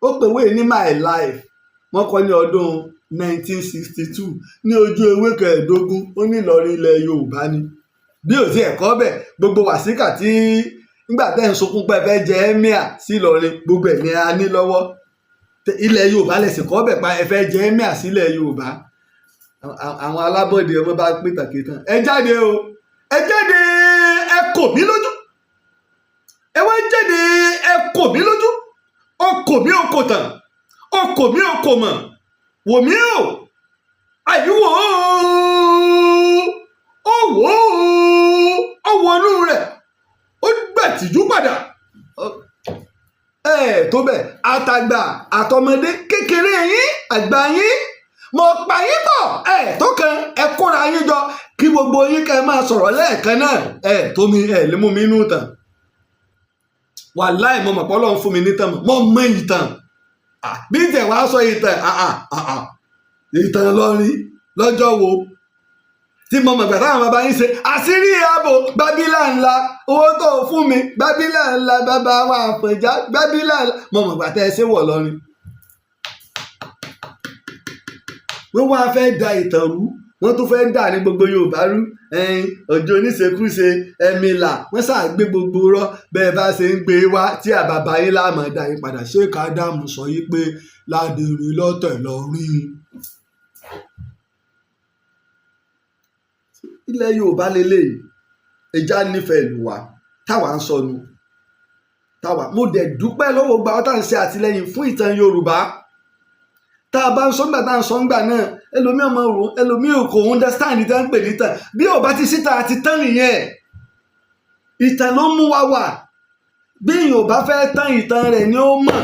ó pèwé ní My Life wọ́n kọ ní ọdún 1962 ní ojú ewé 15 ó ní Ìlọrin ilẹ̀ Yorùbá ni bí ò sí ẹ̀kọ́ bẹ̀ gbogbo wàsíkà tí nígbà tẹ́ ń sunkún pé fẹ́ jẹ́ Emir sí Ìlọrin gbogbo ẹ̀ ní a ní lọ́wọ́ ilẹ̀ Yorùbá lẹ̀sìn kọ́ bẹ̀ pa ẹ fẹ́ jẹ́ Emir sílẹ̀ Yorùbá àwọn alábọ̀dé ọmọ bá pìtàkì tán ẹ jáde o ẹ jáde ẹ kò mí lójú ẹ wá jáde ẹ kò mí lójú ó kò mí ó kò tàn ó kò mí ó kò mọ̀ wò mí o àyíwò ó wò ó wọnú rẹ̀ ó gbẹ̀tìjú padà tó bẹ́ẹ̀ àtàgbà àtọmọdé kékeré yín àgbà yín mo pa yín pọ̀ tó kan ẹ kóra yín jọ kí gbogbo yín kẹ́ máa sọ̀rọ̀ lẹ́ẹ̀kan náà tó mi lè mú mi inú tàn wàláì mo mọ̀ pé Ọlọ́run fún mi ní tàn mo mọ ìtàn bí tẹ̀ wá sọ ìtàn ìtàn lọ́rin lọ́jọ́ wo tí mo mọ̀ gbàtà àwọn bàbá yín ṣe àṣírí ààbò gbábílà ńlá owó tó fún mi gbábílà ńlá bàbá wa àpèjá gbábílà ńlá mo mọ̀ gbàtà ẹ ṣe wọ̀ lọ́rin. wọ́n wá fẹ́ da ìtàn rú wọ́n tún fẹ́ dà ní gbogbo Yorùbá rú ọjọ́ oníṣekúṣe ẹ̀mìlà wọ́n ṣàgbé gbogbo rọ́ bẹ́ẹ̀ bá ṣe ń gbé wá tí àbàbà yín láàmú dá yín padà ṣé kádàmù sọ yí pé ládìrín lọ́tẹ̀ lọ́rin. ilẹ̀ Yorùbá lélẹ̀ ẹja nífẹ̀ẹ́ ìlú wa táwa ń sọnù táwa mo dẹ̀ dúpẹ́ lọ́wọ́ gba ọ́tà ń ṣe àtìlẹ́yìn fún ìtàn Yorùbá tá a bá ń sọ́ngbà tá a ń sọ́ngbà náà ẹlòmíì ọmọ rò ẹlòmíì kò understand tá ń pè ní tàn bí ò bá ti síta àti tán nìyẹn ìtàn ló mú wa wà bí èèyàn ò bá fẹ́ tán ìtàn rẹ̀ ni ó mọ̀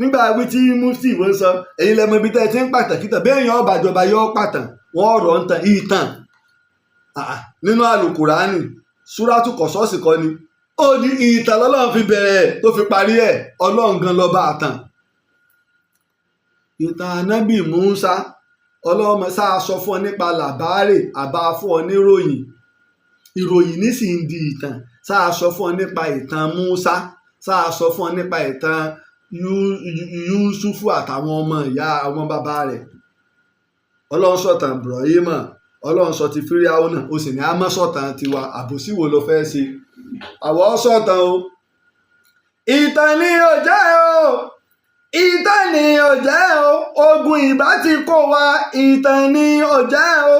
nígbà wí tí mufti wọ́n sọ èyí lẹ́mọ ibi tẹ́ ẹ ti ń pàtàkì tàn bí èèyàn ọba ìjọba yọ pàtàn wọ́n rọ̀ ń tan ìtàn nínú àlùkùránì súrátù Kọ̀sọ́ọ̀sì kọ́ ni ó ní ìtàn lọ́lọ́run fi bẹ̀rẹ̀ tó fi parí ẹ̀ ọlọ́run gan lọ́ba àtàn. ìtàn ànábì Mùsá ọlọ́mọ sáà sọ fún ọ nípa làbárè àbá fún ọ níròyìn ìròyìn nísìnyí di ìtàn sáà sọ fún ọ nípa ìtàn Mùsá sáà sọ fún ọ nípa ìtàn Yúsúfù àtàwọn ọmọ ìyá ọmọ bàbá rẹ̀ ọlọ́run sọ̀tàn Ibrahim ọlọ́run sọ ti Fíráúnà ó sì ní àmọ́ sọ̀tàn tiwa àbòsí wo ló fẹ́ ṣe àwọ̀ sọ̀tàn o ìtàn ni ò jẹ́ o ìtàn ni ò jẹ́ o ogun ìbá ti kó wa ìtàn ni ò jẹ́ o.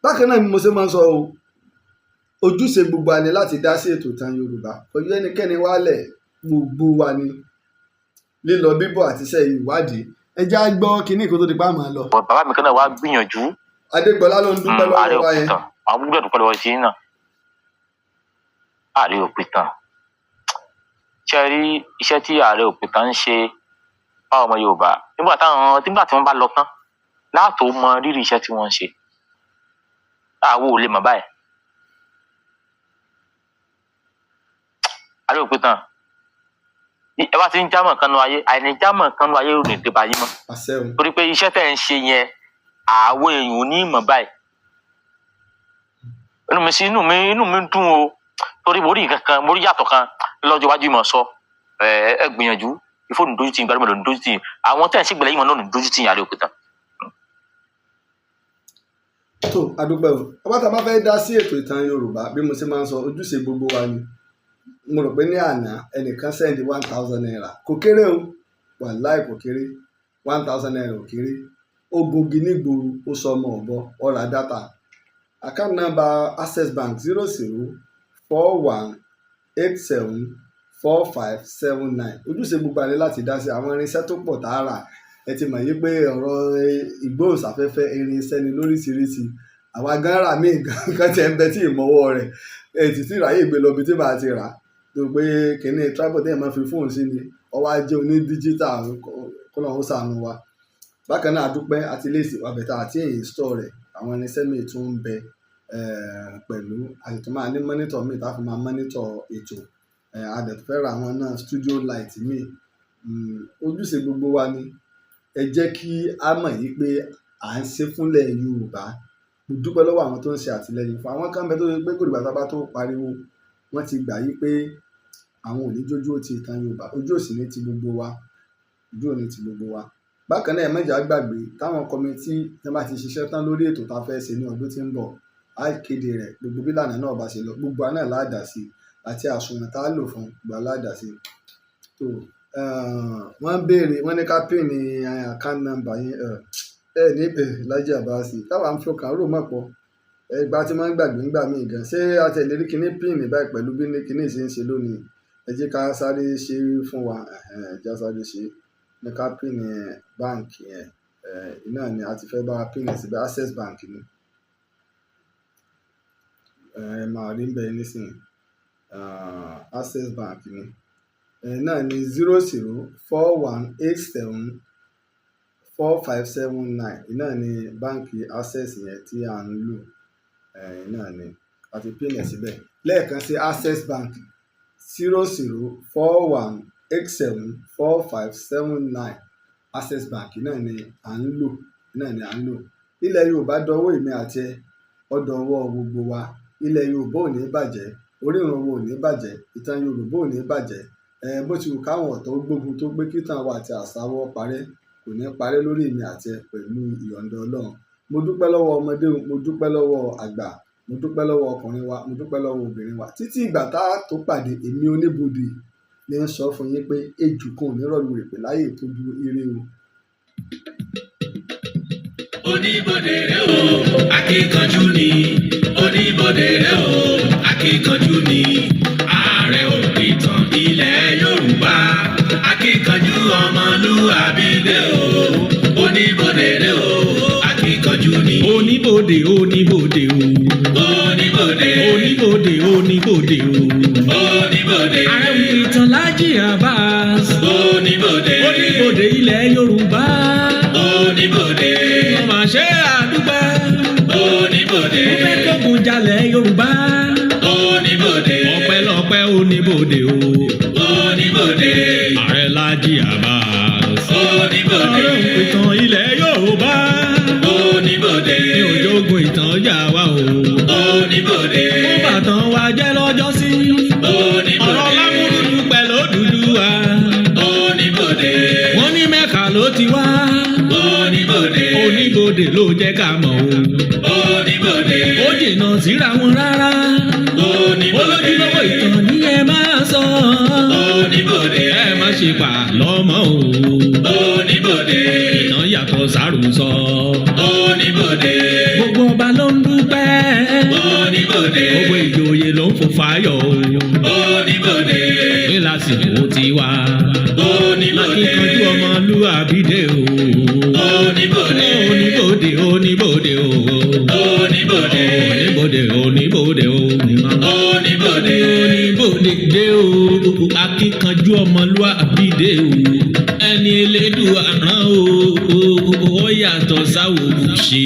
bákan náà ni mo ṣe máa ń sọ o ojúṣe gbogbo wa ni láti dá sí ètò Ìtàn Yorùbá kò yẹ ẹnikẹ́ni wálẹ̀ gbogbo wa ni lílọ bíbọ̀ àti iṣẹ́ ìwádìí ẹ jẹ́ á gbọ́ kínní kó tó di pa máa lọ. bàbá mi kan náà wá gbìyànjú. Adégbọlá ló ń dúpẹ́ lọ́wọ́ wa yẹn. àwọn gbọ́dọ̀ dúpẹ́ lọ́wọ́ sí náà. Aare Òpìtàn ṣe rí iṣẹ́ tí Aare Òpìtàn ń ṣe fáwọn ọmọ Yorùbá nígbà tí wọ́n bá lọ tán láàtò mọ rírì iṣẹ́ tí wọ́n ń ṣe àwọn ò lè mọ̀ báyìí. Aare Òpìtàn ẹ bá ti ń jámọ̀ kan nu ayé àìní jámọ̀ kan nu ayé ò ní dé báyìí mọ́ torí pé iṣẹ́ tẹ̀ ń ṣe yẹn àwọn èèyàn ò ní mọ̀ báyìí. inú mi dùn o torí mo rí nǹkan kan mo rí yàtọ̀ kan lọ́jọ́ iwájú ìmọ̀ sọ ẹ gbìyànjú ìfóònù dójú tì gbàdúrà lòún dójú tì àwọn tẹ̀ ń ṣègbèlè yìí wọn náà dójú tì Aare Òpìtàn. tó adúpẹ́ o ọba tá a bá fẹ́ dá sí ètò Ìtàn Yorùbá bí mo ṣe máa ń sọ ojúṣe gbogbo wa ni mo rò pé ní àná ẹnìkan sẹ́ndí 1000 naira kò kéré o wàláì kò kéré 1000 naira ò kéré ó gungi nígboro ó sọ ọmọ ọ̀bọ ọ̀rà dátà account number Access Bank 0041874579 ojúṣe gbogbo àlẹ́ láti dá sí àwọn irinṣẹ́ tó pọ̀ tààrà ẹ ti mọ̀ yí pé ọ̀rọ̀ ìgbóhùnsáfẹ́fẹ́ irinṣẹ́ ni lóríṣiríṣi àwa gánra míì kan ti ń bẹ tí ìmọ̀wọ́ rẹ̀ ètì tí ìráyè gbé lọ bí tí màá ti rà tó pé kìnìún tripod tẹ́yìn máa fi fóònù sí ni ọwọ́ ajé oní díjítà kọ́lọ́hún ṣàánú wa. bákan náà àdúpẹ́ àti iléèsì àbẹ̀tà àti èyí stọ̀ rẹ̀ àwọn irinṣẹ́ míì tún ń bẹ pẹ̀lú àtètò máa ní mọ́nítọ̀ míì tá a fi máa mọ́nítọ̀ ètò àdẹ̀tò fẹ́ ra àwọn náà studio light míì ojúṣe gbogbo wa ni ẹ jẹ́ kí a mọ̀ yí pé à ń ṣe fúnlẹ̀ Yorùbá mo dúpẹ́ lọ́wọ́ àwọn tó ń ṣe àtìlẹ́yìn fún àwọn kan bẹ tó ṣe pé kò dìgbà tá a bá tó pariwo wọ́n ti gbà yí pé àwọn ò ní jójú ó ti Ìtàn Yorùbá ojú òsì ní ti gbogbo wa ojú òní ti gbogbo wa. bákan náà ẹ mẹ́jà gbàgbé táwọn kọmitì tí wọ́n bá ti ṣiṣẹ́ tán lórí ètò tá a fẹ́ ṣe ní ọdún tí ń bọ̀ á kéde rẹ̀ gbogbo bí lànà náà bá ṣe lọ gbogbo àná láàdá sí àti àsùnwọ̀n tá a lò fún gbogbo aláàdá sí. tó wọ́n béèrè wọ́n ní ká pín ní account number yẹn ní Laji Abbas táwa ń fọkàn rò mọ̀ pọ̀ ẹgbà tí wọ́n ń gbàgbé ńgbà míì gan ṣé àtẹ̀lérí kínní pín ní báyìí pẹ̀lú bí kínní ṣe ń ṣe lónìí ẹ jẹ́ ká sáré ṣe fún wa ẹ jẹ́ sáré ṣe ní ká pín ní báǹkì yẹn iná ni a ti fẹ́ bá pín ní síbi Access Bank ni ẹ máa rí bẹ́ẹ̀ nísìnyí Access Bank ni náà ni 0041874579 iná ni báǹkì Access yẹn tí à ń lò náà ni a ti pín ẹ̀ síbẹ̀ lẹ́ẹ̀kan sí Access Bank 0041874579 Access Bank náà ni à ń lò ilẹ̀ Yorùbá dọwọ́ èmi àti ẹ ọdọọwọ́ gbogbo wa ilẹ̀ Yorùbá ò ní bàjẹ́ orírun owó ò ní bàjẹ́ Ìtàn Yorùbá ò ní bàjẹ́ bó ti wù káwọn ọ̀tọ̀ gbógun tó gbé kíntàn wa àti àṣàwọ̀ parẹ́ kò ní parẹ́ lórí èmi àti ẹ pẹ̀lú ìyọ̀ǹda Ọlọ́run mo dúpẹ́ lọ́wọ́ ọmọdé mo dúpẹ́ lọ́wọ́ àgbà mo dúpẹ́ lọ́wọ́ ọkùnrin wa mo dúpẹ́ lọ́wọ́ obìnrin wa títí ìgbà tá a tó pàdé èmi oníbodè ní ń sọ fún yín pé ejò kan ò ní rọ̀lù rèpè láyè tó ju ire o. oníbodè rẹ o akíkanjú ni oníbodè rẹ o akíkanjú ni Aare Òpìtàn ilẹ̀ Yorùbá akíkanjú ọmọlúwàbí dé o oníbodè rẹ o akíkanjú ni oníbodè o oníbodè. oníbodè oníbodè oníbodè. Ààrẹ ìtàn Laji Abbas oníbodè. oníbodè ilẹ̀ Yorùbá oníbodè. ọmọ àṣẹ àdúgbò oníbodè. ó fẹ́ kógun jalẹ̀ Yorùbá oníbodè. ọpẹ́lọpẹ́ oníbodè o oníbodè. Ààrẹ Laji Abbas oníbodè. Ààrẹ ìtàn ilẹ̀ Yorùbá oníbodè. ní òjòògùn ìtàn jà wá o oníbodè. ó bàtàn wa jẹ́ lọ́jọ́sí oníbodè. ọ̀rọ̀ lámúrúdú pẹ̀lú Odùduwà oníbodè. wọ́n ní Mẹ́kà ló ti wá oníbodè. oníbodè ló jẹ́ ká mọ̀ o oníbodè. ó jìnnà síra wọn rárá oníbodè. olójúlówó ìtàn ní ẹ máa sọ oníbodè. ẹ má ṣe pa lọ́mọ o oníbodè. ìtàn yàtọ̀ sárùsọ oníbodè. gbogbo ọba ló ń dúpẹ́ oníbodè. gbogbo ìjòyè ló ń fò fáyọ̀ o oníbodè. ní lásìkò tiwa oníbodè. akíkanjú ọmọlúwàbí dé o oníbodè. oníbodè oníbodè o oníbodè. oníbodè oníbodè o oníbodè. oníbodè dé o akíkanjú ọmọlúwàbí dé o ẹni elédùn àrán o ó yàtọ̀ sáwò ṣe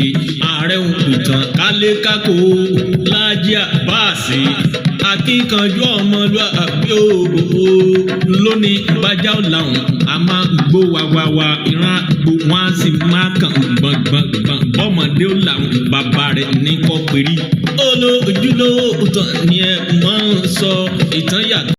ààrẹ ìtàn kálékákò Laji Abbas akíkanjú ọmọlúwàbí o lónìí ìbájá ọ̀làwọ̀n a máa gbó wa ìran àgbo wọn á sì máa kàn gbọ̀ngbọ̀ngbọ̀n ọmọdé ọ̀làwọ̀n bàbá rẹ̀ ní kọ́pẹ́rì olójúlówó ìtàn ni ẹ máa ń sọ ìtàn yàtọ̀.